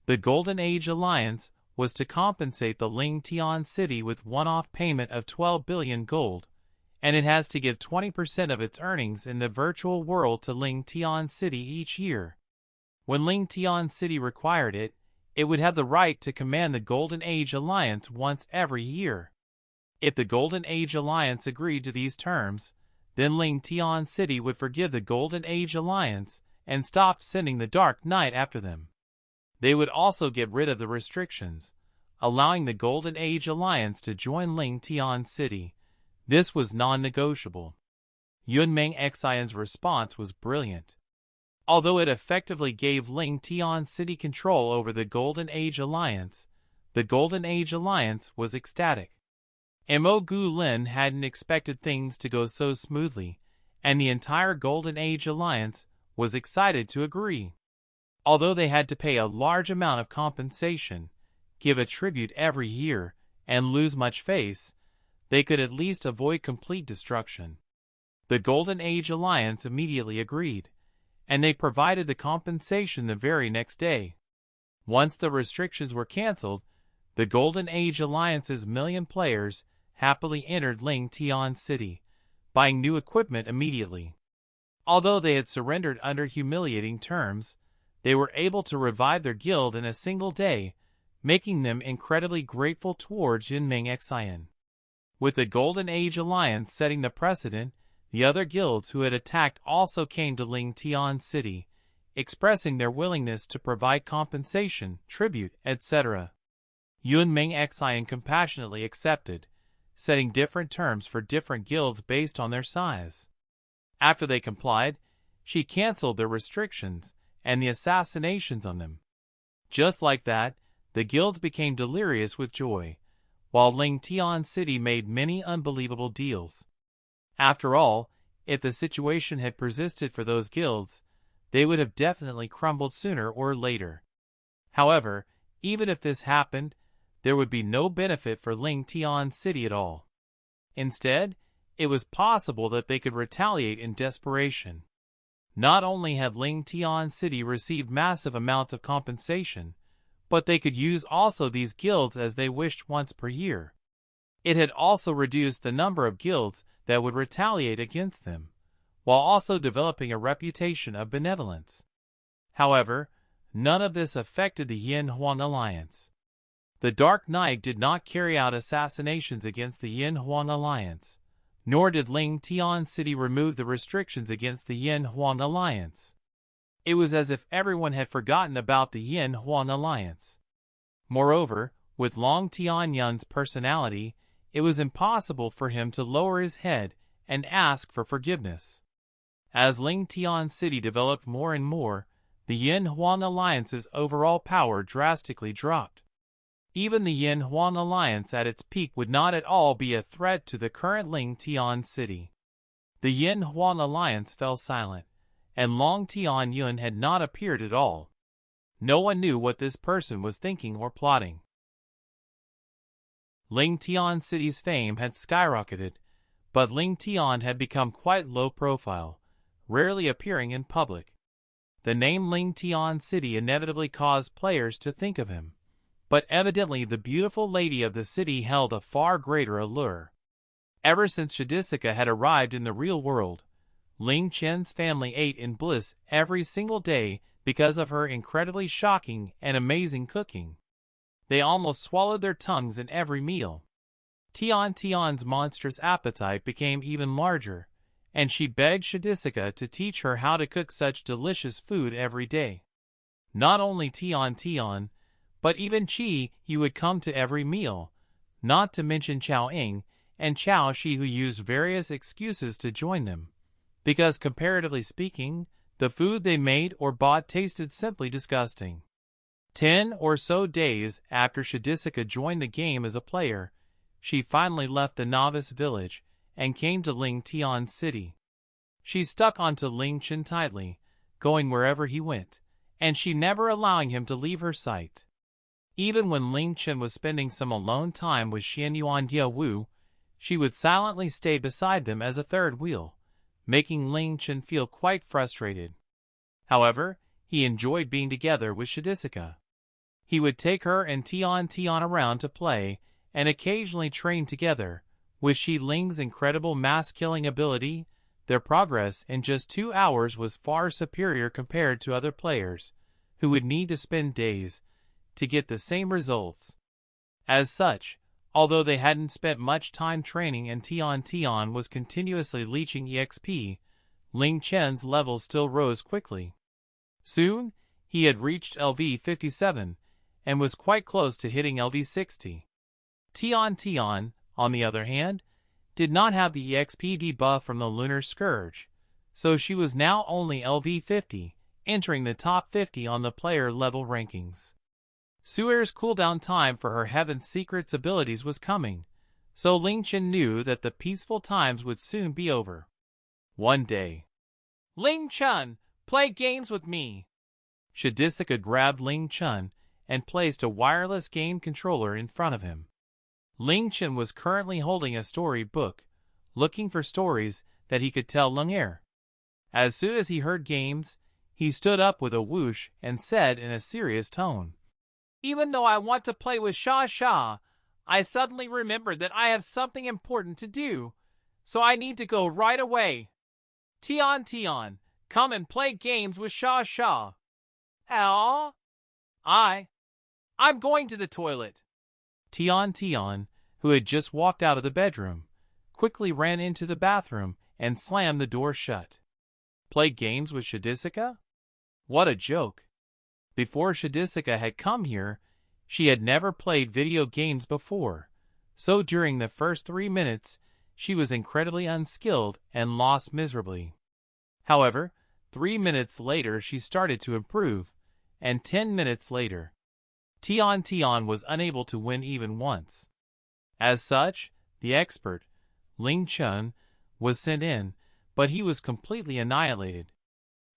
The Golden Age Alliance was to compensate the Ling Tian City with one-off payment of 12 billion gold, and it has to give 20% of its earnings in the virtual world to Ling Tian City each year. When Ling Tian City required it, it would have the right to command the Golden Age Alliance once every year. If the Golden Age Alliance agreed to these terms, then Ling Tian City would forgive the Golden Age Alliance and stop sending the Dark Knight after them. They would also get rid of the restrictions, allowing the Golden Age Alliance to join Ling Tian City. This was non-negotiable. Yunmeng Xian's response was brilliant. Although it effectively gave Ling Tian City control over the Golden Age Alliance, the Golden Age Alliance was ecstatic. Mo Gu Lin hadn't expected things to go so smoothly, and the entire Golden Age Alliance was excited to agree. Although they had to pay a large amount of compensation, give a tribute every year, and lose much face, they could at least avoid complete destruction. The Golden Age Alliance immediately agreed, and they provided the compensation the very next day. Once the restrictions were cancelled, the Golden Age Alliance's million players happily entered Ling Tian City, buying new equipment immediately. Although they had surrendered under humiliating terms, they were able to revive their guild in a single day, making them incredibly grateful towards Yunmeng Xian. With the Golden Age Alliance setting the precedent, the other guilds who had attacked also came to Ling Tian City, expressing their willingness to provide compensation, tribute, etc. Yunmeng Xian compassionately accepted, setting different terms for different guilds based on their size. After they complied, she canceled their restrictions and the assassinations on them. Just like that, the guilds became delirious with joy, while Ling Tian City made many unbelievable deals. After all, if the situation had persisted for those guilds, they would have definitely crumbled sooner or later. However, even if this happened, there would be no benefit for Ling Tian City at all. Instead, it was possible that they could retaliate in desperation. Not only had Ling Tian City received massive amounts of compensation, but they could use also these guilds as they wished once per year. It had also reduced the number of guilds that would retaliate against them, while also developing a reputation of benevolence. However, none of this affected the Yin Huang Alliance. The Dark Knight did not carry out assassinations against the Yin Huang Alliance, nor did Ling Tian City remove the restrictions against the Yin Huang Alliance. It was as if everyone had forgotten about the Yin Huang Alliance. Moreover, with Long Tianyun's personality, it was impossible for him to lower his head and ask for forgiveness. As Ling Tian City developed more and more, the Yin Huang Alliance's overall power drastically dropped. Even the Yin Huang Alliance at its peak would not at all be a threat to the current Ling Tian City. The Yin Huang Alliance fell silent, and Long Tianyun had not appeared at all. No one knew what this person was thinking or plotting. Ling Tian City's fame had skyrocketed, but Ling Tian had become quite low profile, rarely appearing in public. The name Ling Tian City inevitably caused players to think of him, but evidently the beautiful lady of the city held a far greater allure. Ever since Shidisika had arrived in the real world, Ling Chen's family ate in bliss every single day because of her incredibly shocking and amazing cooking. They almost swallowed their tongues in every meal. Tian's monstrous appetite became even larger, and she begged Shidisika to teach her how to cook such delicious food every day. Not only Tian, but even Qi Yu would come to every meal, not to mention Chao Ying and Chao Shi, who used various excuses to join them, because comparatively speaking, the food they made or bought tasted simply disgusting. 10 or so days after Shidisika joined the game as a player, she finally left the novice village and came to Ling Tian City. She stuck onto Ling Chen tightly, going wherever he went, and she never allowing him to leave her sight. Even when Ling Chen was spending some alone time with Xianyuan Wu, she would silently stay beside them as a third wheel, making Ling Chen feel quite frustrated. However, he enjoyed being together with Shidisika. He would take her and Tian around to play and occasionally train together. With Shi Ling's incredible mass-killing ability, their progress in just 2 hours was far superior compared to other players, who would need to spend days to get the same results. As such, although they hadn't spent much time training and Tian was continuously leeching EXP, Ling Chen's levels still rose quickly. Soon, he had reached LV 57 and was quite close to hitting LV 60. Tian, on the other hand, did not have the EXP debuff from the Lunar Scourge, so she was now only LV 50, entering the top 50 on the player level rankings. Su'er's cooldown time for her Heaven Secrets abilities was coming, so Ling Chen knew that the peaceful times would soon be over. One day, "Ling Chen, play games with me." Shidisika grabbed Ling Chen and placed a wireless game controller in front of him. Ling Chen was currently holding a story book, looking for stories that he could tell Cai'Er. As soon as he heard games, he stood up with a whoosh and said in a serious tone, "Even though I want to play with Sha, I suddenly remembered that I have something important to do, so I need to go right away. Tian, come and play games with Sha. Ow! I'm going to the toilet." Tian, who had just walked out of the bedroom, quickly ran into the bathroom and slammed the door shut. Play games with Shidisika? What a joke! Before Shidisika had come here, she had never played video games before, so during the first 3 minutes, she was incredibly unskilled and lost miserably. However, 3 minutes later she started to improve, and 10 minutes later, Tian was unable to win even once. As such, the expert, Ling Chen, was sent in, but he was completely annihilated.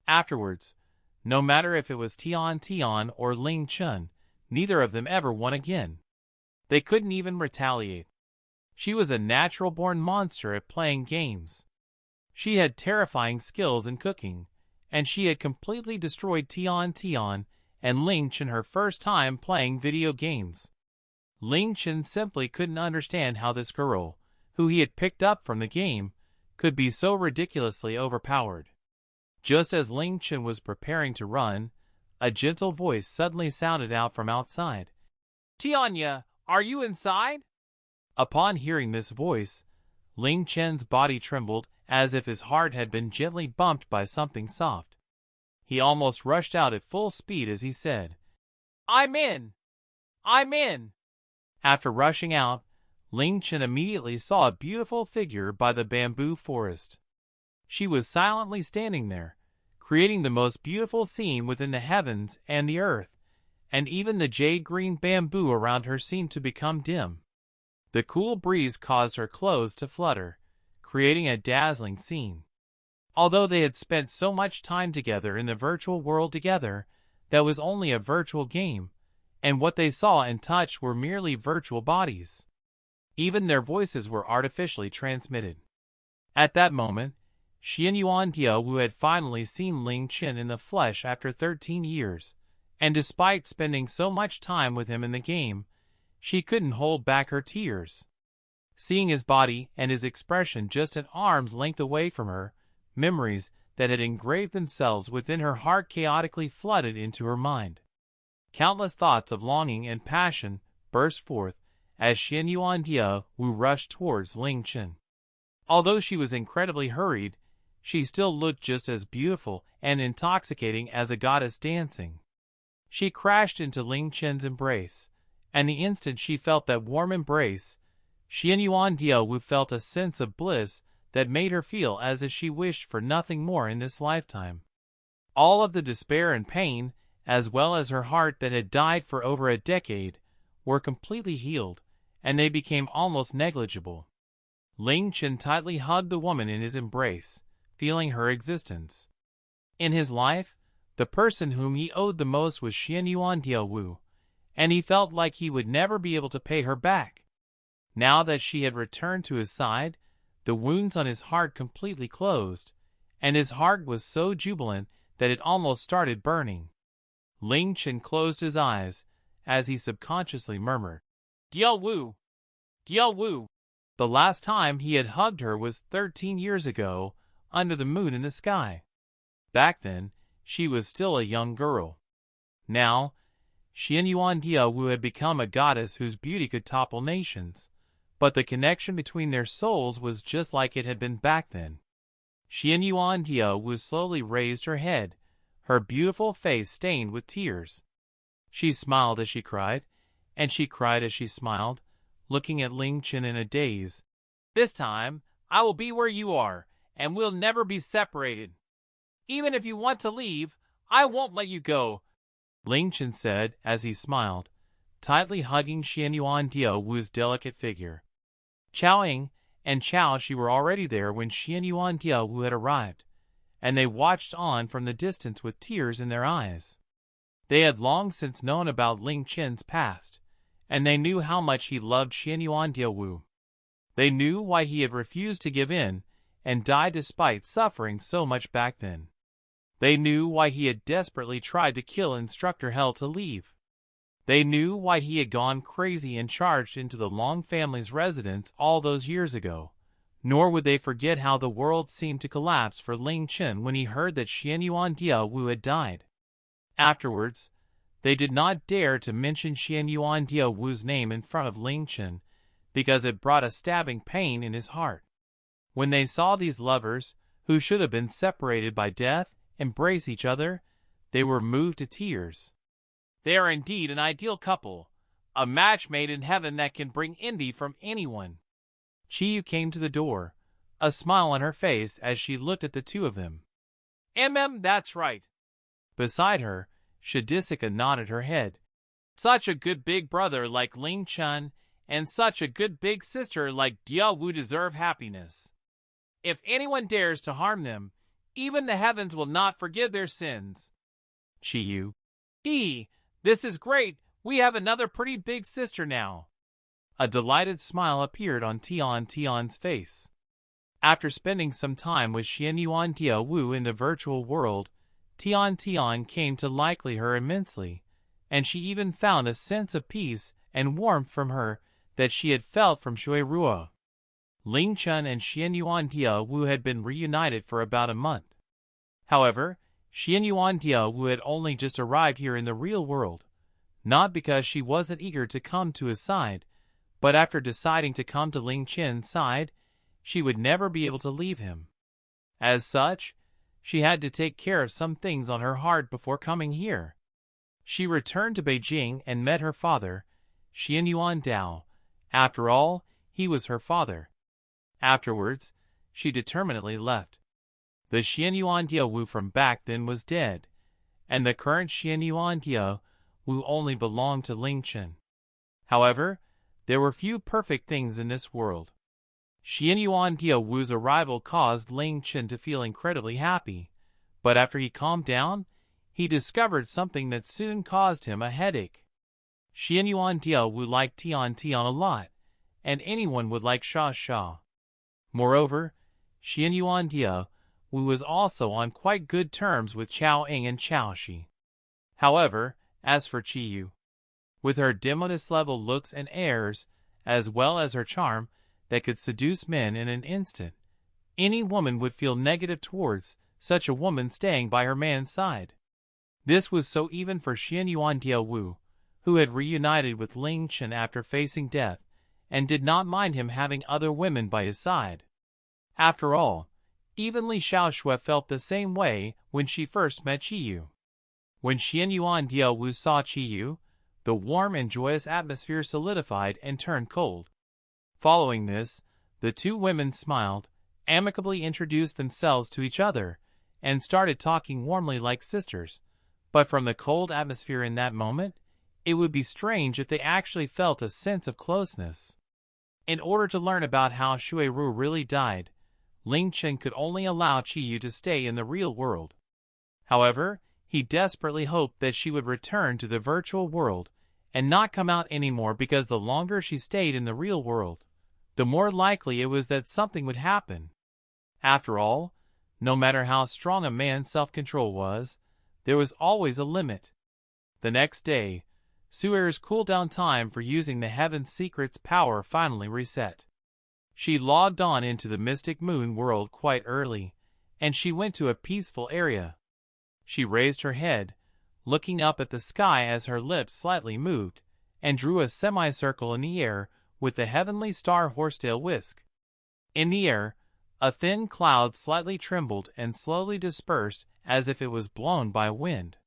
Afterwards, no matter if it was Tian or Ling Chen, neither of them ever won again. They couldn't even retaliate. She was a natural-born monster at playing games. She had terrifying skills in cooking, and she had completely destroyed Tian and Ling Chen her first time playing video games. Ling Chen simply couldn't understand how this girl, who he had picked up from the game, could be so ridiculously overpowered. Just as Ling Chen was preparing to run, a gentle voice suddenly sounded out from outside. Tianya, are you inside? Upon hearing this voice, Ling Chen's body trembled as if his heart had been gently bumped by something soft. He almost rushed out at full speed as he said, I'm in! I'm in! After rushing out, Ling Chen immediately saw a beautiful figure by the bamboo forest. She was silently standing there, creating the most beautiful scene within the heavens and the earth, and even the jade-green bamboo around her seemed to become dim. The cool breeze caused her clothes to flutter, creating a dazzling scene. Although they had spent so much time together in the virtual world together, that was only a virtual game, and what they saw and touched were merely virtual bodies. Even their voices were artificially transmitted. At that moment, Wu had finally seen Ling Chen in the flesh after 13 years, and despite spending so much time with him in the game, she couldn't hold back her tears. Seeing his body and his expression just an arm's length away from her, memories that had engraved themselves within her heart chaotically flooded into her mind. Countless thoughts of longing and passion burst forth as Wu rushed towards Ling Chen. Although she was incredibly hurried, she still looked just as beautiful and intoxicating as a goddess dancing. She crashed into Ling Chen's embrace, and the instant she felt that warm embrace, Wu felt a sense of bliss that made her feel as if she wished for nothing more in this lifetime. All of the despair and pain, as well as her heart that had died for over a decade, were completely healed, and they became almost negligible. Ling Chen tightly hugged the woman in his embrace, feeling her existence. In his life, the person whom he owed the most was Wu, and he felt like he would never be able to pay her back. Now that she had returned to his side, the wounds on his heart completely closed, and his heart was so jubilant that it almost started burning. Ling Chen closed his eyes as he subconsciously murmured, Wu! Wu! The last time he had hugged her was 13 years ago, under the moon in the sky. Back then, she was still a young girl. Now, Wu had become a goddess whose beauty could topple nations, but the connection between their souls was just like it had been back then. Wu slowly raised her head, her beautiful face stained with tears. She smiled as she cried, and she cried as she smiled, looking at Ling Chen in a daze. This time, I will be where you are, and we'll never be separated. Even if you want to leave, I won't let you go, Ling Chen said as he smiled, tightly hugging Wu's delicate figure. Chao Ying and Chao Shi were already there when Wu had arrived, and they watched on from the distance with tears in their eyes. They had long since known about Ling Chen's past, and they knew how much he loved Wu. They knew why he had refused to give in and died despite suffering so much back then. They knew why he had desperately tried to kill Instructor Hell to leave. They knew why he had gone crazy and charged into the Long family's residence all those years ago. Nor would they forget how the world seemed to collapse for Ling Chen when he heard that Wu had died. Afterwards, they did not dare to mention Wu's name in front of Ling Chen, because it brought a stabbing pain in his heart. When they saw these lovers, who should have been separated by death, embrace each other, they were moved to tears. They are indeed an ideal couple, a match made in heaven that can bring envy from anyone. Chiyu came to the door, a smile on her face as she looked at the two of them. That's right. Beside her, Shadisika nodded her head. Such a good big brother like Ling Chen and such a good big sister like Dia Wu deserve happiness. If anyone dares to harm them, even the heavens will not forgive their sins. Qiyu. This is great. We have another pretty big sister now. A delighted smile appeared on Tian's face. After spending some time with Xianyuan Dia Wu in the virtual world, Tian came to like her immensely, and she even found a sense of peace and warmth from her that she had felt from Shui Ruo. Ling Chen and Xianyuan Dia Wu had been reunited for about a month. However, Xianyuan Dia Wu had only just arrived here in the real world, not because she wasn't eager to come to his side, but after deciding to come to Ling Chen's side, she would never be able to leave him. As such, she had to take care of some things on her heart before coming here. She returned to Beijing and met her father, Xianyuan Dao. After all, he was her father. Afterwards, she determinedly left. The Xianyuan Dia Wu from back then was dead, and the current Xianyuan Dia Wu only belonged to Ling Chen. However, there were few perfect things in this world. Xianyuan Dia Wu's arrival caused Ling Chen to feel incredibly happy, but after he calmed down, he discovered something that soon caused him a headache. Xianyuan Dia Wu liked Tian a lot, and anyone would like Sha. Moreover, Xianyuan Dia Wu was also on quite good terms with Chao Ying and Chao Shi. However, as for Qiyu, with her Demoness-level looks and airs, as well as her charm that could seduce men in an instant, any woman would feel negative towards such a woman staying by her man's side. This was so even for Xianyuan Dia Wu, who had reunited with Ling Chen after facing death, and did not mind him having other women by his side. After all, even Li Xiaoshui felt the same way when she first met Qiyu. When Xianyuan Dia Wu saw Qiyu, the warm and joyous atmosphere solidified and turned cold. Following this, the two women smiled, amicably introduced themselves to each other, and started talking warmly like sisters. But from the cold atmosphere in that moment, it would be strange if they actually felt a sense of closeness. In order to learn about how Shui Ru really died, Ling Chen could only allow Qiyu to stay in the real world. However, he desperately hoped that she would return to the virtual world and not come out anymore, because the longer she stayed in the real world, the more likely it was that something would happen. After all, no matter how strong a man's self-control was, there was always a limit. The next day, Su'er's cooldown time for using the Heaven's Secret's power finally reset. She logged on into the Mystic Moon world quite early, and she went to a peaceful area. She raised her head, looking up at the sky as her lips slightly moved, and drew a semicircle in the air with the heavenly star horsetail whisk. In the air, a thin cloud slightly trembled and slowly dispersed as if it was blown by wind.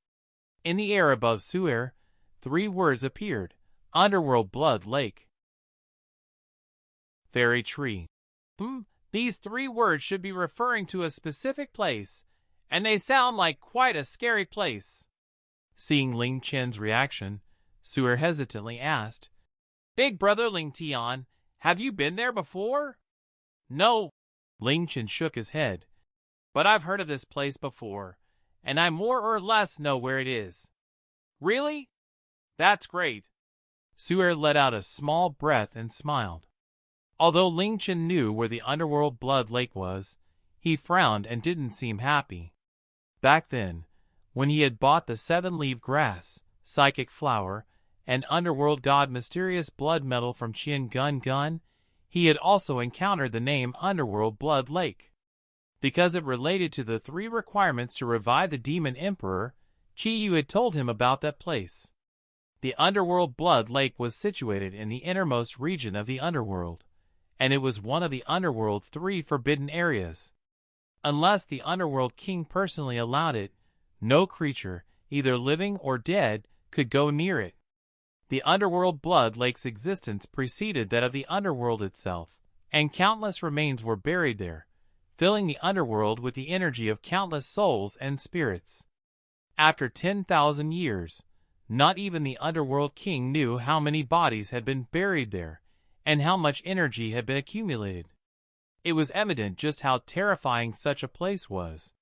In the air above Su'er, 3 words appeared: Underworld Blood Lake. Fairy Tree. These 3 words should be referring to a specific place, and they sound like quite a scary place. Seeing Ling Chen's reaction, Su'er hesitantly asked, Big brother Ling Tian, have you been there before? No. Ling Chen shook his head. But I've heard of this place before, and I more or less know where it is. Really? That's great. Su'er let out a small breath and smiled. Although Ling Chen knew where the Underworld Blood Lake was, he frowned and didn't seem happy. Back then, when he had bought the 7-leaf grass, psychic flower, and Underworld God Mysterious Blood Metal from Qian Gun, he had also encountered the name Underworld Blood Lake. Because it related to the 3 requirements to revive the Demon Emperor, Qiyu had told him about that place. The Underworld Blood Lake was situated in the innermost region of the Underworld, and it was one of the Underworld's 3 forbidden areas. Unless the Underworld King personally allowed it, no creature, either living or dead, could go near it. The Underworld Blood Lake's existence preceded that of the Underworld itself, and countless remains were buried there, filling the underworld with the energy of countless souls and spirits. After 10,000 years, not even the underworld king knew how many bodies had been buried there, and how much energy had been accumulated. It was evident just how terrifying such a place was.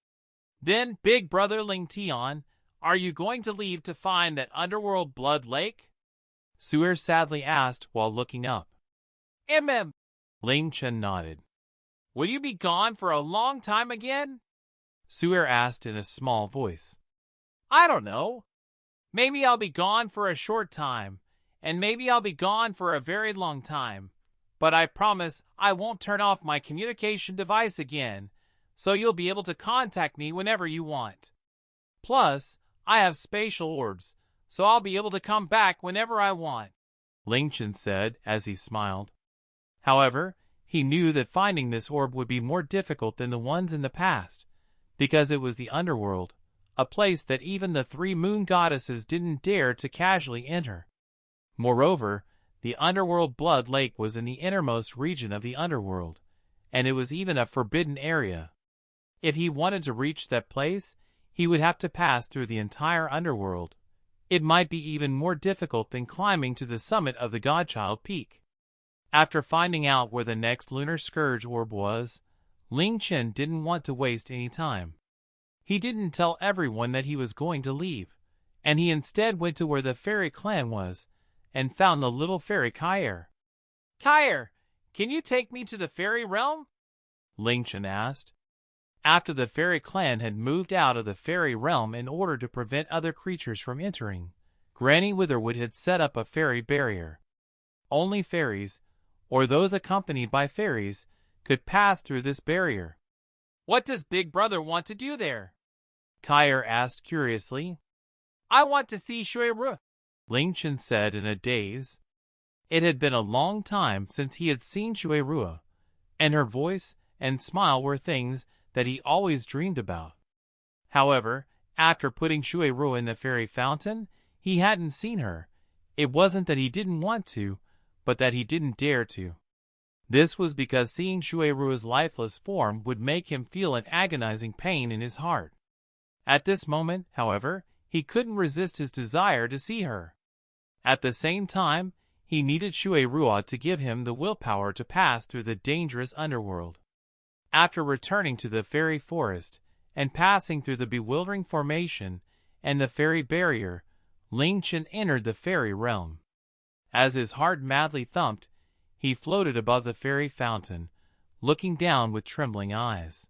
Then, big brother Ling Tian, are you going to leave to find that underworld blood lake? Cai'Er sadly asked while looking up. Ling Chen nodded. Will you be gone for a long time again? Cai'Er asked in a small voice. I don't know. Maybe I'll be gone for a short time, and maybe I'll be gone for a very long time. But I promise I won't turn off my communication device again, so you'll be able to contact me whenever you want. Plus, I have spatial orbs, so I'll be able to come back whenever I want, Ling Chen said as he smiled. However, he knew that finding this orb would be more difficult than the ones in the past, because it was the underworld, a place that even the 3 moon goddesses didn't dare to casually enter. Moreover, the underworld blood lake was in the innermost region of the underworld, and it was even a forbidden area. If he wanted to reach that place, he would have to pass through the entire underworld. It might be even more difficult than climbing to the summit of the Godchild Peak. After finding out where the next lunar scourge orb was, Ling Chen didn't want to waste any time. He didn't tell everyone that he was going to leave, and he instead went to where the fairy clan was, and found the little fairy Cai'Er. Cai'Er, can you take me to the fairy realm? Ling Chen asked. After the fairy clan had moved out of the fairy realm in order to prevent other creatures from entering, Granny Witherwood had set up a fairy barrier. Only fairies, or those accompanied by fairies, could pass through this barrier. What does Big Brother want to do there? Cai'Er asked curiously. I want to see Shura, Ling Chen said in a daze. It had been a long time since he had seen Shura, and her voice and smile were things that he always dreamed about. However, after putting Shura in the fairy fountain, he hadn't seen her. It wasn't that he didn't want to, but that he didn't dare to. This was because seeing Shura's lifeless form would make him feel an agonizing pain in his heart. At this moment, however, he couldn't resist his desire to see her. At the same time, he needed Shura to give him the willpower to pass through the dangerous underworld. After returning to the fairy forest and passing through the bewildering formation and the fairy barrier, Ling Chen entered the fairy realm. As his heart madly thumped, he floated above the fairy fountain, looking down with trembling eyes.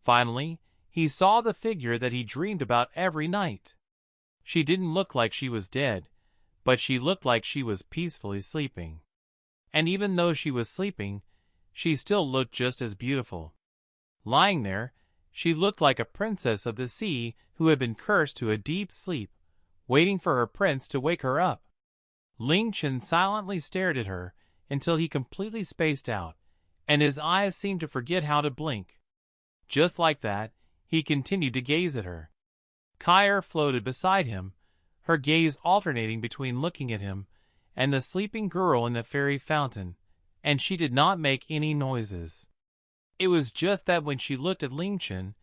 Finally, he saw the figure that he dreamed about every night. She didn't look like she was dead, but she looked like she was peacefully sleeping. And even though she was sleeping, she still looked just as beautiful. Lying there, she looked like a princess of the sea who had been cursed to a deep sleep, waiting for her prince to wake her up. Ling Chen silently stared at her until he completely spaced out, and his eyes seemed to forget how to blink. Just like that, he continued to gaze at her. Cai'Er floated beside him, her gaze alternating between looking at him and the sleeping girl in the fairy fountain, and she did not make any noises. It was just that when she looked at Ling Chen,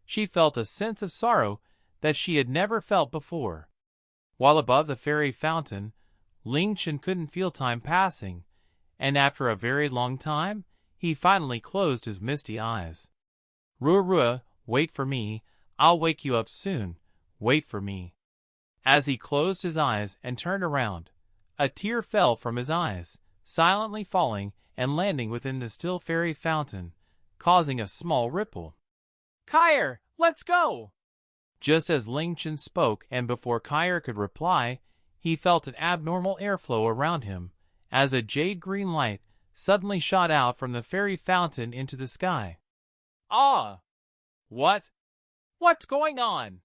she felt a sense of sorrow that she had never felt before. While above the fairy fountain, Ling Chen couldn't feel time passing, and after a very long time, he finally closed his misty eyes. Rua, wait for me, I'll wake you up soon, wait for me. As he closed his eyes and turned around, a tear fell from his eyes, silently falling and landing within the still fairy fountain, causing a small ripple. Cai'Er, let's go! Just as Ling Chen spoke and before Cai'Er could reply, he felt an abnormal airflow around him, as a jade-green light suddenly shot out from the fairy fountain into the sky. Ah! What? What's going on?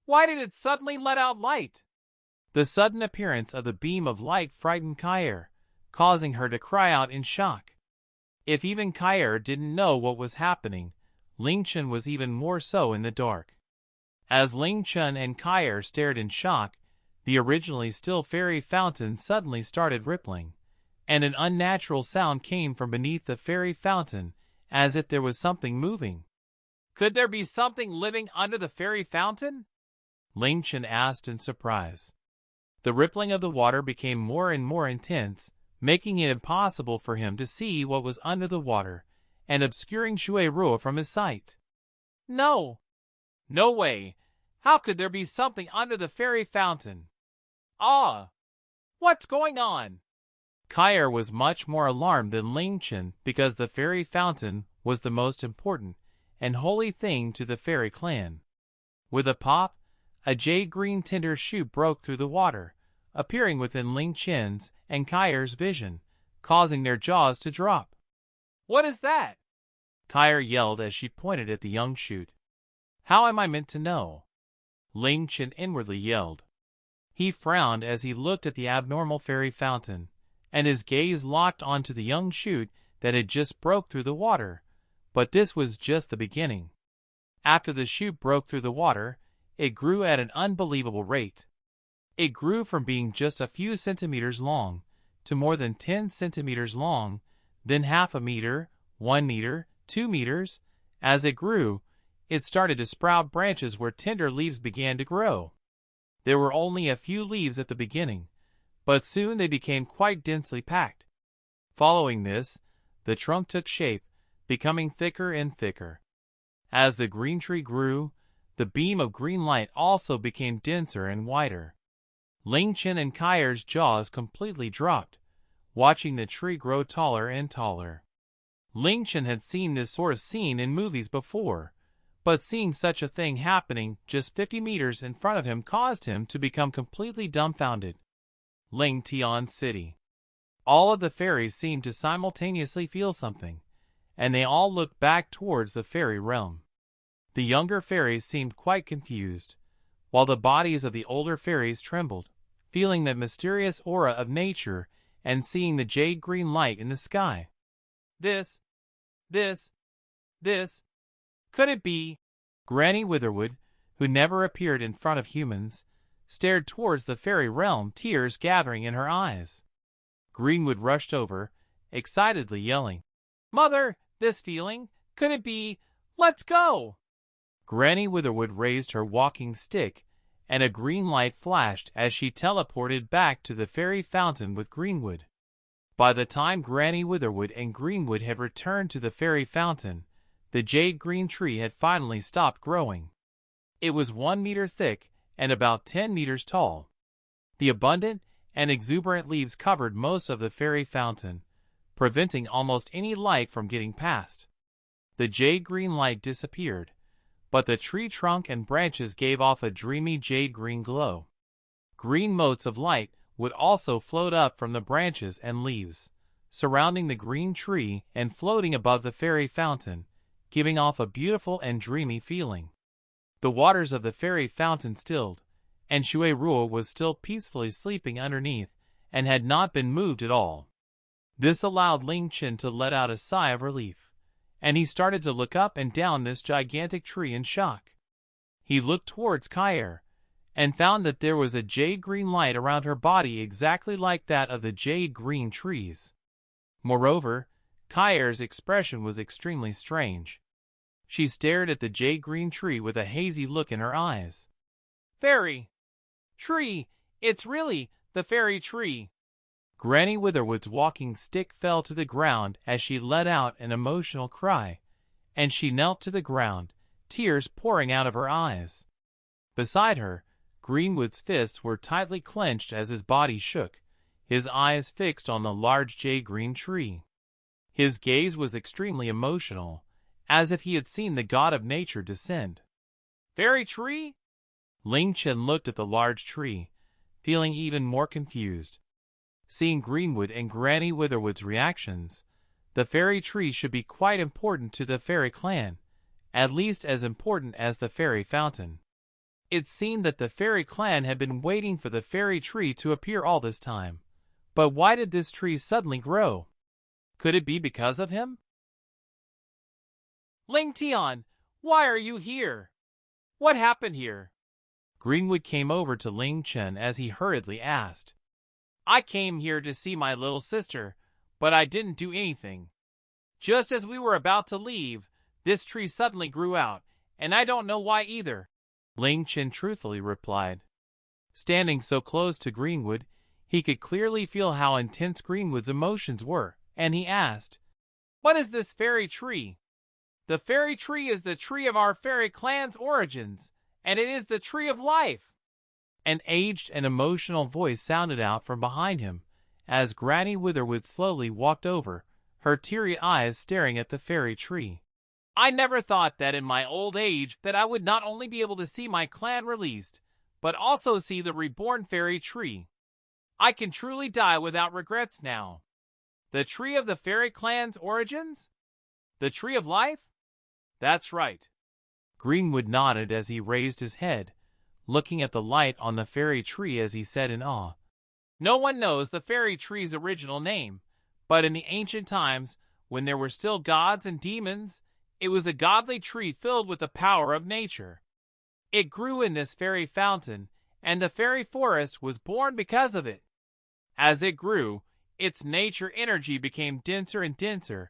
Why did it suddenly let out light? The sudden appearance of the beam of light frightened Cai'Er, causing her to cry out in shock. If even Cai'Er didn't know what was happening, Ling Chen was even more so in the dark. As Ling Chen and Cai'Er stared in shock, the originally still fairy fountain suddenly started rippling, and an unnatural sound came from beneath the fairy fountain as if there was something moving. Could there be something living under the fairy fountain? Ling Chen asked in surprise. The rippling of the water became more and more intense, making it impossible for him to see what was under the water, and obscuring Shura from his sight. No. No way. How could there be something under the fairy fountain? Ah! What's going on? Cai'Er was much more alarmed than Ling Chen because the fairy fountain was the most important and holy thing to the fairy clan. With a pop, a jade-green tinder shoot broke through the water, appearing within Ling Chen's and Cai'Er's vision, causing their jaws to drop. What is that? Cai'Er yelled as she pointed at the young shoot. How am I meant to know? Ling Chen inwardly yelled. He frowned as he looked at the abnormal fairy fountain, and his gaze locked onto the young shoot that had just broke through the water, but this was just the beginning. After the shoot broke through the water, it grew at an unbelievable rate. It grew from being just a few centimeters long to more than 10 centimeters long, then half a meter, 1 meter, 2 meters. As it grew, it started to sprout branches where tender leaves began to grow. There were only a few leaves at the beginning, but soon they became quite densely packed. Following this, the trunk took shape, becoming thicker and thicker. As the green tree grew, the beam of green light also became denser and wider. Ling Chen and Cai'Er's jaws completely dropped, watching the tree grow taller and taller. Ling Chen had seen this sort of scene in movies before, but seeing such a thing happening just 50 meters in front of him caused him to become completely dumbfounded. Tian City. All of the fairies seemed to simultaneously feel something, and they all looked back towards the fairy realm. The younger fairies seemed quite confused, while the bodies of the older fairies trembled, feeling the mysterious aura of nature and seeing the jade-green light in the sky. This. Could it be? Granny Witherwood, who never appeared in front of humans, stared towards the fairy realm, tears gathering in her eyes. Greenwood rushed over, excitedly yelling, Mother, this feeling, could it be? Let's go! Granny Witherwood raised her walking stick, and a green light flashed as she teleported back to the fairy fountain with Greenwood. By the time Granny Witherwood and Greenwood had returned to the fairy fountain, the jade-green tree had finally stopped growing. It was 1 meter thick and about 10 meters tall. The abundant and exuberant leaves covered most of the fairy fountain, preventing almost any light from getting past. The jade-green light disappeared, but the tree trunk and branches gave off a dreamy jade-green glow. Green motes of light would also float up from the branches and leaves, surrounding the green tree and floating above the fairy fountain, giving off a beautiful and dreamy feeling. The waters of the fairy fountain stilled, and Shura was still peacefully sleeping underneath and had not been moved at all. This allowed Ling Chen to let out a sigh of relief, and he started to look up and down this gigantic tree in shock. He looked towards Cai'Er, and found that there was a jade-green light around her body exactly like that of the jade-green trees. Moreover, Cai'Er's expression was extremely strange. She stared at the jade-green tree with a hazy look in her eyes. Fairy tree, it's really the fairy tree. Granny Witherwood's walking stick fell to the ground as she let out an emotional cry, and she knelt to the ground, tears pouring out of her eyes. Beside her, Greenwood's fists were tightly clenched as his body shook, his eyes fixed on the large jade-green tree. His gaze was extremely emotional, as if he had seen the god of nature descend. Fairy tree? Ling Chen looked at the large tree, feeling even more confused. Seeing Greenwood and Granny Witherwood's reactions, the fairy tree should be quite important to the fairy clan, at least as important as the fairy fountain. It seemed that the fairy clan had been waiting for the fairy tree to appear all this time. But why did this tree suddenly grow? Could it be because of him? Ling Tian, why are you here? What happened here? Greenwood came over to Ling Chen as he hurriedly asked. I came here to see my little sister, but I didn't do anything. Just as we were about to leave, this tree suddenly grew out, and I don't know why either," Ling Chen truthfully replied. Standing so close to Greenwood, he could clearly feel how intense Greenwood's emotions were, and he asked, "What is this fairy tree?" "The fairy tree is the tree of our fairy clan's origins, and it is the tree of life." An aged and emotional voice sounded out from behind him, as Granny Witherwood slowly walked over, her teary eyes staring at the fairy tree. "I never thought that in my old age that I would not only be able to see my clan released, but also see the reborn fairy tree. I can truly die without regrets now. The tree of the fairy clan's origins? The tree of life? That's right." Greenwood nodded as he raised his head, looking at the light on the fairy tree as he said in awe, "No one knows the fairy tree's original name, but in the ancient times, when there were still gods and demons, it was a godly tree filled with the power of nature. It grew in this fairy fountain, and the fairy forest was born because of it. As it grew, its nature energy became denser and denser,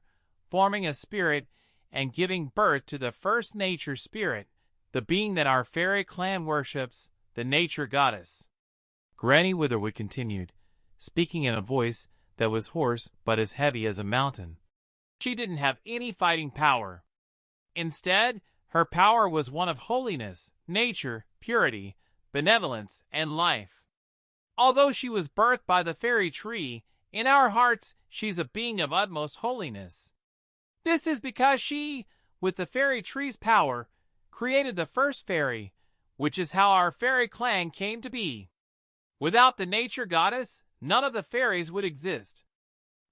forming a spirit and giving birth to the first nature spirit, the being that our fairy clan worships, the nature goddess." Granny Witherwood continued, speaking in a voice that was hoarse but as heavy as a mountain. "She didn't have any fighting power. Instead, her power was one of holiness, nature, purity, benevolence, and life. Although she was birthed by the fairy tree, in our hearts she's a being of utmost holiness. This is because she, with the fairy tree's power, created the first fairy, which is how our fairy clan came to be. Without the nature goddess, none of the fairies would exist.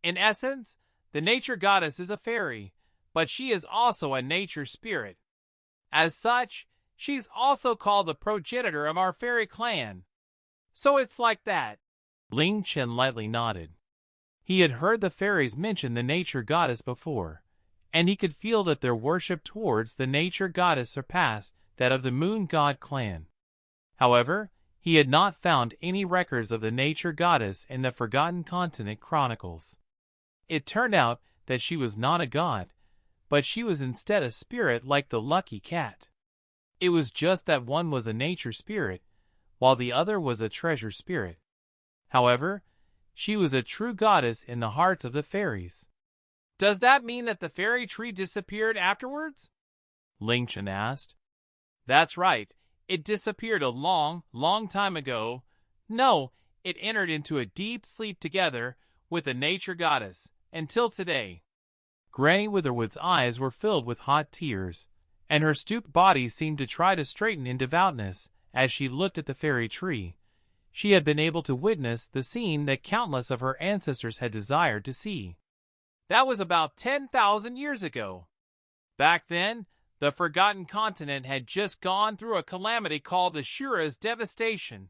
In essence, the nature goddess is a fairy, but she is also a nature spirit. As such, she's also called the progenitor of our fairy clan. So it's like that." Ling Chen lightly nodded. He had heard the fairies mention the nature goddess before, and he could feel that their worship towards the nature goddess surpassed that of the moon god clan. However, he had not found any records of the nature goddess in the Forgotten Continent chronicles. It turned out that she was not a god, but she was instead a spirit like the lucky cat. It was just that one was a nature spirit, while the other was a treasure spirit. However, she was a true goddess in the hearts of the fairies. "Does that mean that the fairy tree disappeared afterwards?" Ling Chen asked. "That's right. It disappeared a long, long time ago. No, it entered into a deep sleep together with the nature goddess, until today." Granny Witherwood's eyes were filled with hot tears, and her stooped body seemed to try to straighten in devoutness as she looked at the fairy tree. She had been able to witness the scene that countless of her ancestors had desired to see. "That was about 10,000 years ago. Back then, the Forgotten Continent had just gone through a calamity called the Shura's devastation.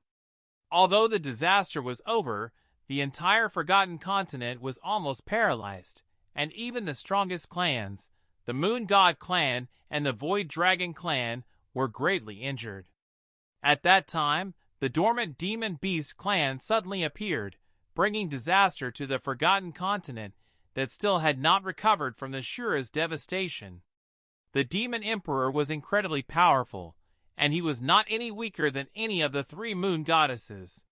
Although the disaster was over, the entire Forgotten Continent was almost paralyzed, and even the strongest clans, the Moon God clan and the Void Dragon clan, were greatly injured. At that time, the dormant Demon Beast clan suddenly appeared, bringing disaster to the Forgotten Continent that still had not recovered from the Shura's devastation. The Demon Emperor was incredibly powerful, and he was not any weaker than any of the three moon goddesses.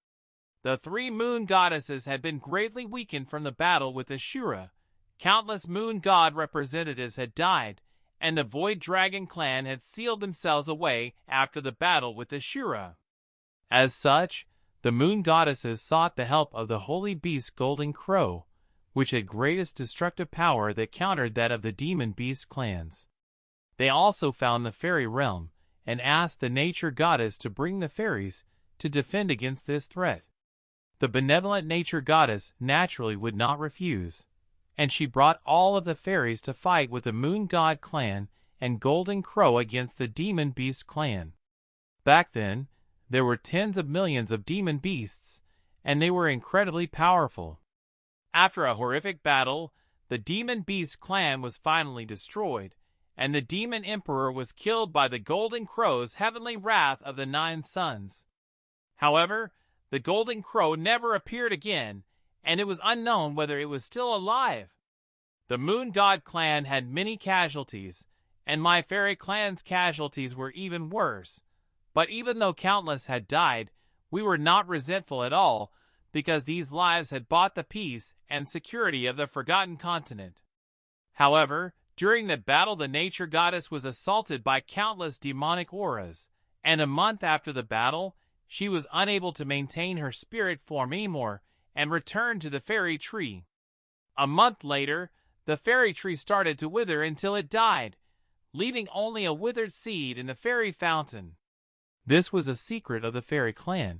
The three moon goddesses had been greatly weakened from the battle with the Shura. Countless moon god representatives had died, and the Void Dragon clan had sealed themselves away after the battle with the Shura. As such, the moon goddesses sought the help of the holy beast Golden Crow, which had greatest destructive power that countered that of the demon beast clans. They also found the fairy realm and asked the nature goddess to bring the fairies to defend against this threat. The benevolent nature goddess naturally would not refuse, and she brought all of the fairies to fight with the Moon God clan and Golden Crow against the Demon Beast clan. Back then, there were tens of millions of demon beasts, and they were incredibly powerful. After a horrific battle, the Demon Beast clan was finally destroyed, and the Demon Emperor was killed by the Golden Crow's heavenly wrath of the 9 suns. However, the Golden Crow never appeared again, and it was unknown whether it was still alive. The Moon God clan had many casualties, and my fairy clan's casualties were even worse. But even though countless had died, we were not resentful at all, because these lives had bought the peace and security of the Forgotten Continent. However, during the battle the nature goddess was assaulted by countless demonic auras, and a month after the battle, she was unable to maintain her spirit form anymore and returned to the fairy tree. A month later, the fairy tree started to wither until it died, leaving only a withered seed in the fairy fountain. This was a secret of the fairy clan,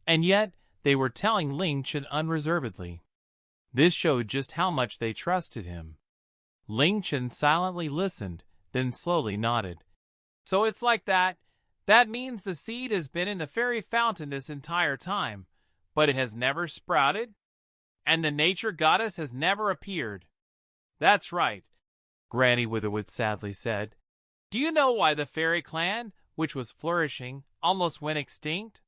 and yet they were telling Ling Chen unreservedly. This showed just how much they trusted him. Ling Chen silently listened, then slowly nodded. So it's like that. That means the seed has been in the fairy fountain this entire time, but it has never sprouted? And the nature goddess has never appeared? That's right, Granny Witherwood sadly said. Do you know why the fairy clan, which was flourishing, almost went extinct?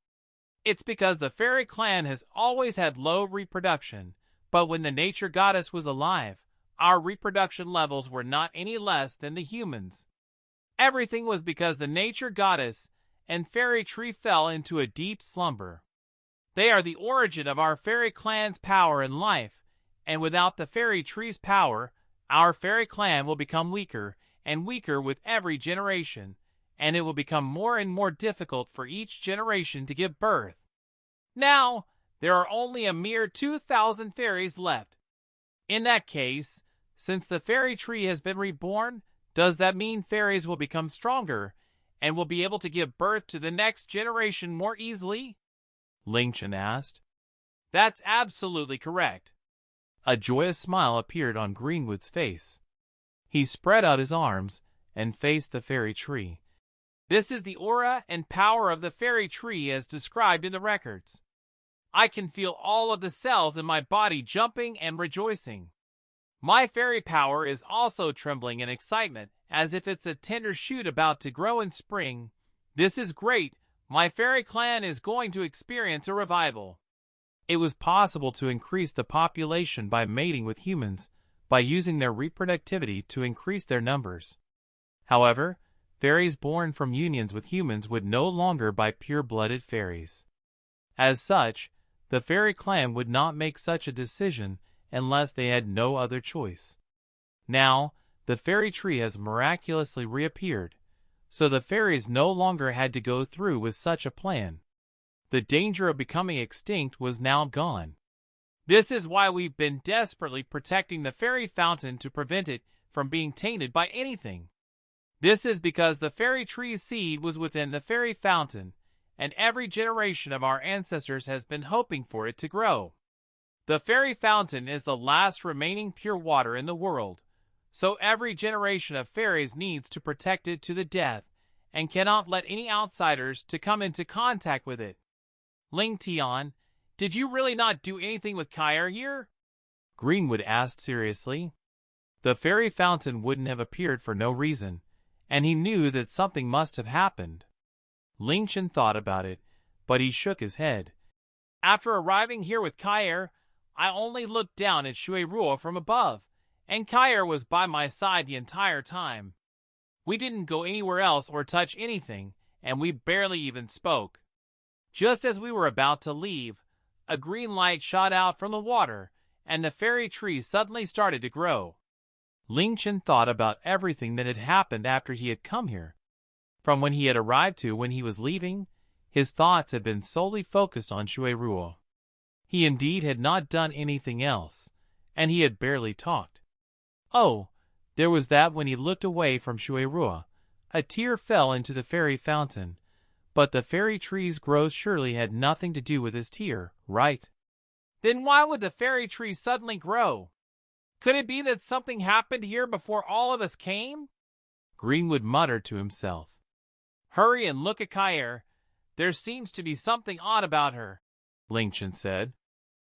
It's because the fairy clan has always had low reproduction, but when the nature goddess was alive, our reproduction levels were not any less than the humans. Everything was because the nature goddess and fairy tree fell into a deep slumber. They are the origin of our fairy clan's power and life, and without the fairy tree's power, our fairy clan will become weaker and weaker with every generation, and it will become more and more difficult for each generation to give birth. Now, there are only a mere 2,000 fairies left. In that case, since the fairy tree has been reborn, does that mean fairies will become stronger and will be able to give birth to the next generation more easily? Ling Chen asked. That's absolutely correct. A joyous smile appeared on Greenwood's face. He spread out his arms and faced the fairy tree. This is the aura and power of the fairy tree as described in the records. I can feel all of the cells in my body jumping and rejoicing. My fairy power is also trembling in excitement, as if it's a tender shoot about to grow in spring. This is great. My fairy clan is going to experience a revival. It was possible to increase the population by mating with humans, by using their reproductivity to increase their numbers. However, fairies born from unions with humans would no longer be pure-blooded fairies. As such, the fairy clan would not make such a decision unless they had no other choice. Now, the fairy tree has miraculously reappeared, so the fairies no longer had to go through with such a plan. The danger of becoming extinct was now gone. This is why we've been desperately protecting the fairy fountain to prevent it from being tainted by anything. This is because the fairy tree's seed was within the fairy fountain, and every generation of our ancestors has been hoping for it to grow. The fairy fountain is the last remaining pure water in the world, so every generation of fairies needs to protect it to the death and cannot let any outsiders to come into contact with it. Ling Tian, did you really not do anything with Cai'Er here? Greenwood asked seriously. The fairy fountain wouldn't have appeared for no reason, and he knew that something must have happened. Ling Chen thought about it, but he shook his head. After arriving here with Cai'Er, I only looked down at Shura from above, and Cai'Er was by my side the entire time. We didn't go anywhere else or touch anything, and we barely even spoke. Just as we were about to leave, a green light shot out from the water, and the fairy tree suddenly started to grow. Ling Chen thought about everything that had happened after he had come here. From when he had arrived to when he was leaving, his thoughts had been solely focused on Shura. He indeed had not done anything else, and he had barely talked. Oh, there was that when he looked away from Shura, a tear fell into the fairy fountain, but the fairy tree's growth surely had nothing to do with his tear, right? Then why would the fairy tree suddenly grow? Could it be that something happened here before all of us came? Greenwood muttered to himself. Hurry and look at Cai'Er. There seems to be something odd about her, Ling Chen said.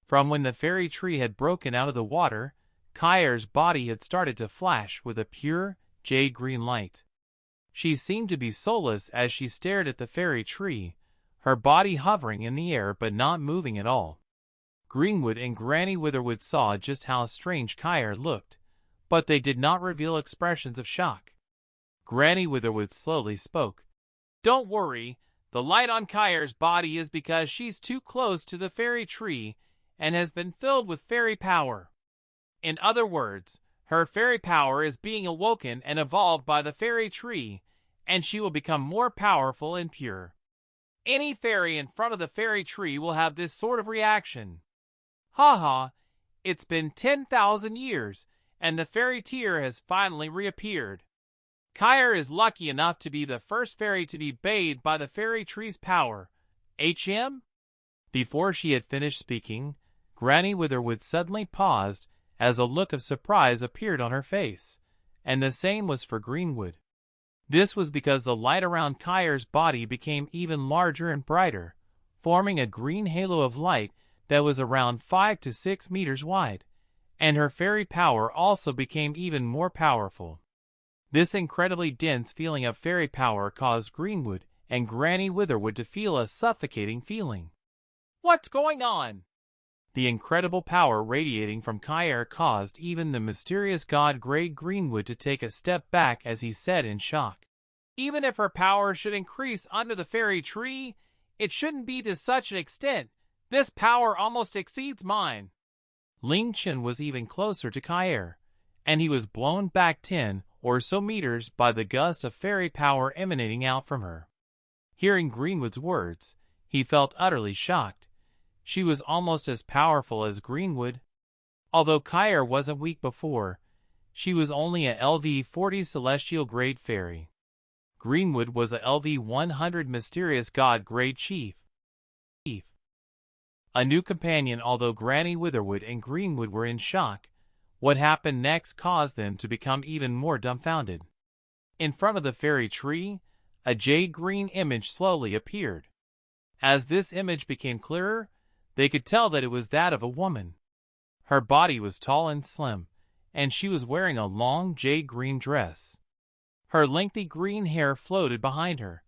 From when the fairy tree had broken out of the water, Cai'Er's body had started to flash with a pure, jade-green light. She seemed to be soulless as she stared at the fairy tree, her body hovering in the air but not moving at all. Greenwood and Granny Witherwood saw just how strange Cai'Er looked, but they did not reveal expressions of shock. Granny Witherwood slowly spoke. Don't worry, the light on Cai'Er's body is because she's too close to the fairy tree and has been filled with fairy power. In other words, her fairy power is being awoken and evolved by the fairy tree, and she will become more powerful and pure. Any fairy in front of the fairy tree will have this sort of reaction. Ha ha, it's been 10,000 years, and the fairy tear has finally reappeared. Cai'Er is lucky enough to be the first fairy to be bathed by the fairy tree's power. HM? Before she had finished speaking, Granny Witherwood suddenly paused as a look of surprise appeared on her face, and the same was for Greenwood. This was because the light around Cai'Er's body became even larger and brighter, forming a green halo of light that was around 5 to 6 meters wide, and her fairy power also became even more powerful. This incredibly dense feeling of fairy power caused Greenwood and Granny Witherwood to feel a suffocating feeling. What's going on? The incredible power radiating from Cai'Er caused even the mysterious god Great Greenwood to take a step back as he said in shock. Even if her power should increase under the fairy tree, it shouldn't be to such an extent. This power almost exceeds mine. Ling Chen was even closer to Cai'Er, and he was blown back 10 or so meters by the gust of fairy power emanating out from her. Hearing Greenwood's words, he felt utterly shocked. She was almost as powerful as Greenwood. Although Cai'Er wasn't weak before, she was only a LV-40 celestial grade fairy. Greenwood was a LV-100 mysterious god grade chief. A new companion. Although Granny Witherwood and Greenwood were in shock, what happened next caused them to become even more dumbfounded. In front of the fairy tree, a jade-green image slowly appeared. As this image became clearer, they could tell that it was that of a woman. Her body was tall and slim, and she was wearing a long jade-green dress. Her lengthy green hair floated behind her,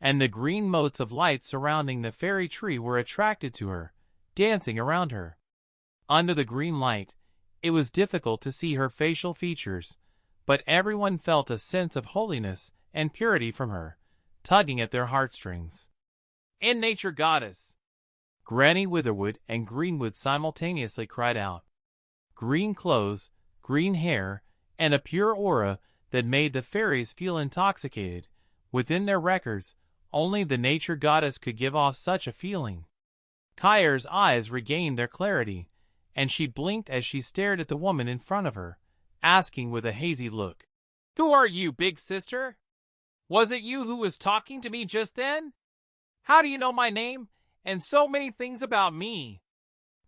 and the green motes of light surrounding the fairy tree were attracted to her, dancing around her. Under the green light, it was difficult to see her facial features, but everyone felt a sense of holiness and purity from her, tugging at their heartstrings. In nature goddess! Granny Witherwood and Greenwood simultaneously cried out. Green clothes, green hair, and a pure aura that made the fairies feel intoxicated. Within their records, only the nature goddess could give off such a feeling. Cai'Er's eyes regained their clarity, and she blinked as she stared at the woman in front of her, asking with a hazy look, "Who are you, big sister? Was it you who was talking to me just then? How do you know my name and so many things about me?"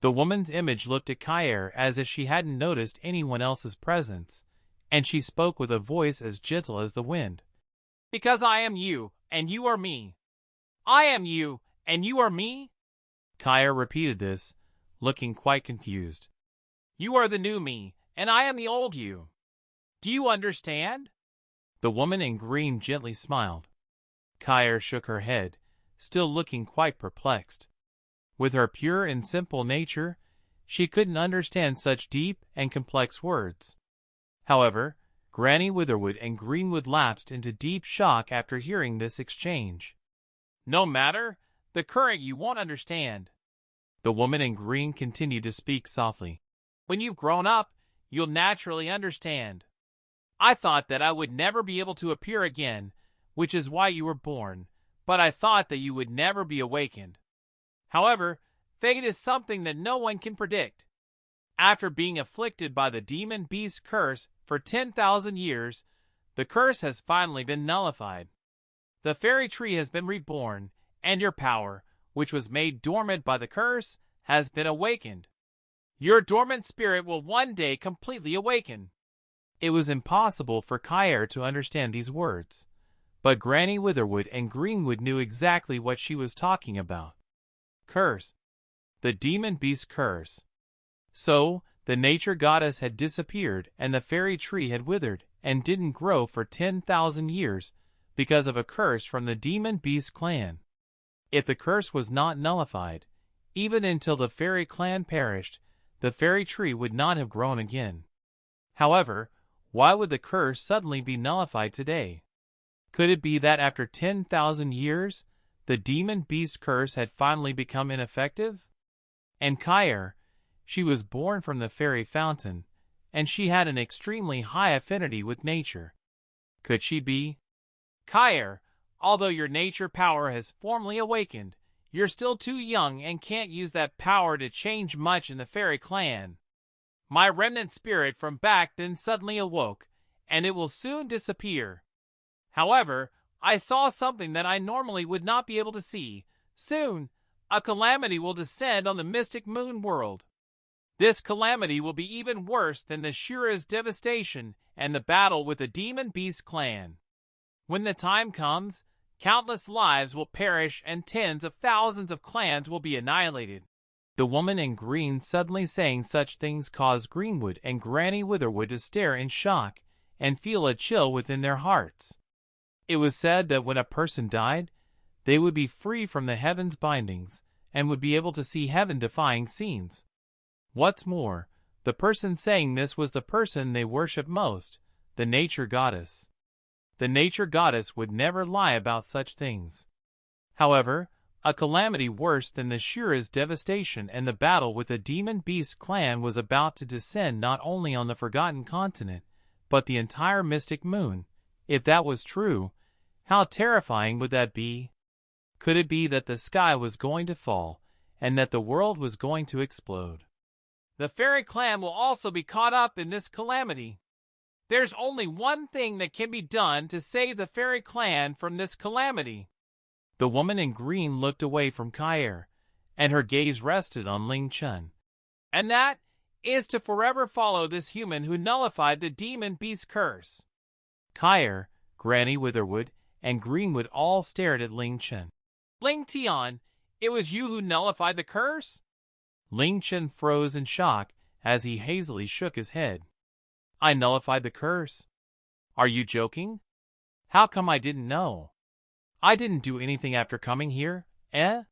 The woman's image looked at Cai'Er as if she hadn't noticed anyone else's presence, and she spoke with a voice as gentle as the wind. "Because I am you, and you are me. I am you, and you are me?" Cai'Er repeated this, looking quite confused. "You are the new me, and I am the old you. Do you understand?" The woman in green gently smiled. Cai'Er shook her head, still looking quite perplexed. With her pure and simple nature, she couldn't understand such deep and complex words. However, Granny Witherwood and Greenwood lapsed into deep shock after hearing this exchange. "No matter, the current you won't understand." The woman in green continued to speak softly. "When you've grown up, you'll naturally understand. I thought that I would never be able to appear again, which is why you were born, but I thought that you would never be awakened. However, fate is something that no one can predict. After being afflicted by the demon beast curse for 10,000 years, the curse has finally been nullified. The fairy tree has been reborn, and your power, which was made dormant by the curse, has been awakened. Your dormant spirit will one day completely awaken." It was impossible for Cai'Er to understand these words, but Granny Witherwood and Greenwood knew exactly what she was talking about. Curse. The demon beast curse. So, the nature goddess had disappeared and the fairy tree had withered and didn't grow for 10,000 years because of a curse from the demon beast clan. If the curse was not nullified, even until the fairy clan perished, the fairy tree would not have grown again. However, Why would the curse suddenly be nullified today? Could it be that after 10,000 years, the demon beast curse had finally become ineffective? And Cai'Er, she was born from the fairy fountain, and she had an extremely high affinity with nature. Could she be? Cai'Er, although your nature power has formally awakened, you're still too young and can't use that power to change much in the fairy clan. My remnant spirit from back then suddenly awoke, and it will soon disappear. However, I saw something that I normally would not be able to see. Soon, a calamity will descend on the mystic moon world. This calamity will be even worse than the Shura's devastation and the battle with the demon beast clan. When the time comes, countless lives will perish and tens of thousands of clans will be annihilated. The woman in green suddenly saying such things caused Greenwood and Granny Witherwood to stare in shock and feel a chill within their hearts. It was said that when a person died, they would be free from the heaven's bindings and would be able to see heaven-defying scenes. What's more, the person saying this was the person they worship most, the nature goddess. The nature goddess would never lie about such things. However, a calamity worse than the Shura's devastation and the battle with the demon beast clan was about to descend not only on the Forgotten Continent, but the entire mystic moon. If that was true, how terrifying would that be? Could it be that the sky was going to fall, and that the world was going to explode? The fairy clan will also be caught up in this calamity. There's only one thing that can be done to save the fairy clan from this calamity. The woman in green looked away from Cai'Er, and her gaze rested on Ling Chen. And that is to forever follow this human who nullified the demon beast curse. Cai'Er, Granny Witherwood, and Greenwood all stared at Ling Chen. Ling Tian, it was you who nullified the curse? Ling Chen froze in shock as he hazily shook his head. I nullified the curse? Are you joking? How come I didn't know? I didn't do anything after coming here, eh?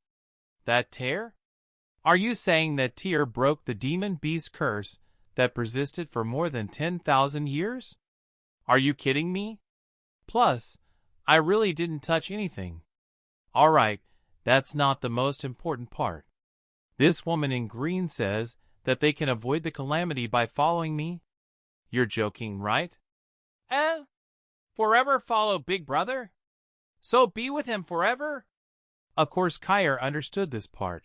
That Cai'Er? Are you saying that Cai'Er broke the demon beast curse that persisted for more than 10,000 years? Are you kidding me? Plus, I really didn't touch anything. All right, that's not the most important part. This woman in green says that they can avoid the calamity by following me. You're joking, right? Forever follow Big Brother? So be with him forever? Of course Cai'Er understood this part,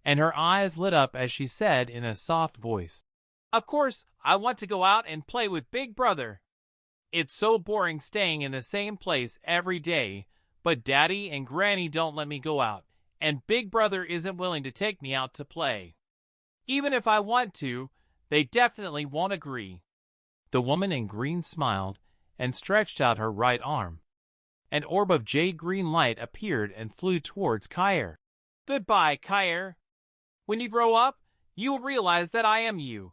and her eyes lit up as she said in a soft voice, Of course, I want to go out and play with Big Brother. It's so boring staying in the same place every day, but Daddy and Granny don't let me go out, and Big Brother isn't willing to take me out to play. Even if I want to, they definitely won't agree. The woman in green smiled and stretched out her right arm. An orb of jade green light appeared and flew towards Cai'Er. Goodbye, Cai'Er. When you grow up, you will realize that I am you.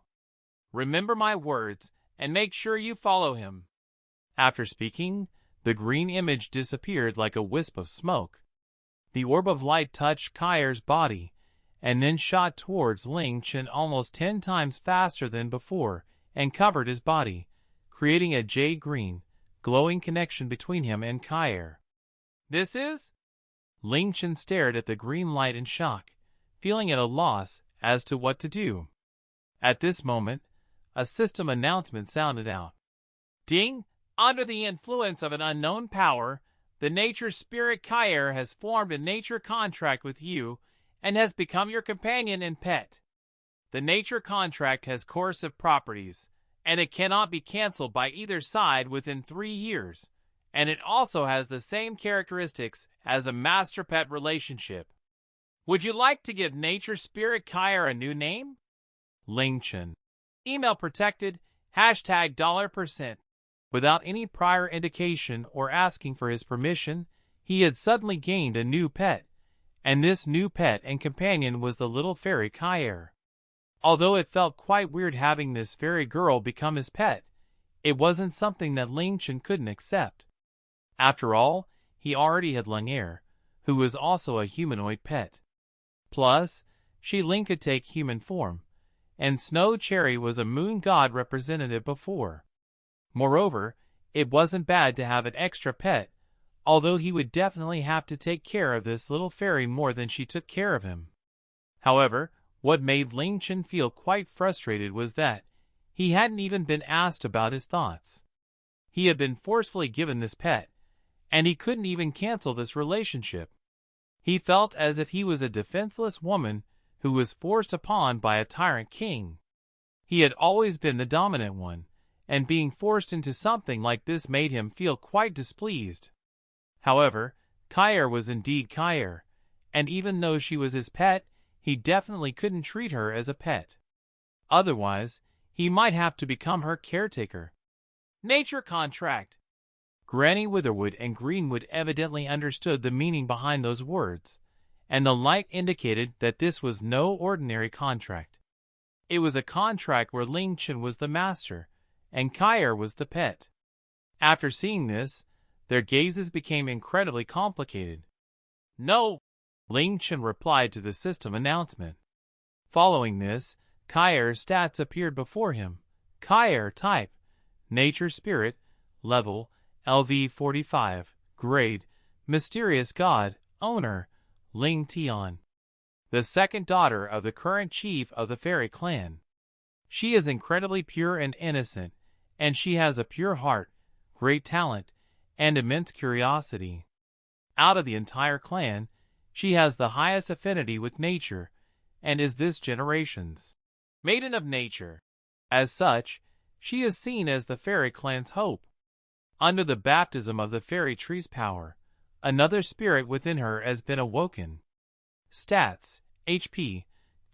Remember my words and make sure you follow him. After speaking, the green image disappeared like a wisp of smoke. The orb of light touched Cai'Er's body and then shot towards Ling Chen almost 10 times faster than before and covered his body, creating a jade green, glowing connection between him and Cai'Er. This is? Ling Chen stared at the green light in shock, feeling at a loss as to what to do. At this moment, a system announcement sounded out. Ding! Under the influence of an unknown power, the nature spirit Cai'Er has formed a nature contract with you and has become your companion and pet. The nature contract has coercive properties, and it cannot be canceled by either side within 3 years, and it also has the same characteristics as a master-pet relationship. Would you like to give nature spirit Cai'Er a new name? Ling Chen. Email protected, $%. Without any prior indication or asking for his permission, he had suddenly gained a new pet, and this new pet and companion was the little fairy Cai'Er. Although it felt quite weird having this fairy girl become his pet, it wasn't something that Ling Chen couldn't accept. After all, he already had Cai'Er, who was also a humanoid pet. Plus, Ling could take human form, and Snow Cherry was a moon god representative before. Moreover, it wasn't bad to have an extra pet, although he would definitely have to take care of this little fairy more than she took care of him. However, what made Ling Chen feel quite frustrated was that he hadn't even been asked about his thoughts. He had been forcefully given this pet, and he couldn't even cancel this relationship. He felt as if he was a defenseless woman who was forced upon by a tyrant king. He had always been the dominant one, and being forced into something like this made him feel quite displeased. However, Cai'Er was indeed Cai'Er, and even though she was his pet, he definitely couldn't treat her as a pet. Otherwise, he might have to become her caretaker. Nature contract. Granny Witherwood and Greenwood evidently understood the meaning behind those words, and the light indicated that this was no ordinary contract. It was a contract where Ling Chen was the master, and Cai'Er was the pet. After seeing this, their gazes became incredibly complicated. No, Ling Chen replied to the system announcement. Following this, Cai'Er's stats appeared before him. Cai'Er type, Nature Spirit, level, LV 45, grade, Mysterious God, owner, Ling Tian. The second daughter of the current chief of the fairy clan. She is incredibly pure and innocent, and she has a pure heart, great talent, and immense curiosity. Out of the entire clan, she has the highest affinity with nature, and is this generation's maiden of nature. As such, she is seen as the fairy clan's hope. Under the baptism of the fairy tree's power, another spirit within her has been awoken. Stats: HP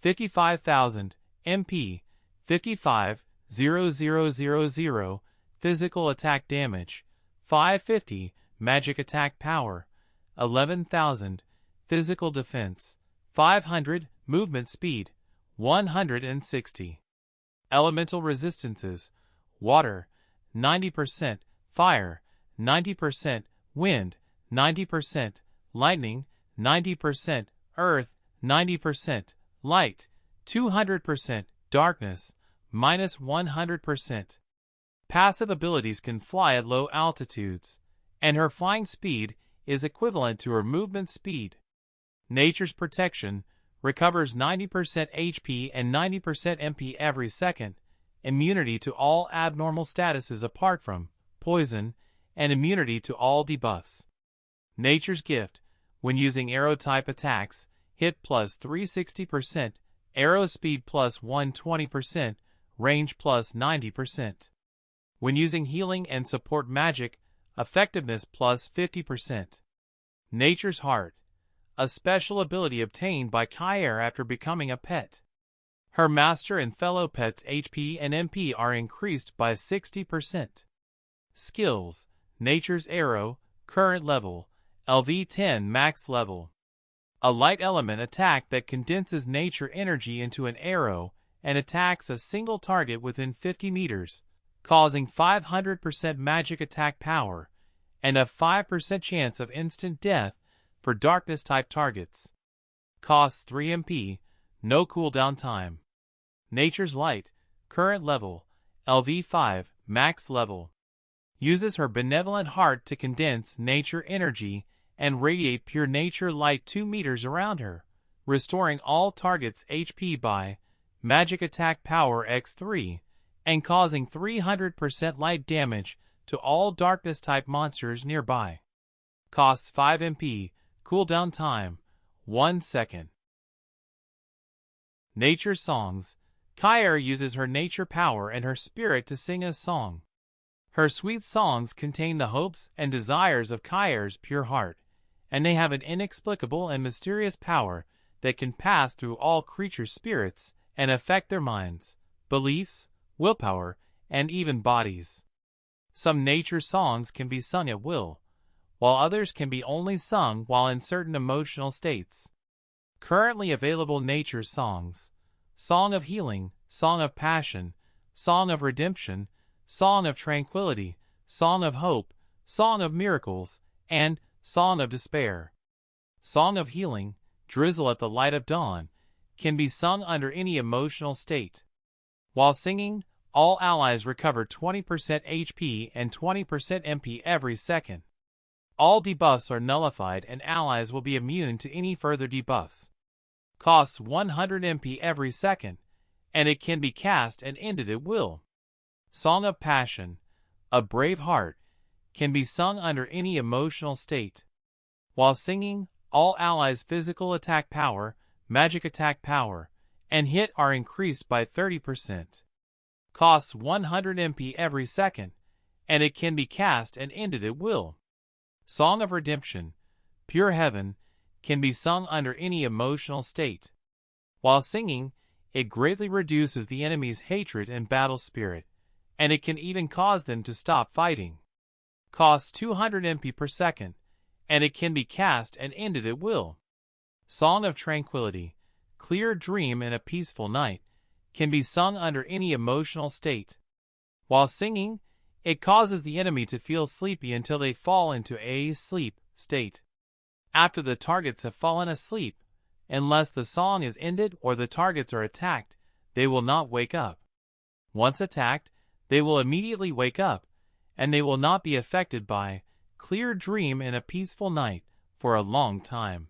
55,000, MP 55,000, physical attack damage 550, magic attack power 11,000, physical defense 500, movement speed 160. Elemental resistances: water 90%, fire 90%, wind 90%, lightning 90%, earth 90%, light 200%, darkness -100%. Passive abilities can fly at low altitudes, and her flying speed is equivalent to her movement speed. Nature's protection recovers 90% HP and 90% MP every second, immunity to all abnormal statuses apart from poison, and immunity to all debuffs. Nature's gift: when using arrow-type attacks, hit plus 360%, arrow speed plus 120%, range plus 90%. When using healing and support magic, effectiveness plus 50%. Nature's Heart: a special ability obtained by Cai'Er after becoming a pet. Her master and fellow pets' HP and MP are increased by 60%. Skills: Nature's Arrow, current level, LV 10 max level. A light element attack that condenses nature energy into an arrow and attacks a single target within 50 meters, causing 500% magic attack power and a 5% chance of instant death for darkness-type targets. Costs 3 MP, no cooldown time. Nature's Light, current level, LV 5, max level. Uses her benevolent heart to condense nature energy and radiate pure nature light 2 meters around her, restoring all targets' HP by magic attack power x3, and causing 300% light damage to all darkness-type monsters nearby. Costs 5 MP, cooldown time, 1 second. Nature Songs: Cai'Er uses her nature power and her spirit to sing a song. Her sweet songs contain the hopes and desires of Cai'Er's pure heart, and they have an inexplicable and mysterious power that can pass through all creatures' spirits and affect their minds, beliefs, willpower, and even bodies. Some nature songs can be sung at will, while others can be only sung while in certain emotional states. Currently available nature songs: Song of Healing, Song of Passion, Song of Redemption, Song of Tranquility, Song of Hope, Song of Miracles, and Song of Despair. Song of Healing, Drizzle at the Light of Dawn, can be sung under any emotional state. While singing, all allies recover 20% HP and 20% MP every second. All debuffs are nullified and allies will be immune to any further debuffs. Costs 100 MP every second, and it can be cast and ended at will. Song of Passion, a brave heart, can be sung under any emotional state. While singing, all allies' physical attack power, magic attack power, and hit are increased by 30%. Costs 100 MP every second, and it can be cast and ended at will. Song of Redemption, pure heaven, can be sung under any emotional state. While singing, it greatly reduces the enemy's hatred and battle spirit, and it can even cause them to stop fighting. Costs 200 MP per second, and it can be cast and ended at will. Song of Tranquility, clear dream in a peaceful night, can be sung under any emotional state. While singing, it causes the enemy to feel sleepy until they fall into a sleep state. After the targets have fallen asleep, unless the song is ended or the targets are attacked, they will not wake up. Once attacked, they will immediately wake up, and they will not be affected by clear dream in a peaceful night for a long time.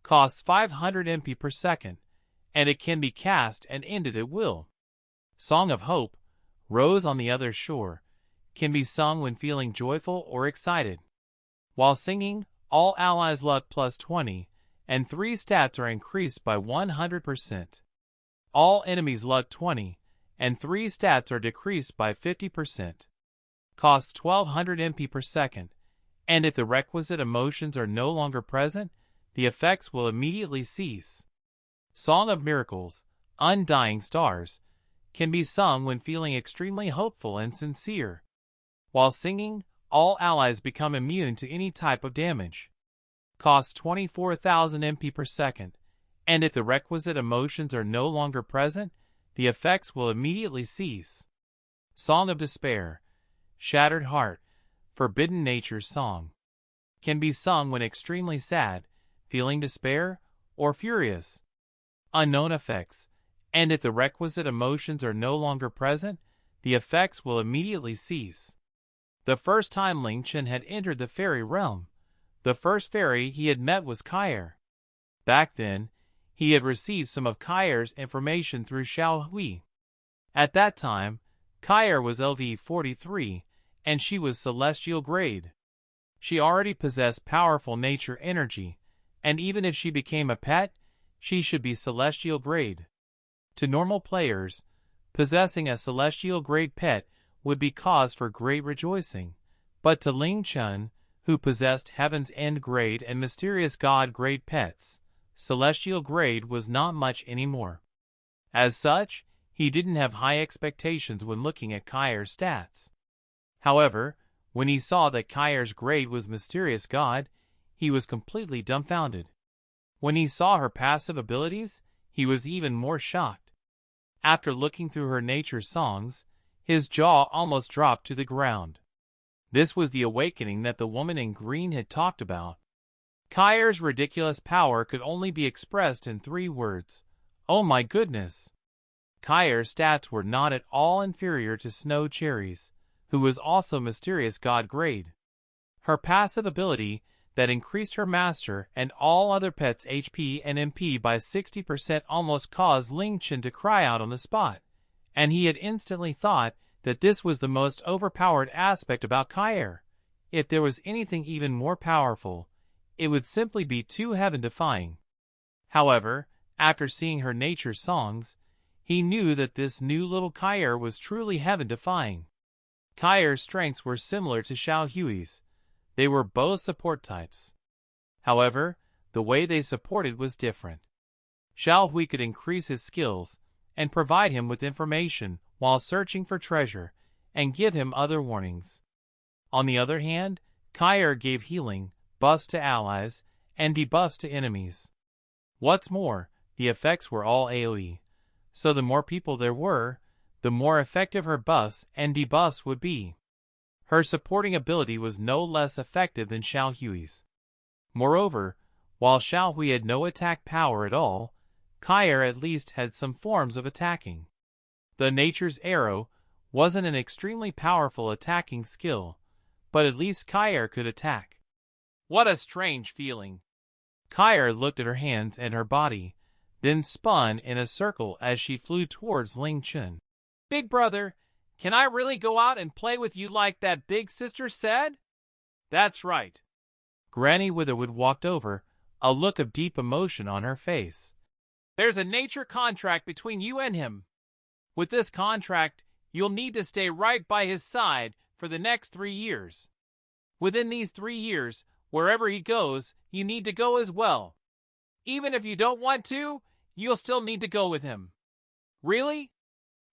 Costs 500 MP per second, and it can be cast and ended at will. Song of Hope, Rose on the Other Shore, can be sung when feeling joyful or excited. While singing, all allies' luck plus 20, and 3 stats are increased by 100%. All enemies' luck 20, and 3 stats are decreased by 50%. Costs 1200 MP per second, and if the requisite emotions are no longer present, the effects will immediately cease. Song of Miracles, Undying Stars, can be sung when feeling extremely hopeful and sincere. While singing, all allies become immune to any type of damage. Costs 24,000 MP per second, and if the requisite emotions are no longer present, the effects will immediately cease. Song of Despair, Shattered Heart, Forbidden Nature's Song, can be sung when extremely sad, feeling despair, or furious. Unknown effects, and if the requisite emotions are no longer present, the effects will immediately cease. The first time Ling Chen had entered the fairy realm, the first fairy he had met was Cai'Er. Back then, he had received some of Cai'Er's information through Xiao Hui. At that time, Cai'Er was LV 43, and she was celestial grade. She already possessed powerful nature energy, and even if she became a pet, she should be celestial grade. To normal players, possessing a celestial grade pet would be cause for great rejoicing, but to Ling Chen, who possessed Heaven's End grade and Mysterious God grade pets, celestial grade was not much anymore. As such, he didn't have high expectations when looking at Cai'Er's stats. However, when he saw that Cai'Er's grade was Mysterious God, he was completely dumbfounded. When he saw her passive abilities, he was even more shocked. After looking through her nature songs, his jaw almost dropped to the ground. This was the awakening that the woman in green had talked about. Cai'Er's ridiculous power could only be expressed in 3 words. Oh my goodness! Cai'Er's stats were not at all inferior to Snow Cherry's, who was also Mysterious God grade. Her passive ability that increased her master and all other pets' HP and MP by 60% almost caused Ling Chen to cry out on the spot, and he had instantly thought that this was the most overpowered aspect about Cai'Er. If there was anything even more powerful, it would simply be too heaven-defying. However, after seeing her nature songs, he knew that this new little Cai'Er was truly heaven-defying. Cai'Er's strengths were similar to Xiao Hui's. They were both support types. However, the way they supported was different. Xiao Hui could increase his skills and provide him with information while searching for treasure and give him other warnings. On the other hand, Cai'Er gave healing, buffs to allies, and debuffs to enemies. What's more, the effects were all AoE, so the more people there were, the more effective her buffs and debuffs would be. Her supporting ability was no less effective than Xiao Hui's. Moreover, while Xiao Hui had no attack power at all, Cai'Er at least had some forms of attacking. The Nature's Arrow, wasn't an extremely powerful attacking skill, but at least Cai'Er could attack. What a strange feeling. Cai'Er looked at her hands and her body, then spun in a circle as she flew towards Ling Chen. Big brother, can I really go out and play with you like that big sister said? That's right. Granny Witherwood walked over, a look of deep emotion on her face. There's a nature contract between you and him. With this contract, you'll need to stay right by his side for the next 3 years. Within these 3 years, wherever he goes, you need to go as well. Even if you don't want to, you'll still need to go with him. Really?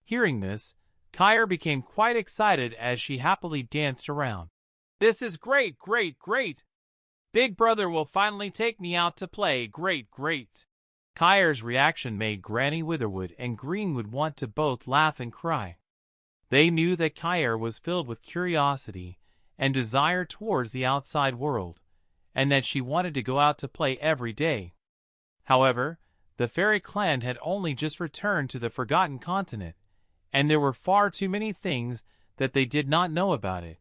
Hearing this, Cai'Er became quite excited as she happily danced around. This is great, great, great. Big brother will finally take me out to play, great, great. Cai'Er's reaction made Granny Witherwood and Greenwood want to both laugh and cry. They knew that Cai'Er was filled with curiosity and desire towards the outside world, and that she wanted to go out to play every day. However, the fairy clan had only just returned to the Forgotten Continent, and there were far too many things that they did not know about it.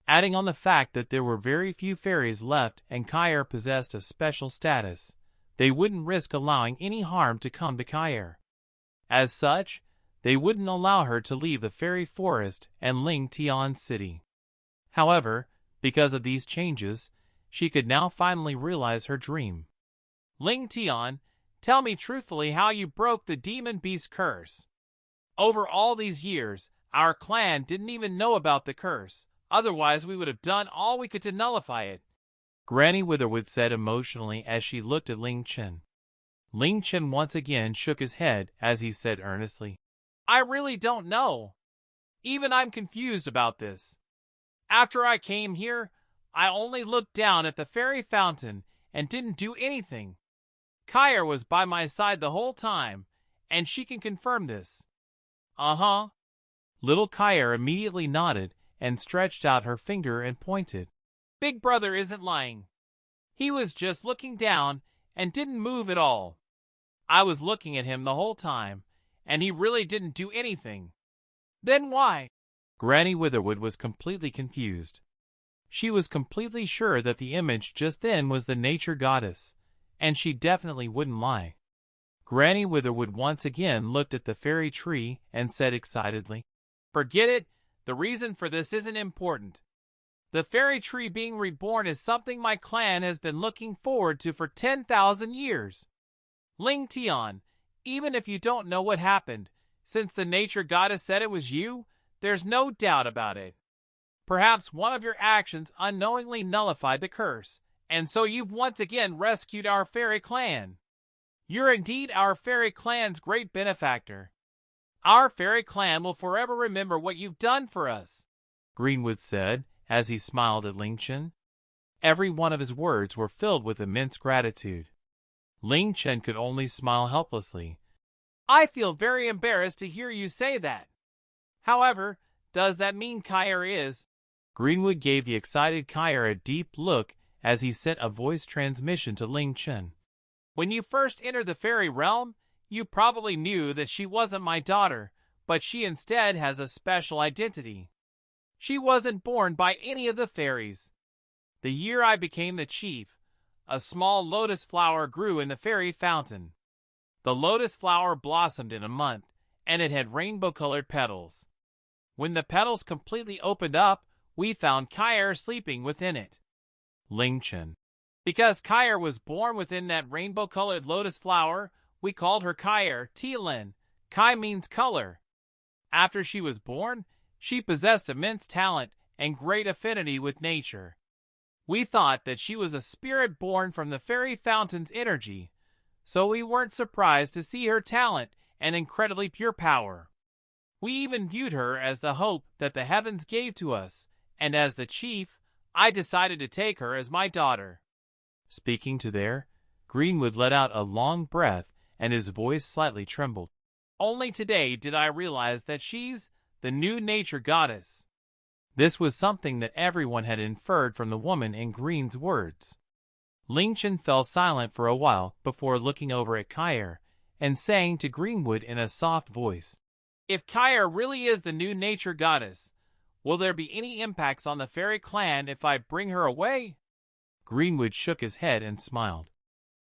Adding on the fact that there were very few fairies left and Cai'Er possessed a special status, they wouldn't risk allowing any harm to come to Cai'Er. As such, they wouldn't allow her to leave the fairy forest and Ling Tian city. However, because of these changes, she could now finally realize her dream. Ling Tian, tell me truthfully how you broke the demon beast curse. Over all these years, our clan didn't even know about the curse, otherwise we would have done all we could to nullify it. Granny Witherwood said emotionally as she looked at Ling Chen. Ling Chen once again shook his head as he said earnestly, I really don't know. Even I'm confused about this. After I came here, I only looked down at the fairy fountain and didn't do anything. Cai'Er was by my side the whole time, and she can confirm this. Uh-huh. Little Cai'Er immediately nodded and stretched out her finger and pointed. Big brother isn't lying. He was just looking down and didn't move at all. I was looking at him the whole time, and he really didn't do anything. Then why? Granny Witherwood was completely confused. She was completely sure that the image just then was the nature goddess, and she definitely wouldn't lie. Granny Witherwood once again looked at the fairy tree and said excitedly, Forget it, the reason for this isn't important. The fairy tree being reborn is something my clan has been looking forward to for 10,000 years. Ling Tian, even if you don't know what happened, since the nature goddess said it was you, there's no doubt about it. Perhaps one of your actions unknowingly nullified the curse, and so you've once again rescued our fairy clan. You're indeed our fairy clan's great benefactor. Our fairy clan will forever remember what you've done for us, Greenwood said as he smiled at Ling Chen. Every one of his words were filled with immense gratitude. Ling Chen could only smile helplessly. I feel very embarrassed to hear you say that. However, does that mean Cai'Er is? Greenwood gave the excited Cai'Er a deep look as he sent a voice transmission to Ling Chen. When you first entered the fairy realm, you probably knew that she wasn't my daughter, but she instead has a special identity. She wasn't born by any of the fairies. The year I became the chief, a small lotus flower grew in the fairy fountain. The lotus flower blossomed in a month, and it had rainbow-colored petals. When the petals completely opened up, we found Cai'Er sleeping within it. Ling Chen. Because Cai'Er was born within that rainbow-colored lotus flower, we called her Cai'Er, Tian. Kai means color. After she was born, she possessed immense talent and great affinity with nature. We thought that she was a spirit born from the fairy fountain's energy, so we weren't surprised to see her talent and incredibly pure power. We even viewed her as the hope that the heavens gave to us, and as the chief, I decided to take her as my daughter. Speaking to there, Greenwood let out a long breath and his voice slightly trembled. Only today did I realize that she's the new nature goddess. This was something that everyone had inferred from the woman in green's words. Ling Chen fell silent for a while before looking over at Cai'Er and saying to Greenwood in a soft voice, If Cai'Er really is the new nature goddess, will there be any impacts on the fairy clan if I bring her away? Greenwood shook his head and smiled.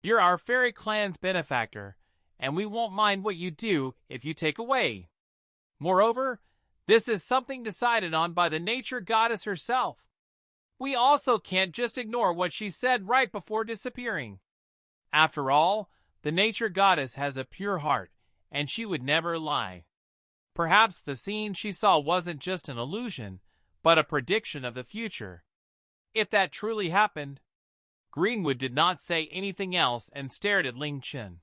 You're our fairy clan's benefactor, and we won't mind what you do if you take away. Moreover, this is something decided on by the nature goddess herself. We also can't just ignore what she said right before disappearing. After all, the nature goddess has a pure heart, and she would never lie. Perhaps the scene she saw wasn't just an illusion, but a prediction of the future. If that truly happened, Greenwood did not say anything else and stared at Ling Chen.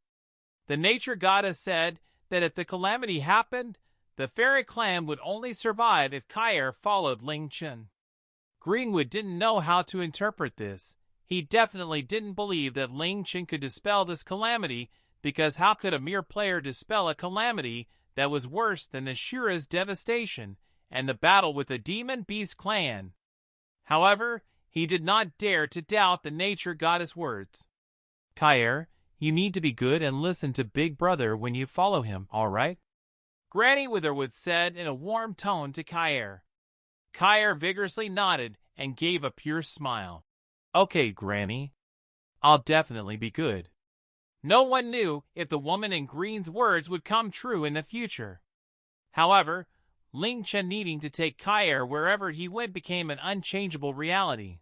The nature goddess said that if the calamity happened, the fairy clan would only survive if Cai'Er followed Ling Chen. Greenwood didn't know how to interpret this. He definitely didn't believe that Ling Chen could dispel this calamity, because how could a mere player dispel a calamity that was worse than the Shura's devastation and the battle with the Demon Beast clan? However, he did not dare to doubt the nature goddess' words. Cai'Er, you need to be good and listen to Big Brother when you follow him, all right? Granny Witherwood said in a warm tone to Cai'Er. Cai'Er vigorously nodded and gave a pure smile. Okay, Granny. I'll definitely be good. No one knew if the woman in green's words would come true in the future. However, Ling Chen needing to take Cai'Er wherever he went became an unchangeable reality.